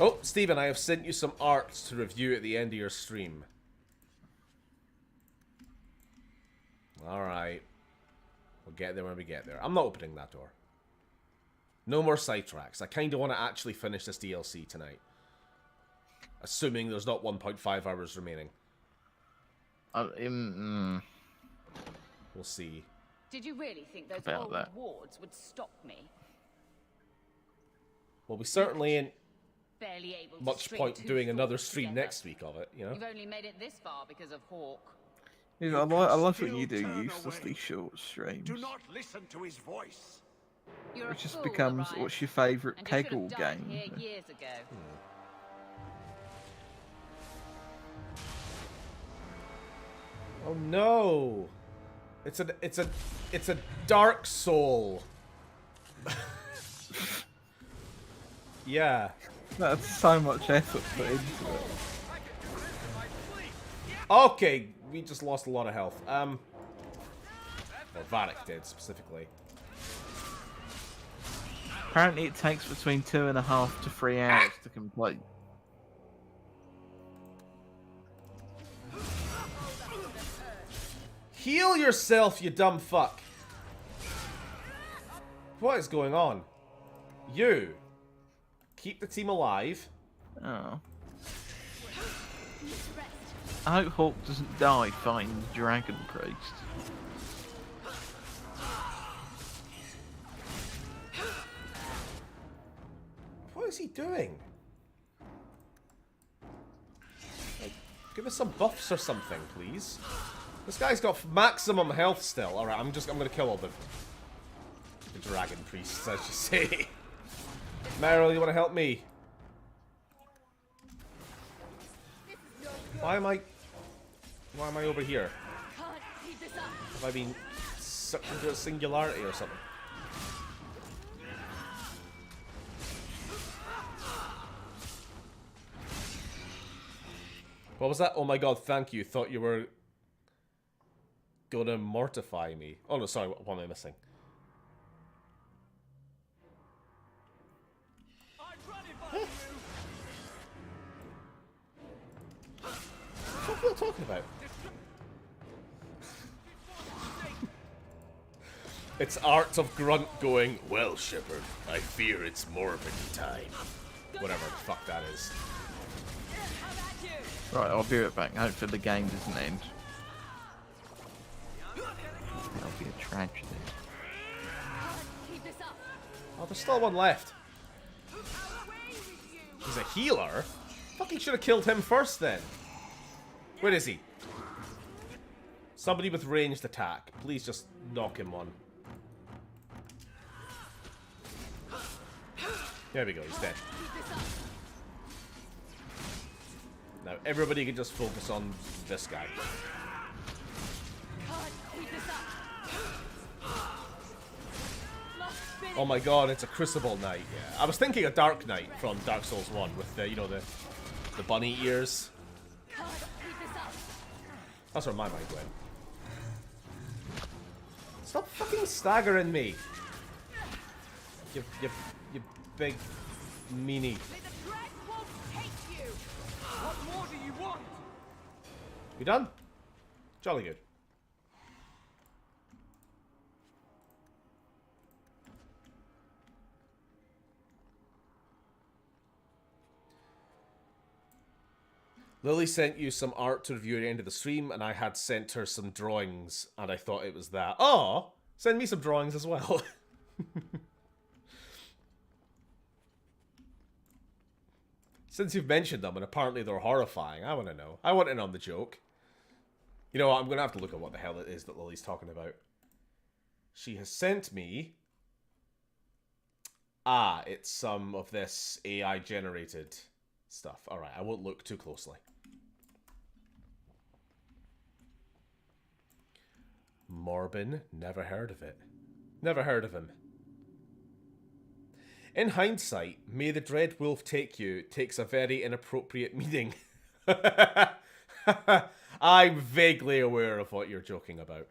Speaker 1: Oh, Steven, I have sent you some art to review at the end of your stream. Alright. We'll get there when we get there. I'm not opening that door. No more sidetracks. I kind of want to actually finish this DLC tonight. Assuming there's not 1.5 hours remaining.
Speaker 2: We'll
Speaker 1: see.
Speaker 11: Did you really think those
Speaker 2: About
Speaker 11: old
Speaker 2: that.
Speaker 11: wards would stop me?
Speaker 1: Well, we certainly ain't
Speaker 11: Barely able to
Speaker 1: much
Speaker 11: string
Speaker 1: point
Speaker 11: two
Speaker 1: doing another
Speaker 11: thoughts
Speaker 1: stream
Speaker 11: together.
Speaker 1: next week of it, you know?
Speaker 11: You've only made it this far because of Hawk.
Speaker 2: I love what you do uselessly short streams.
Speaker 9: Do not listen to his voice.
Speaker 11: You're
Speaker 2: It
Speaker 11: a
Speaker 2: just
Speaker 11: fool,
Speaker 2: becomes,
Speaker 11: Orion,
Speaker 2: what's your favourite
Speaker 11: and you should have
Speaker 2: Peggle
Speaker 11: died
Speaker 2: game?
Speaker 11: here years ago.
Speaker 1: Oh no! It's a Dark Soul. Yeah.
Speaker 2: That's so much effort put into it.
Speaker 1: Okay, we just lost a lot of health. Well, Varric did specifically.
Speaker 2: Apparently it takes between 2.5 to 3 hours to complete.
Speaker 1: Heal yourself, you dumb fuck. What is going on? You. Keep the team alive.
Speaker 2: Oh. I hope Hawk doesn't die fighting the Dragon Priest.
Speaker 1: What is he doing? Like, give us some buffs or something, please. This guy's got maximum health still. Alright, I'm gonna kill all the Dragon Priests, as you say. Meryl, you wanna help me? Why am I over here? Have I been sucked into a singularity or something? What was that? Oh my god, thank you. Thought you were gonna mortify me. Oh no, sorry, what am I missing? What are you talking about? It's Art of Grunt going, well, Shepard, I fear it's Morbid time. Whatever the fuck that is.
Speaker 2: Right, I'll be right back. Hopefully the game doesn't end. That'll be a tragedy.
Speaker 1: Oh, there's still one left. He's a healer? Fucking should have killed him first then. Where is he? Somebody with ranged attack. Please just knock him on. There we go, he's dead. Now everybody can just focus on this guy. Oh my god, it's a Crucible Knight. Yeah, I was thinking a Dark Knight from Dark Souls 1 with the, you know, the bunny ears. That's where my mind went. Stop fucking staggering me. You big meanie.
Speaker 10: What more do you want?
Speaker 1: You done? Jolly good. Lily sent you some art to review at the end of the stream, and I had sent her some drawings, and I thought it was that. Oh, send me some drawings as well. Since you've mentioned them, and apparently they're horrifying, I want to know. I want in on the joke. You know what, I'm going to have to look at what the hell it is that Lily's talking about. She has sent me... Ah, it's some of this AI-generated stuff. Alright, I won't look too closely. Morbin, never heard of it. Never heard of him. In hindsight, may the Dread Wolf take you takes a very inappropriate meaning. I'm vaguely aware of what you're joking about.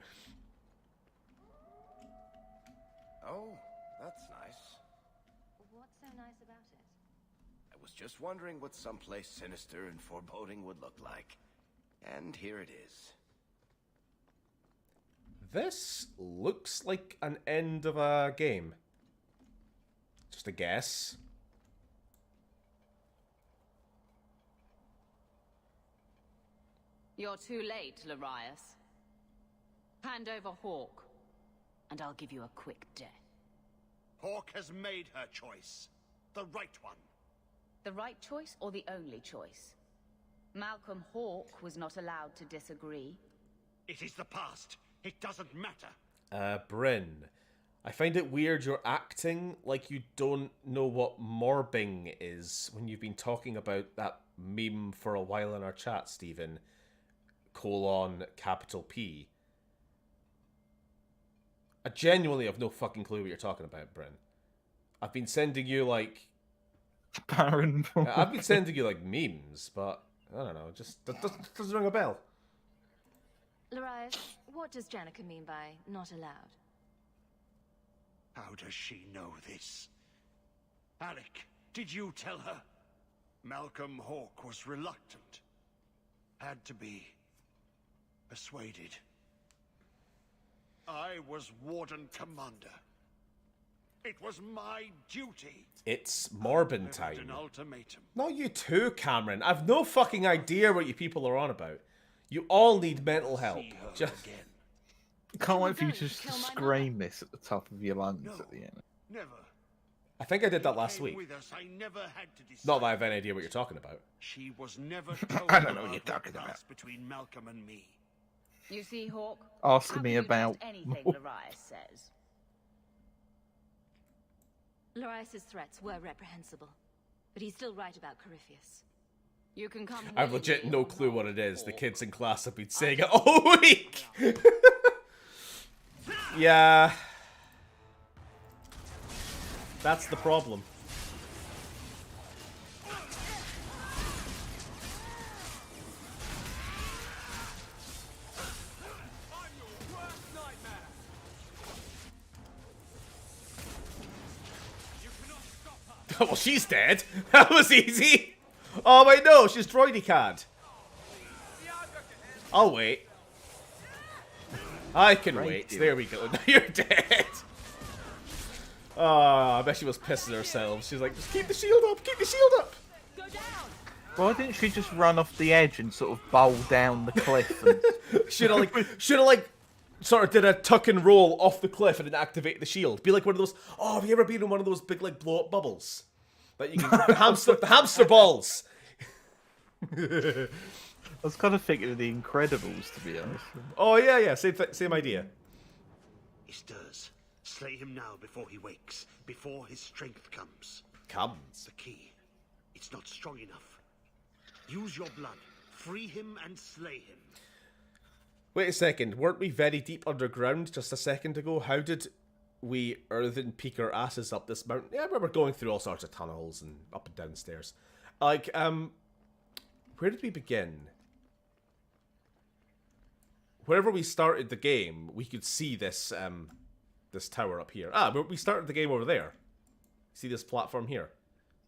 Speaker 4: Oh, that's nice.
Speaker 6: What's so nice about it?
Speaker 4: I was just wondering what someplace sinister and foreboding would look like. And here it is.
Speaker 1: This looks like an end of a game. Just a guess.
Speaker 11: You're too late, Larius. Hand over Hawk, and I'll give you a quick death.
Speaker 9: Hawk has made her choice. The right one.
Speaker 11: The right choice or the only choice? Malcolm Hawk was not allowed to disagree.
Speaker 9: It is the past. It doesn't matter.
Speaker 1: Bryn, I find it weird you're acting like you don't know what morbing is when you've been talking about that meme for a while in our chat, Stephen. Capital P. I genuinely have no fucking clue what you're talking about, Bryn. I've been sending you, like...
Speaker 2: Baron.
Speaker 1: I've been sending you, like, memes, but... I don't know, just doesn't ring a bell.
Speaker 6: Larius, what does Janica mean by not allowed?
Speaker 9: How does she know this? Alec, did you tell her? Malcolm Hawk was reluctant. Had to be persuaded. I was Warden Commander. It was my duty.
Speaker 1: It's Morbin
Speaker 9: An
Speaker 1: time.
Speaker 9: ultimatum.
Speaker 1: Not you too, Cameron. I've no fucking idea what you people are on about. You all need mental help. Just...
Speaker 2: Can't wait for you just to scream this at the top of your lungs at the end.
Speaker 9: Never.
Speaker 1: I think I did that last
Speaker 9: Came
Speaker 1: week.
Speaker 9: with us. I never had to decide.
Speaker 1: Not that I have any idea what you're talking about.
Speaker 9: She was never told
Speaker 2: I don't know what you're talking about.
Speaker 9: passed between Malcolm and me.
Speaker 11: You see, Hawk?
Speaker 2: Asking me about
Speaker 11: anything Larius says.
Speaker 6: Larius's threats were reprehensible, but he's still right about Corypheus.
Speaker 11: You can come.
Speaker 1: I've legit no clue what it is. The kids in class have been saying it all week. Yeah. That's the problem. Well, she's dead. That was easy. Oh, wait, no. She's droidy cad. I'll wait. I can wait. There we go. Now you're dead. Oh, I bet she was pissing herself. She's like, just keep the shield up. Keep the shield up.
Speaker 2: Why didn't she just run off the edge and sort of bowl down the cliff? And...
Speaker 1: should have sort of did a tuck and roll off the cliff and then activate the shield. Be like one of those. Oh, have you ever been in one of those big like blow up bubbles that you can the hamster balls?
Speaker 2: I was kind of thinking of the Incredibles, to be honest.
Speaker 1: Oh yeah, same idea.
Speaker 9: He stirs. Slay him now before he wakes, before his strength comes.
Speaker 1: Comes.
Speaker 9: The key. It's not strong enough. Use your blood. Free him and slay him.
Speaker 1: Wait a second, weren't we very deep underground just a second ago? How did we earthen peek our asses up this mountain? Yeah, I remember going through all sorts of tunnels and up and down stairs. Like, where did we begin? Wherever we started the game, we could see this, this tower up here. Ah, but we started the game over there. See this platform here?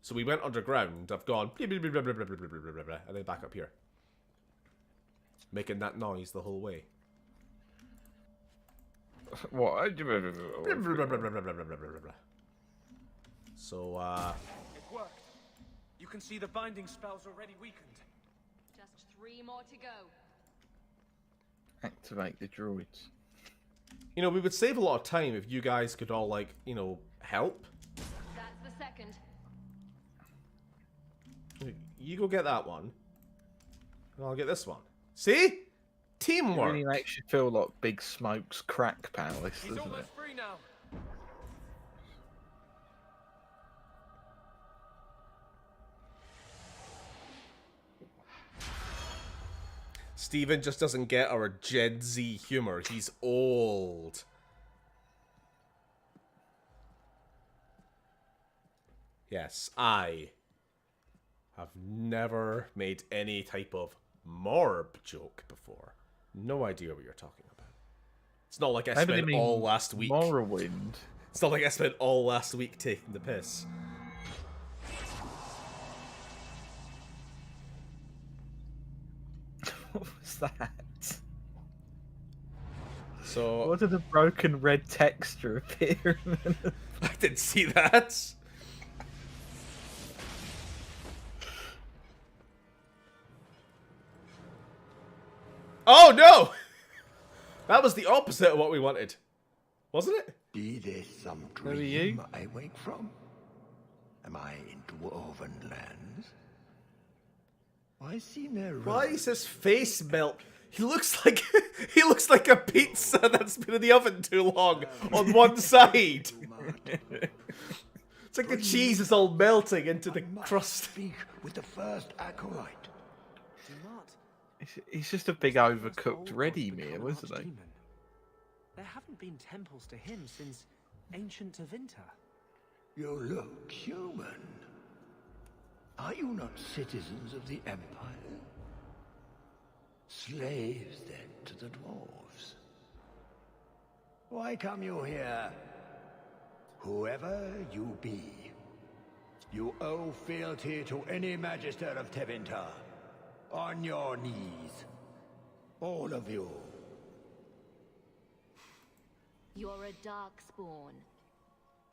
Speaker 1: So we went underground, I've gone, blah, blah, blah, blah, blah, blah, blah, blah, blah, blah, and then back up here. Making that noise the whole way.
Speaker 2: What?
Speaker 1: So,
Speaker 7: It worked. You can see the binding spell's already weakened.
Speaker 6: Just 3 more to go.
Speaker 2: Activate the droids.
Speaker 1: you know, we would save a lot of time if you guys could all, like, you know, help.
Speaker 6: That's the second.
Speaker 1: You go get that one. And I'll get this one. See? Teamwork.
Speaker 2: It really makes you feel like Big Smoke's crack palace,
Speaker 7: He's
Speaker 2: doesn't it?
Speaker 7: almost free now.
Speaker 1: Steven just doesn't get our Gen Z humor. He's old. Yes, I have never made any type of Morb joke before. No idea what you're talking about. It's not like I spent all last week.
Speaker 2: Morrowind.
Speaker 1: It's not like I spent all last week taking the piss.
Speaker 2: What was that?
Speaker 1: So
Speaker 2: what did the broken red texture appear?
Speaker 1: I didn't see that. Oh no! That was the opposite of what we wanted, wasn't it?
Speaker 4: Be this some
Speaker 2: Who are
Speaker 4: dream
Speaker 2: you?
Speaker 4: I wake from? Am I in dwarven lands? Why seem there?
Speaker 1: Why is his face melt? He looks like he looks like a pizza that's been in the oven too long on one side. It's like the cheese is all melting into the crust.
Speaker 4: Speak with the first acolyte.
Speaker 7: Do not.
Speaker 2: He's just a big overcooked ready meal, isn't he?
Speaker 7: There haven't been temples to him since ancient Tevinter.
Speaker 4: You look human. Are you not citizens of the Empire? Slaves, then, to the dwarves? Why come you here? Whoever you be, you owe fealty to any Magister of Tevinter. On your knees. All of you.
Speaker 6: You're a darkspawn.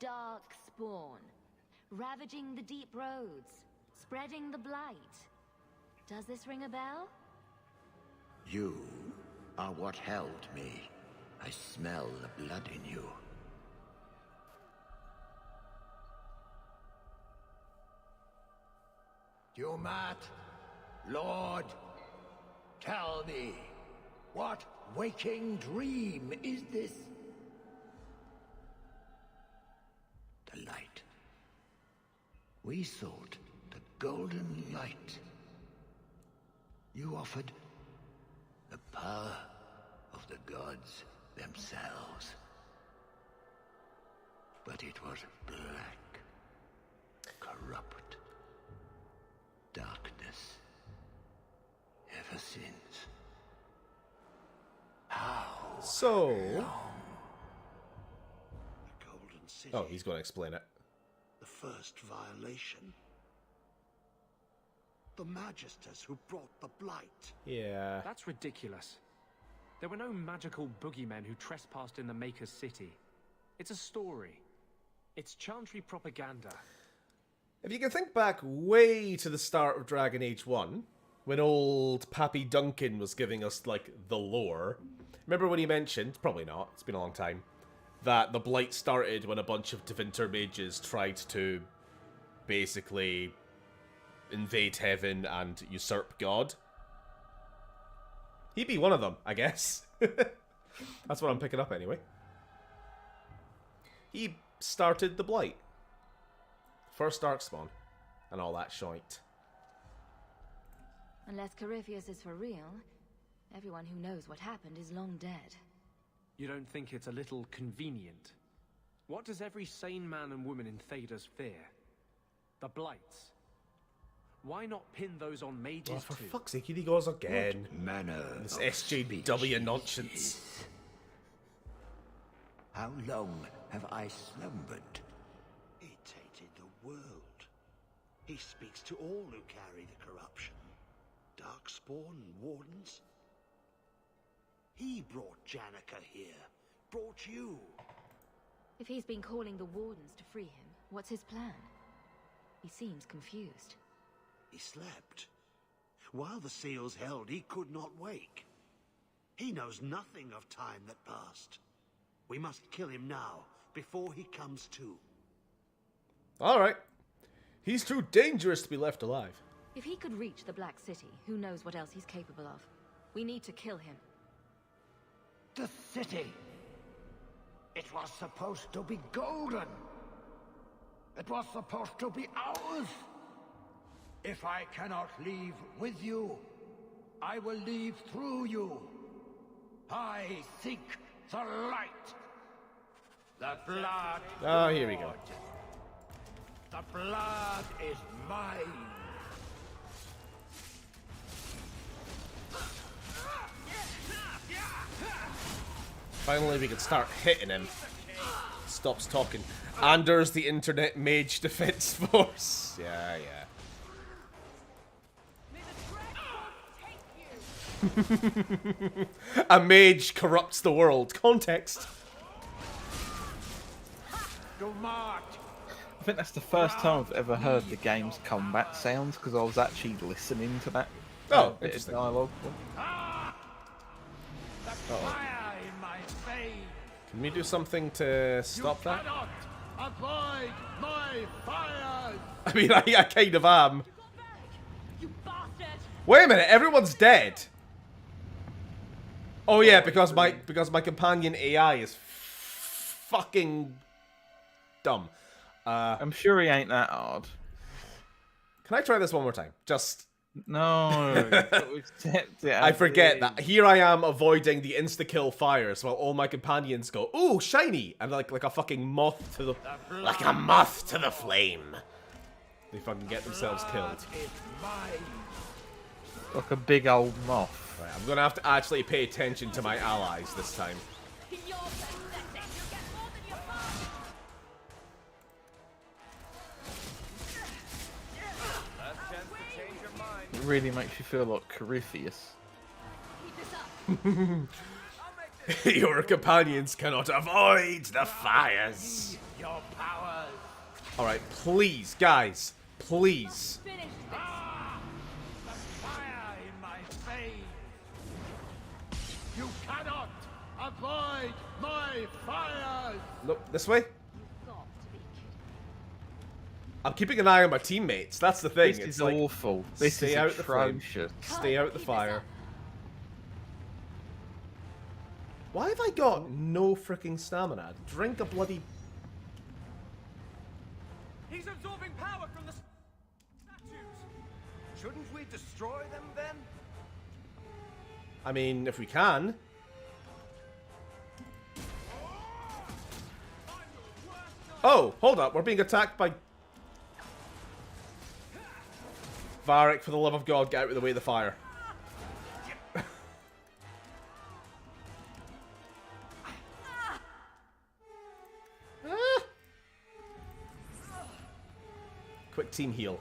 Speaker 6: Darkspawn. Ravaging the deep roads. Spreading the blight. Does this ring a bell?
Speaker 12: You are what held me. I smell the blood in you. Dumat, Lord, tell me, what waking dream is this? The light. We sought the golden light. You offered the power of the gods themselves. But it was black, corrupt, darkness, ever since. How
Speaker 1: So...
Speaker 12: long?
Speaker 9: The Golden City.
Speaker 1: Oh, he's going to explain it.
Speaker 9: The first violation. The Magisters who brought the blight.
Speaker 1: Yeah.
Speaker 7: That's ridiculous. There were no magical boogeymen who trespassed in the Maker's City. It's a story. It's Chantry propaganda.
Speaker 1: If you can think back way to the start of Dragon Age 1, when old Pappy Duncan was giving us, like, the lore, remember when he mentioned, probably not, it's been a long time, that the Blight started when a bunch of Tevinter mages tried to basically invade heaven and usurp God? He'd be one of them, I guess. That's what I'm picking up anyway. He started the Blight. First Darkspawn. And all that shite.
Speaker 6: Unless Corypheus is for real, everyone who knows what happened is long dead.
Speaker 7: You don't think it's a little convenient? What does every sane man and woman in Thedas fear? The Blights. Why not pin those on mages
Speaker 1: Oh, for
Speaker 7: too?
Speaker 1: fuck's sake, here he goes again.
Speaker 12: What manner
Speaker 1: This
Speaker 12: of
Speaker 1: SJW
Speaker 12: speech
Speaker 1: nonsense.
Speaker 12: is? How long have I slumbered?
Speaker 9: He tainted the world. He speaks to all who carry the corruption. Darkspawn and Wardens. He brought Janica here. Brought you.
Speaker 6: If he's been calling the Wardens to free him, what's his plan? He seems confused.
Speaker 9: He slept. While the seals held, he could not wake. He knows nothing of time that passed. We must kill him now, before he comes to.
Speaker 1: Alright. He's too dangerous to be left alive.
Speaker 6: If he could reach the Black City, who knows what else he's capable of? We need to kill him.
Speaker 12: The city. It was supposed to be golden. It was supposed to be ours. If I cannot leave with you, I will leave through you. I seek the light. The blood.
Speaker 1: Oh, here we go.
Speaker 12: The blood is mine.
Speaker 1: Finally, we can start hitting him. Stops talking. Anders, the Internet Mage Defense Force. Yeah, yeah. A mage corrupts the world. Context.
Speaker 2: I think that's the first time I've ever heard the game's combat sounds, because I was actually listening to that
Speaker 1: Oh,
Speaker 2: bit of
Speaker 1: interesting.
Speaker 2: dialogue.
Speaker 1: Can we do something to stop that?
Speaker 12: Avoid my fires.
Speaker 1: I mean, I kind of am. Wait a minute, everyone's dead. Oh yeah, because my companion AI is fucking dumb.
Speaker 2: I'm sure he ain't that hard.
Speaker 1: Can I try this one more time? Just
Speaker 2: No.
Speaker 1: I forget that here I am avoiding the insta-kill fires while all my companions go, "Ooh, shiny!" and like a fucking moth to the flame. They fucking get themselves killed.
Speaker 2: Like a big old moth.
Speaker 1: Right, I'm gonna have to actually pay attention to my allies this time.
Speaker 2: It really makes you feel like Corypheus.
Speaker 1: Your companions cannot avoid the fires.
Speaker 12: Your powers.
Speaker 1: Alright, please, guys. Please.
Speaker 12: The fire in my veins. You cannot avoid my fires.
Speaker 1: Look, this way. I'm keeping an eye on my teammates. That's the thing.
Speaker 2: This
Speaker 1: it's
Speaker 2: is
Speaker 1: like,
Speaker 2: awful. This
Speaker 1: stay
Speaker 2: is
Speaker 1: out the flame.
Speaker 2: atrocious.
Speaker 1: Stay out the fire. Why have I got no freaking stamina? Drink a bloody...
Speaker 10: He's absorbing power from the statues.
Speaker 4: Shouldn't we destroy them then?
Speaker 1: I mean, if we can. Oh, hold up. We're being attacked by... Varric, for the love of God, get out of the way of the fire. Quick team heal.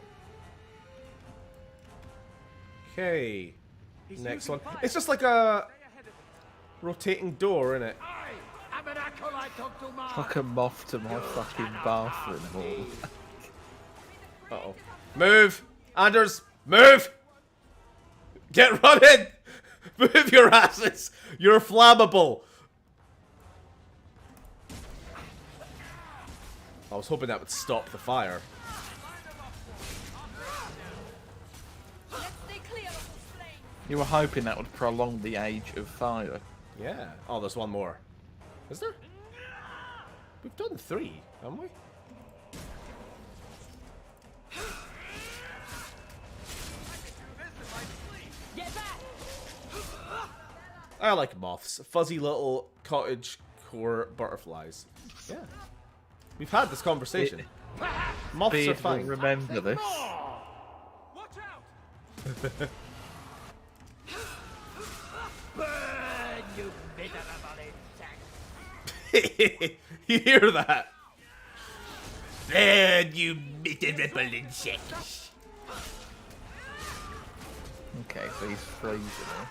Speaker 1: Okay. Next one. It's just like a rotating door, isn't it?
Speaker 12: I'm an acolyte of Dumar.
Speaker 2: Like a moth to my fucking bathroom wall.
Speaker 1: Uh-oh. Move! Anders, move! Get running! Move your asses! You're flammable! I was hoping that would stop the fire.
Speaker 2: You were hoping that would prolong the age of fire.
Speaker 1: Yeah. Oh, there's one more. Is there? We've done 3, haven't we? I like moths. Fuzzy little cottage core butterflies. Yeah. We've had this conversation. Moths
Speaker 2: Beard
Speaker 1: are fine.
Speaker 2: will remember this.
Speaker 10: Watch out!
Speaker 12: Burn, you miserable insect.
Speaker 1: You hear that?
Speaker 4: Burn, you miserable insect.
Speaker 2: Okay, so he's freezing her.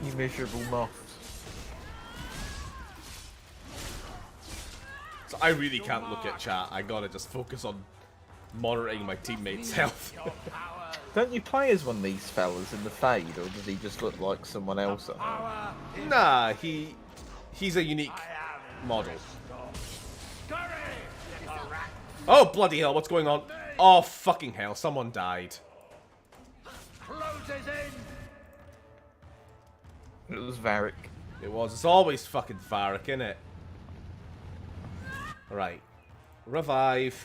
Speaker 2: You miserable moths.
Speaker 1: So I really can't look at chat. I gotta just focus on monitoring my teammates' health.
Speaker 2: Don't you play as one of these fellas in the Fade, or does he just look like someone else at home?
Speaker 1: Nah, he's a unique model. Oh, bloody hell, what's going on? Oh, fucking hell, someone died.
Speaker 12: Closes in.
Speaker 2: It was Varric.
Speaker 1: It was. It's always fucking Varric, innit? Right. Revive.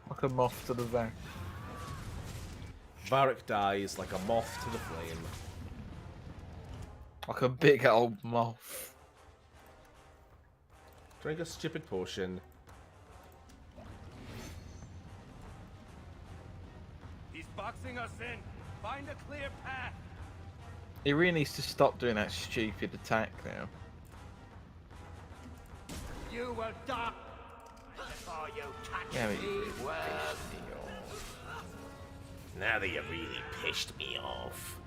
Speaker 2: Like a moth to the Varric.
Speaker 1: Varric dies like a moth to the flame.
Speaker 2: Like a big old moth.
Speaker 1: Drink a stupid potion.
Speaker 10: He's boxing us in. Find a clear path.
Speaker 2: He really needs to stop doing that stupid attack now.
Speaker 12: You will die before you touch
Speaker 2: Yeah, but
Speaker 12: me.
Speaker 2: you really pissed me off.
Speaker 1: Now that you really pissed me off.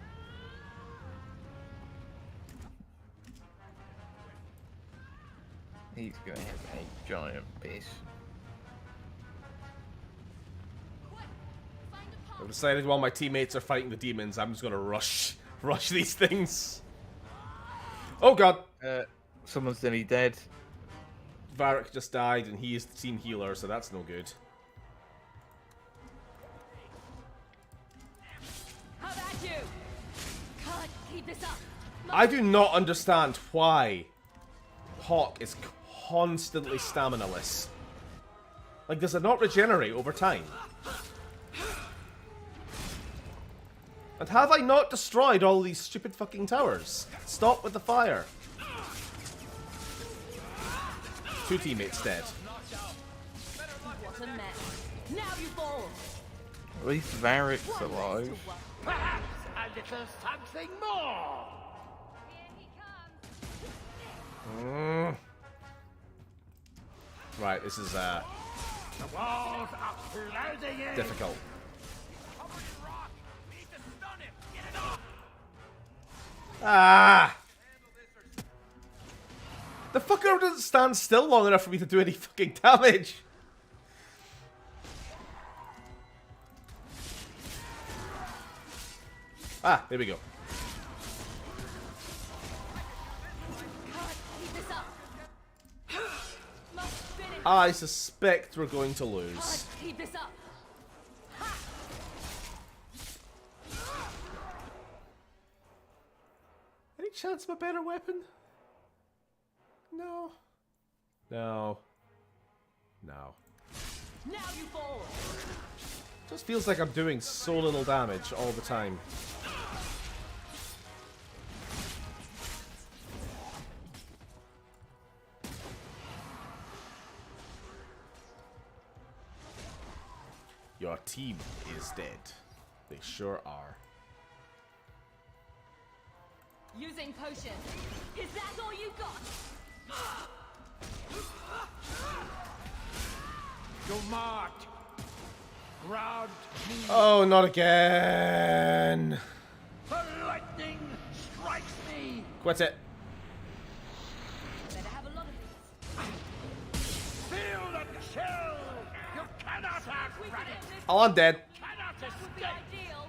Speaker 2: He's gonna have a giant piss.
Speaker 1: I've decided while my teammates are fighting the demons, I'm just gonna rush these things. Oh god!
Speaker 2: Someone's nearly dead.
Speaker 1: Varric just died and he is the team healer, so that's no good.
Speaker 6: How about you? Can't keep this up.
Speaker 1: I do not understand why Hawk is constantly stamina-less. Like, does it not regenerate over time? And have I not destroyed all these stupid fucking towers? Stop with the fire. 2 teammates dead.
Speaker 6: What a mess. Now you fall.
Speaker 2: At least Varric's alive.
Speaker 12: Perhaps a little something more.
Speaker 1: Right, this is
Speaker 12: The walls are closing in.
Speaker 1: difficult. Ah! The fucker doesn't stand still long enough for me to do any fucking damage. Ah, there we go. I suspect we're going to lose.
Speaker 6: Keep this up.
Speaker 1: Any chance of a better weapon? No. No. No.
Speaker 6: Now you fall.
Speaker 1: Just feels like I'm doing so little damage all the time. Your team is dead. They sure are.
Speaker 6: Using potion. Is that all you got?
Speaker 12: You're marked. Ground me.
Speaker 1: Oh, not again.
Speaker 12: The lightning strikes me.
Speaker 1: Quit it.
Speaker 6: Better have a lot of these.
Speaker 12: Feel the chill. You cannot outrun it.
Speaker 1: Oh, I'm dead.
Speaker 12: Cannot
Speaker 6: That would be
Speaker 12: escape.
Speaker 6: ideal.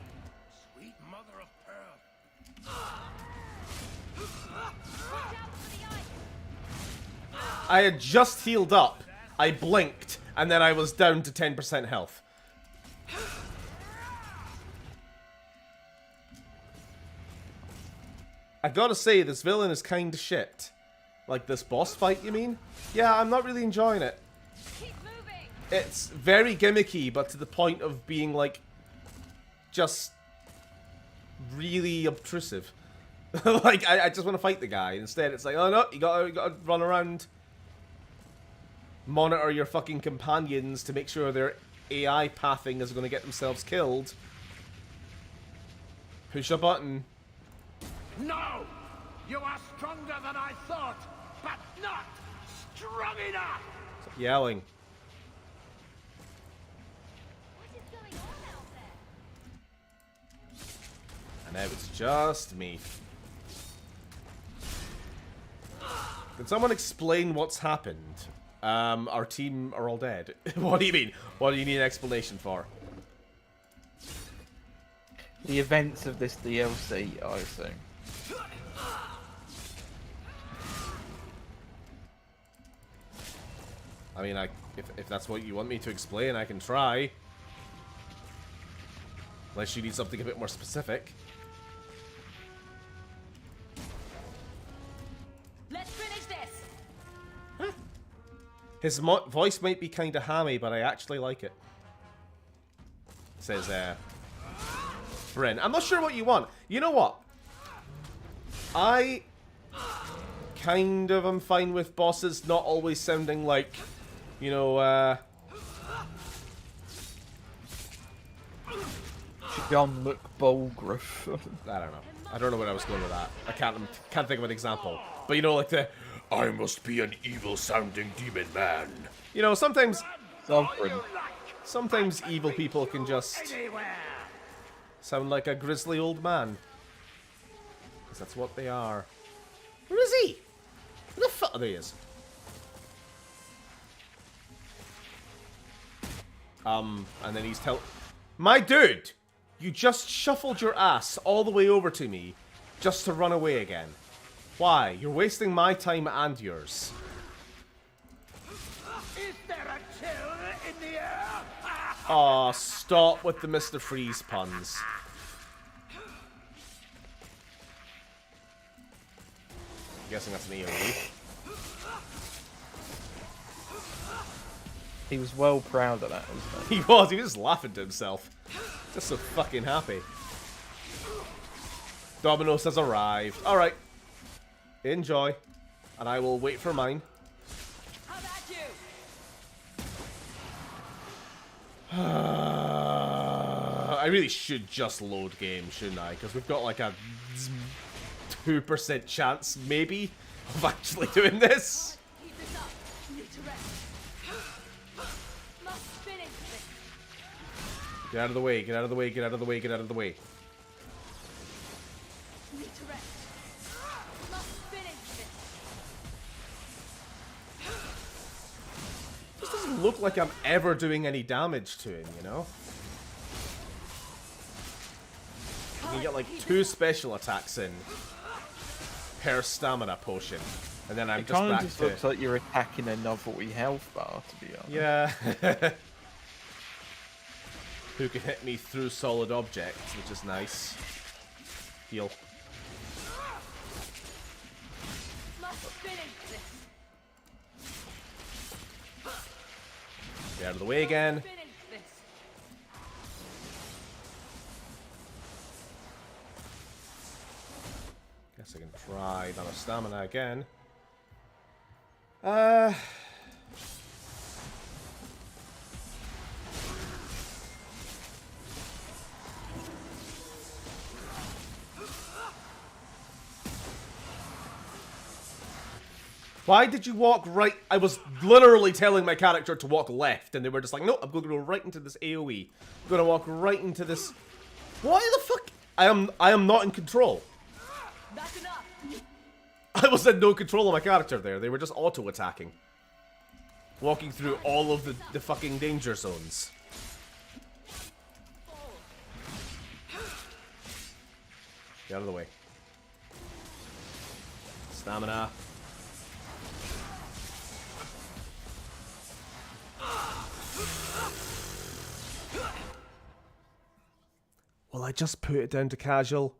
Speaker 4: Sweet mother of pearl.
Speaker 6: Watch out for the ice.
Speaker 1: I had just healed up. I blinked, and then I was down to 10% health. I gotta say, this villain is kinda shit. Like this boss fight, you mean? Yeah, I'm not really enjoying it.
Speaker 6: Keep moving.
Speaker 1: It's very gimmicky, but to the point of being, like, just really obtrusive. Like, I just want to fight the guy. Instead, it's like, oh no, you gotta run around. Monitor your fucking companions to make sure their AI pathing is going to get themselves killed. Push a button.
Speaker 12: No! You are stronger than I thought, but not strong enough!
Speaker 1: Stop yelling.
Speaker 6: What is going on out there?
Speaker 1: And now it's just me. Can someone explain what's happened? Our team are all dead. What do you mean? What do you need an explanation for?
Speaker 2: The events of this DLC, I assume.
Speaker 1: I mean, if that's what you want me to explain, I can try. Unless you need something a bit more specific.
Speaker 6: Let's finish this.
Speaker 1: His voice might be kind of hammy, but I actually like it. Says, Bryn. I'm not sure what you want. You know what? I kind of am fine with bosses not always sounding like, you know,
Speaker 2: John McBulgruff.
Speaker 1: I don't know. I don't know where I was going with that. I can't think of an example. But you know, like the, I must be an evil-sounding demon man. You know, sometimes evil people can just sound like a grisly old man. Because that's what they are. Where is he? Where the fuck? Oh, there he is. And then he's my dude! You just shuffled your ass all the way over to me just to run away again. Why? You're wasting my time and yours.
Speaker 12: Is there a chill in the air?
Speaker 1: Aw, stop with the Mr. Freeze puns. I'm guessing that's an AoE.
Speaker 2: He was well proud of that, wasn't he?
Speaker 1: He was just laughing to himself. Just so fucking happy. Dominos has arrived. Alright. Enjoy. And I will wait for mine.
Speaker 6: How about you?
Speaker 1: I really should just load game, shouldn't I? Because we've got like a 2% chance, maybe, of actually doing this.
Speaker 6: Keep this up. Need to rest. Must finish this.
Speaker 1: Get out of the way, get out of the way, get out of the way, get out of the way.
Speaker 6: Need to rest.
Speaker 1: look like I'm ever doing any damage to him, you know? You can get like 2 special attacks in per stamina potion. And then I'm
Speaker 2: it
Speaker 1: just
Speaker 2: kind
Speaker 1: back
Speaker 2: of just
Speaker 1: to...
Speaker 2: looks like you're attacking a novelty health bar, to be honest.
Speaker 1: Yeah. Who can hit me through solid objects, which is nice. Heal. Get out of the way again. Guess I can try down a stamina again. Why did you walk right? I was literally telling my character to walk left, and they were just like, no, I'm going to go right into this AoE. I'm going to walk right into this... Why the fuck? I am not in control.
Speaker 11: That's enough.
Speaker 1: I was in no control of my character there. They were just auto-attacking. Walking through all of the fucking danger zones. Get out of the way. Stamina. Will I just put it down to casual?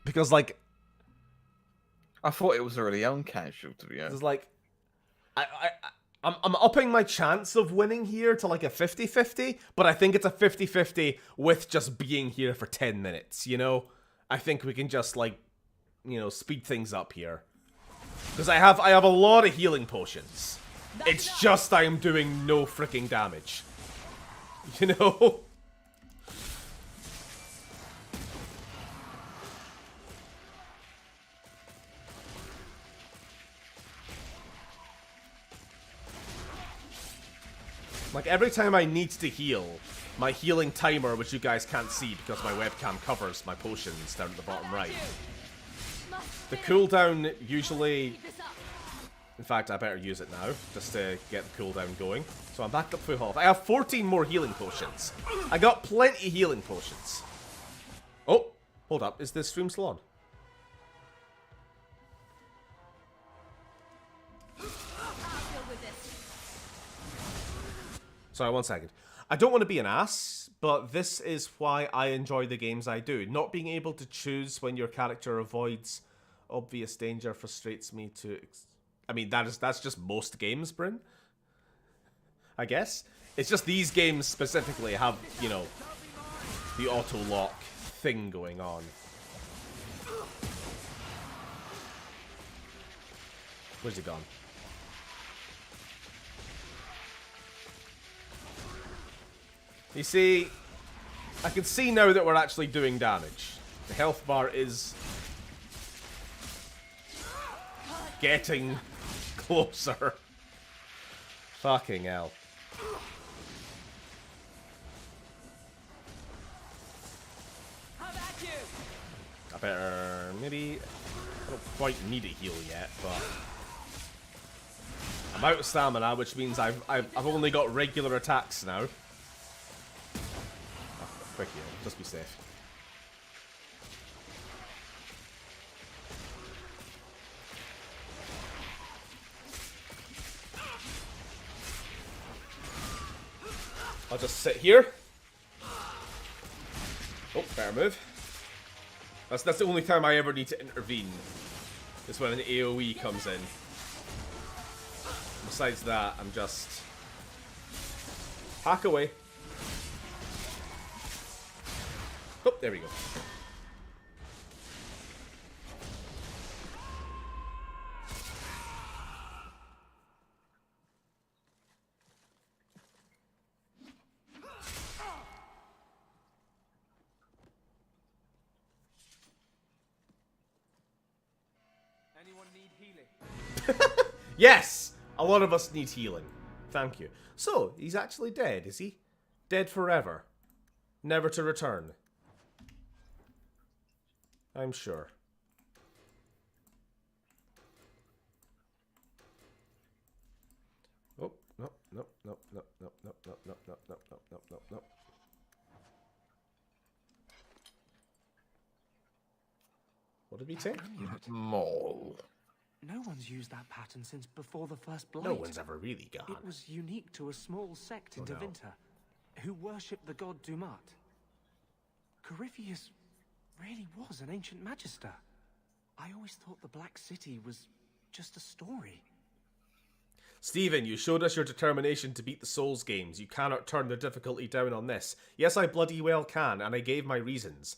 Speaker 1: Because, like...
Speaker 2: I thought it was already on casual, to be honest.
Speaker 1: It's like... I'm upping my chance of winning here to like a 50-50, but I think it's a 50-50 with just being here for 10 minutes, you know? I think we can just, like, you know, speed things up here. Because I have a lot of healing potions. It's just I am doing no freaking damage. You know? Like, every time I need to heal, my healing timer, which you guys can't see because my webcam covers my potions down at the bottom right. The cooldown usually... In fact, I better use it now, just to get the cooldown going. So I'm back up full health. I have 14 more healing potions. I got plenty of healing potions. Oh, hold up. Is this stream still on? Sorry, 1 second. I don't want to be an ass, but this is why I enjoy the games I do. Not being able to choose when your character avoids obvious danger frustrates me to... I mean, that's just most games, Bryn. I guess. It's just these games specifically have, you know, the auto-lock thing going on. Where's he gone? You see, I can see now that we're actually doing damage. The health bar is getting closer. Fucking hell. I better maybe... I don't quite need a heal yet, but... I'm out of stamina, which means I've only got regular attacks now. Quick heal, just be safe. I'll just sit here. Oh, better move. That's the only time I ever need to intervene. Is when an AoE comes in. Besides that, I'm just... hack away. Oh, there we go.
Speaker 7: Anyone need healing?
Speaker 1: Yes! A lot of us need healing. Thank you. So, he's actually dead, is he? Dead forever. Never to return. I'm sure. What did we say?
Speaker 2: Mole.
Speaker 7: No one's used that pattern since before the first blight.
Speaker 1: No one's ever really gone.
Speaker 7: It was unique to a small sect in Devinter, who worshipped the god Dumat. Corypheus really was an ancient magister. I always thought the Black City was just a story.
Speaker 1: Stephen, you showed us your determination to beat the Souls games. You cannot turn the difficulty down on this. Yes, I bloody well can, and I gave my reasons.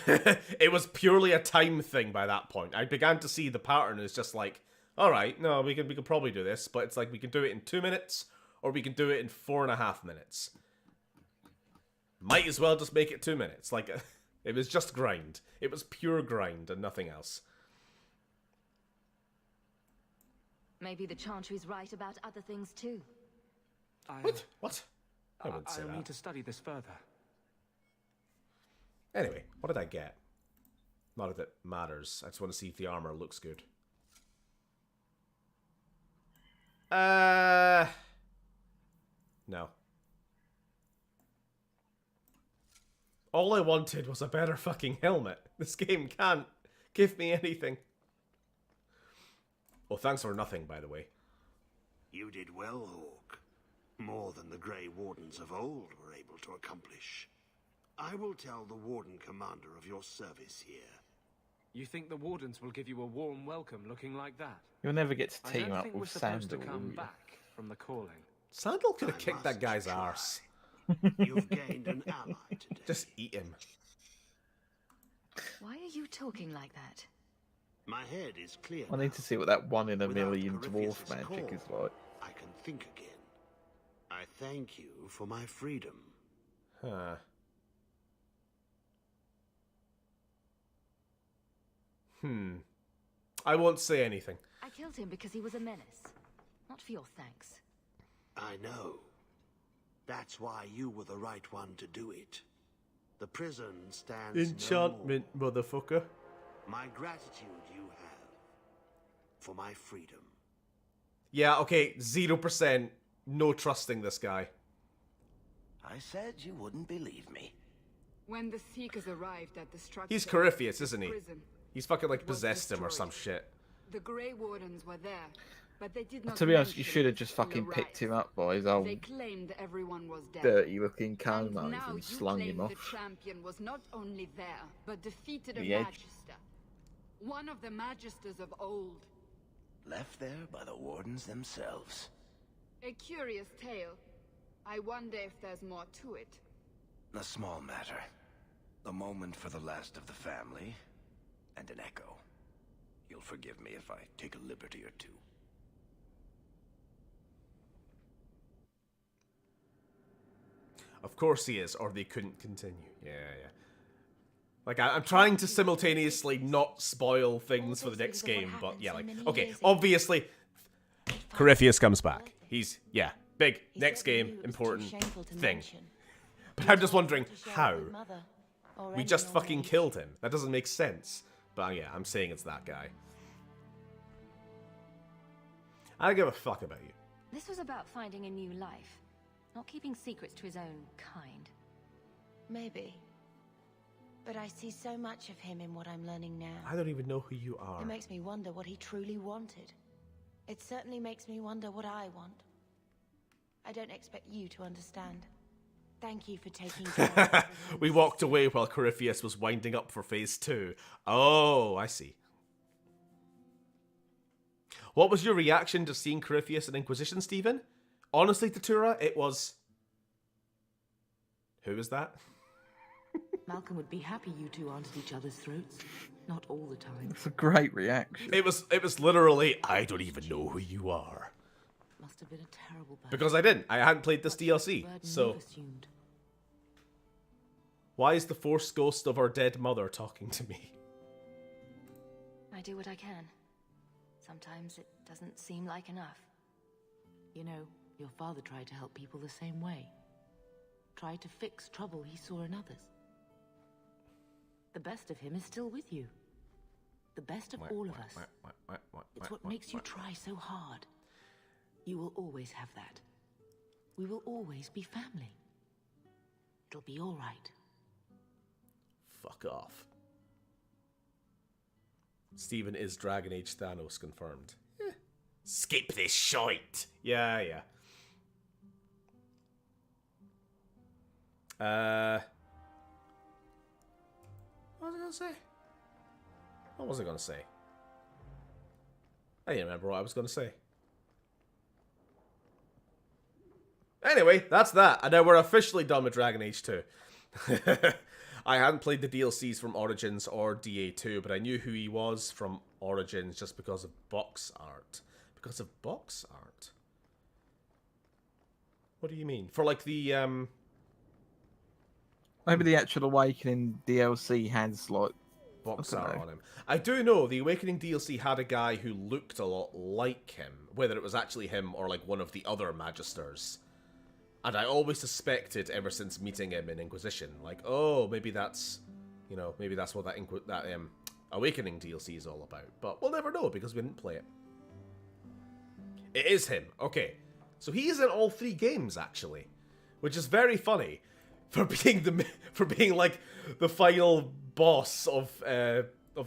Speaker 1: It was purely a time thing by that point. I began to see the pattern as just like, alright, no, we can probably do this, but it's like we can do it in 2 minutes, or we can do it in 4.5 minutes. Might as well just make it 2 minutes. Like, it was just grind. It was pure grind and nothing else.
Speaker 6: Maybe the Chantry's right about other things too.
Speaker 1: What? I wouldn't say
Speaker 7: I'll
Speaker 1: that.
Speaker 7: need to study this further.
Speaker 1: Anyway, what did I get? Not that it matters. I just want to see if the armor looks good. No. All I wanted was a better fucking helmet. This game can't give me anything. Well, thanks for nothing, by the way.
Speaker 9: You did well, Hawk. More than the Grey Wardens of old were able to accomplish. I will tell the Warden Commander of your service here.
Speaker 7: You think the Wardens will give you a warm welcome looking like that?
Speaker 2: You'll never get to
Speaker 7: I
Speaker 2: team
Speaker 7: don't
Speaker 2: up
Speaker 7: think
Speaker 2: with
Speaker 7: we're supposed
Speaker 2: Sandal,
Speaker 7: to
Speaker 2: will
Speaker 7: come
Speaker 2: you?
Speaker 7: back from the calling.
Speaker 1: Sandal could have kicked that guy's arse.
Speaker 9: You've gained an ally today.
Speaker 1: Just eat him.
Speaker 6: Why are you talking like that?
Speaker 9: My head is clear.
Speaker 2: I need to see what that 1 in a
Speaker 9: Without
Speaker 2: million dwarf
Speaker 9: Corypheus's
Speaker 2: magic
Speaker 9: call,
Speaker 2: is like.
Speaker 9: I can think again. I thank you for my freedom.
Speaker 1: Huh. I won't say anything.
Speaker 6: I killed him because he was a menace. Not for your thanks.
Speaker 9: I know. That's why you were the right one to do it. The prison stands
Speaker 1: Enchantment, motherfucker.
Speaker 9: no more. My gratitude you have for my freedom.
Speaker 1: Yeah, okay, 0%. No trusting this guy.
Speaker 4: I said you wouldn't believe me.
Speaker 3: When the Seekers arrived at the structure,
Speaker 1: He's Corypheus, isn't he?
Speaker 3: prison,
Speaker 1: He's fucking like
Speaker 3: it was
Speaker 1: possessed him or
Speaker 3: destroyed.
Speaker 1: some shit.
Speaker 3: The Grey Wardens were there, but they did not.
Speaker 2: To be honest, you
Speaker 3: mention
Speaker 2: should have
Speaker 3: it
Speaker 2: just
Speaker 3: in the
Speaker 2: fucking picked him
Speaker 3: riots.
Speaker 2: up by his old
Speaker 3: They claimed everyone was dead.
Speaker 2: dirty looking
Speaker 3: And
Speaker 2: camos
Speaker 3: now
Speaker 2: and
Speaker 3: you
Speaker 2: slung him
Speaker 3: claim
Speaker 2: off.
Speaker 3: the champion was not only there, but defeated a
Speaker 2: The edge.
Speaker 3: magister. One of the magisters of old.
Speaker 4: Left there by the Wardens themselves.
Speaker 3: A curious tale. I wonder if there's more to it.
Speaker 4: A small matter. A moment for the last of the family, and an echo. You'll forgive me if I take a liberty or two.
Speaker 1: Of course he is, or they couldn't continue. Yeah. Like, I'm trying to simultaneously not spoil things for the next game, but yeah, like, okay, obviously, Corypheus comes back. He's, yeah, big, next game, important thing. But I'm just wondering, how? We just fucking killed him. That doesn't make sense. But yeah, I'm saying it's that guy. I don't give a fuck about you.
Speaker 6: This was about finding a new life, not keeping secrets to his own kind.
Speaker 5: Maybe. But I see so much of him in what I'm learning now.
Speaker 1: I don't even know who you are.
Speaker 5: It makes me wonder what he truly wanted. It certainly makes me wonder what I want. I don't expect you to understand. Thank you for taking care.
Speaker 1: We walked away while Corypheus was winding up for phase 2. Oh, I see. What was your reaction to seeing Corypheus in Inquisition, Stephen? Honestly, Tatura, it was... Who was that?
Speaker 11: Malcolm would be happy you two aren't at each other's throats. Not all the time.
Speaker 2: It's a great reaction.
Speaker 1: It was literally, I don't even know who you are.
Speaker 11: Must have been a terrible burden.
Speaker 1: Because I didn't. I hadn't played this DLC, so... Why is the Force ghost of our dead mother talking to me?
Speaker 6: I do what I can. Sometimes it doesn't seem like enough.
Speaker 11: You know, your father tried to help people the same way. Tried to fix trouble he saw in others. The best of him is still with you. The best of all of us. It's what makes you try so hard. You will always have that. We will always be family. It'll be all right.
Speaker 1: Fuck off. Steven is Dragon Age Thanos confirmed. Skip this shite. Yeah. What was I gonna say? What was I gonna say? I didn't remember what I was gonna say. Anyway, that's that. And now we're officially done with Dragon Age 2. I hadn't played the DLCs from Origins or DA2, but I knew who he was from Origins just because of box art. Because of box art? What do you mean? For like the,
Speaker 2: Maybe the actual Awakening DLC has, like,
Speaker 1: box art on him. I do know the Awakening DLC had a guy who looked a lot like him, whether it was actually him or like one of the other Magisters. And I always suspected ever since meeting him in Inquisition, like, oh, maybe that's, you know, maybe that's what that Awakening DLC is all about. But we'll never know because we didn't play it. It is him. Okay, so he is in all 3 games actually, which is very funny for being like the final boss of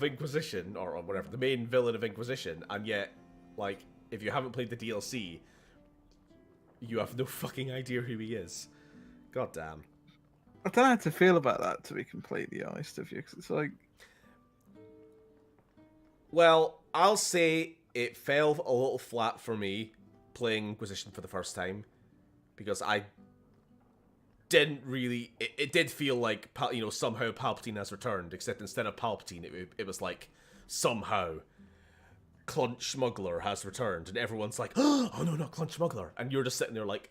Speaker 1: Inquisition or whatever, the main villain of Inquisition, and yet, like, if you haven't played the DLC, you have no fucking idea who he is. God damn.
Speaker 2: I don't know how to feel about that, to be completely honest with you, because it's like...
Speaker 1: Well, I'll say it fell a little flat for me playing Inquisition for the first time, because I didn't really... It did feel like, you know, somehow Palpatine has returned, except instead of Palpatine, it was like, somehow Clunch Smuggler has returned, and everyone's like, oh no, not Clunch Smuggler, and you're just sitting there like,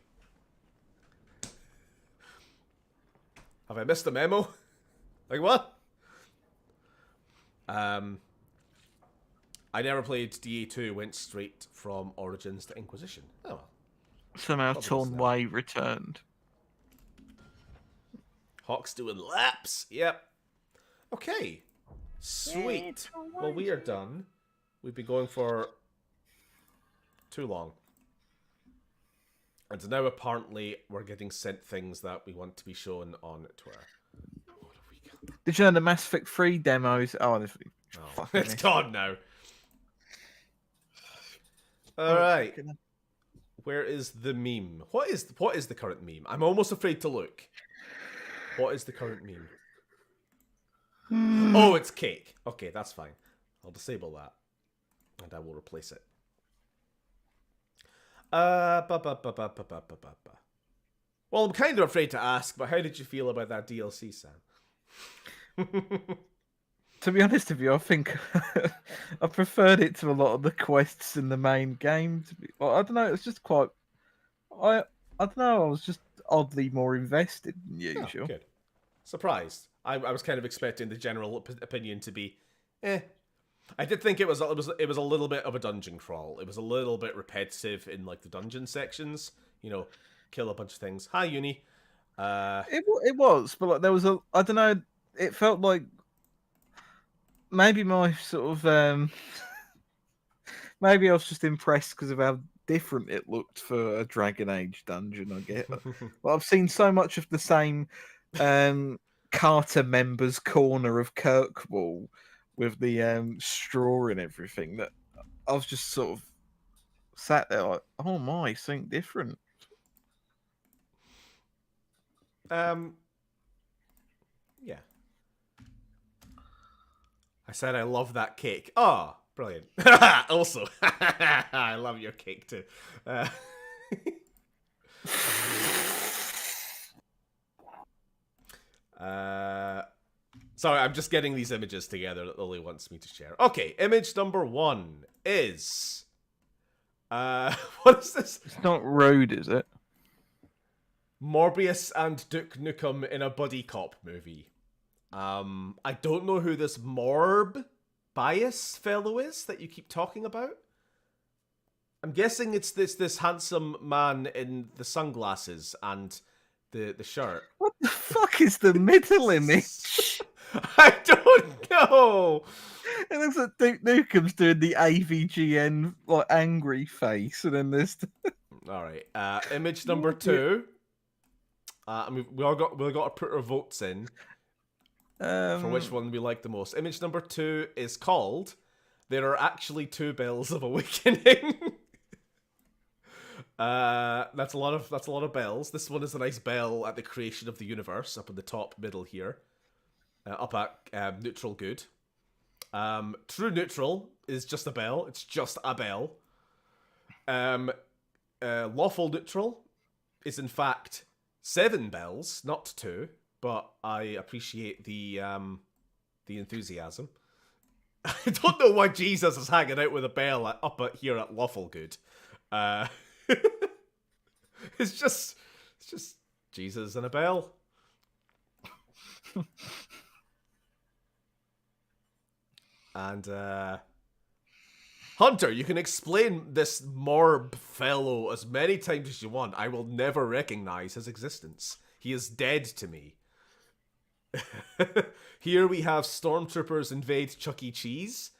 Speaker 1: have I missed the memo? Like, what? I never played DA2, went straight from Origins to Inquisition. Oh well.
Speaker 2: Somehow Tornway returned.
Speaker 1: Hawk's doing laps. Yep. Okay. Sweet. Well, we are done. We've been going for too long. And now apparently we're getting sent things that we want to be shown on Twitter. What have we got?
Speaker 2: Did you know the Mass Effect 3 demos? Oh,
Speaker 1: It's gone now. Alright. Where is the meme? What is the current meme? I'm almost afraid to look. What is the current meme? Oh, it's cake. Okay, that's fine. I'll disable that. And I will replace it. Well, I'm kind of afraid to ask, but how did you feel about that DLC, Sam?
Speaker 2: To be honest with you, I think I preferred it to a lot of the quests in the main game. I don't know, it's just quite... I don't know, I was just oddly more invested than usual.
Speaker 1: Oh, good. Surprised. I was kind of expecting the general opinion to be, eh. I did think it was a little bit of a dungeon crawl. It was a little bit repetitive in like the dungeon sections. You know, kill a bunch of things. Hi, Uni.
Speaker 2: It was, but like there was a, I don't know. It felt like maybe my sort of maybe I was just impressed because of how different it looked for a Dragon Age dungeon. I get, but I've seen so much of the same Carter members' corner of Kirkwall with the straw and everything that I was just sort of sat there like, oh my, something different.
Speaker 1: Yeah. I said I love that cake. Oh, brilliant. Also, I love your cake too. Sorry, I'm just getting these images together that Lily wants me to share. Okay, image number 1 is... what is this?
Speaker 2: It's not rude, is it?
Speaker 1: Morbius and Duke Nukem in a buddy cop movie. I don't know who this Bias fellow is that you keep talking about. I'm guessing it's this handsome man in the sunglasses and the shirt.
Speaker 2: What the fuck is the middle image?
Speaker 1: I don't know.
Speaker 2: It looks like Duke Nukem's doing the AVGN like angry face, and then there's.
Speaker 1: All right. Image number 2. I mean, we got to put our votes in for which one we like the most. Image number 2 is called There are actually 2 bells of awakening. That's a lot of bells. This one is a nice bell at the creation of the universe, up in the top middle here. Up at neutral good. True neutral is just a bell. It's just a bell. Lawful neutral is in fact 7 bells, not 2. But I appreciate the enthusiasm. I don't know why Jesus is hanging out with a bell up here at Lawful Good. It's just Jesus and a bell. And Hunter, you can explain this Morb fellow as many times as you want. I will never recognize his existence. He is dead to me. Here we have stormtroopers invade Chuck E. Cheese.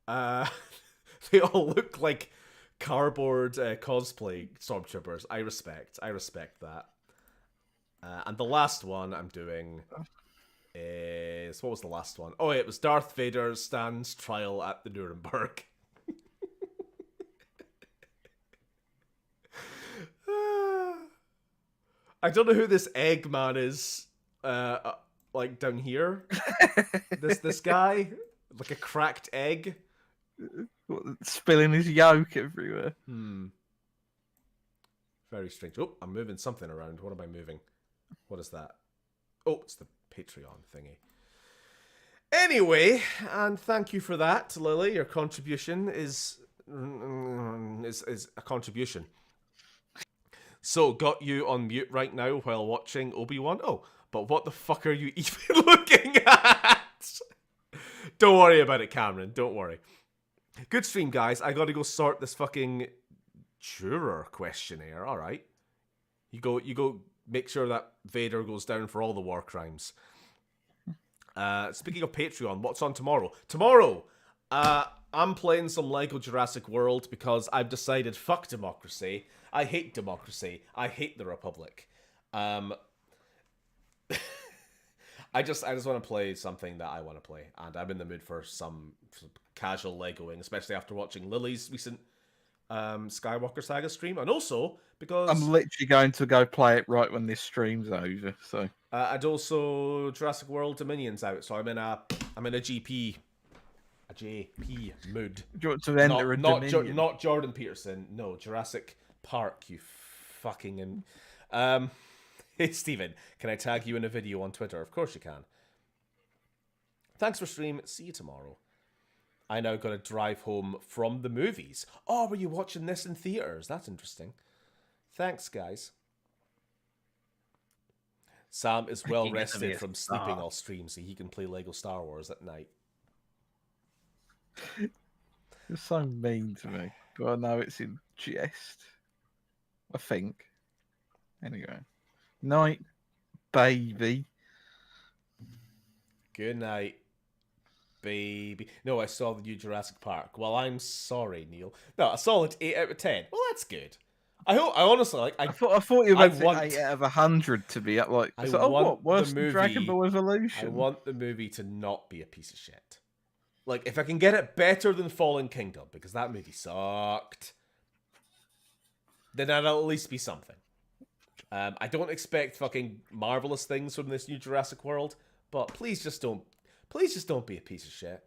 Speaker 1: They all look like cardboard cosplay stormtroopers. I respect that. And the last one I'm doing is... What was the last one? Oh, it was Darth Vader stands trial at the Nuremberg. I don't know who this Eggman is. Like down here, this guy, like a cracked egg,
Speaker 2: spilling his yolk everywhere.
Speaker 1: Very strange. Oh, I'm moving something around. What am I moving? What is that? Oh, it's the Patreon thingy. Anyway, and thank you for that, Lily. Your contribution is a contribution. So, got you on mute right now while watching Obi-Wan. Oh, but what the fuck are you even looking at? Don't worry about it, Cameron. Don't worry. Good stream, guys. I gotta go sort this fucking juror questionnaire. All right. You go. Make sure that Vader goes down for all the war crimes. Speaking of Patreon, what's on tomorrow? Tomorrow, I'm playing some Lego Jurassic World because I've decided fuck democracy. I hate democracy. I hate the Republic. I just want to play something that I want to play, and I'm in the mood for some casual Legoing, especially after watching Lily's recent Skywalker Saga stream, and also because
Speaker 2: I'm literally going to go play it right when this stream's over. So
Speaker 1: and also Jurassic World Dominion's out, so I'm in a JP mood.
Speaker 2: Do you want to enter Dominion?
Speaker 1: Not Jordan Peterson. No, Jurassic Park. You fucking Hey Steven, can I tag you in a video on Twitter? Of course you can. Thanks for stream. See you tomorrow. I now got to drive home from the movies. Oh, were you watching this in theaters? That's interesting. Thanks, guys. Sam is well rested from sleeping all stream, so he can play Lego Star Wars at night.
Speaker 2: You're so mean to me, but I know it's in jest. I think. Anyway. Night, baby.
Speaker 1: Good night, baby. No, I saw the new Jurassic Park. Well, I'm sorry, Neil. No, a solid 8 out of 10. Well, that's good. I honestly like. I
Speaker 2: thought you were about 8 out of 100 to be up like. Worse than Dragon Ball Evolution?
Speaker 1: I want the movie to not be a piece of shit. Like, if I can get it better than Fallen Kingdom, because that movie sucked, then that'll at least be something. I don't expect fucking marvelous things from this new Jurassic World, but please just don't be a piece of shit.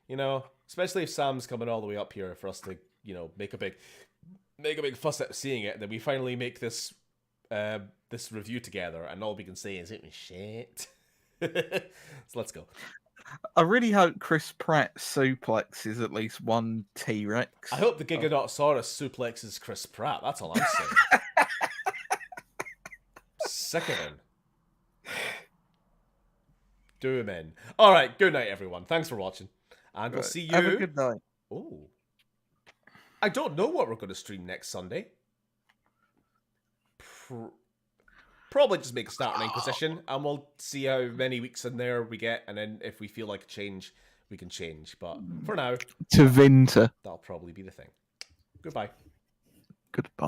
Speaker 1: You know, especially if Sam's coming all the way up here for us to, you know, make a big fuss out of seeing it, and then we finally make this this review together, and all we can say is it was shit. So let's go.
Speaker 2: I really hope Chris Pratt suplexes at least one T-Rex.
Speaker 1: I hope the Giganotosaurus suplexes Chris Pratt. That's all I'm saying. Sick of him. Do him in. All right, good night, everyone. Thanks for watching, and we'll see you.
Speaker 2: Have a good night.
Speaker 1: Oh, I don't know what we're going to stream next Sunday. Probably just make a start on Inquisition, and we'll see how many weeks in there we get, and then if we feel like a change, we can change. But for now,
Speaker 2: to Vinter.
Speaker 1: That'll probably be the thing. Goodbye.
Speaker 2: Goodbye.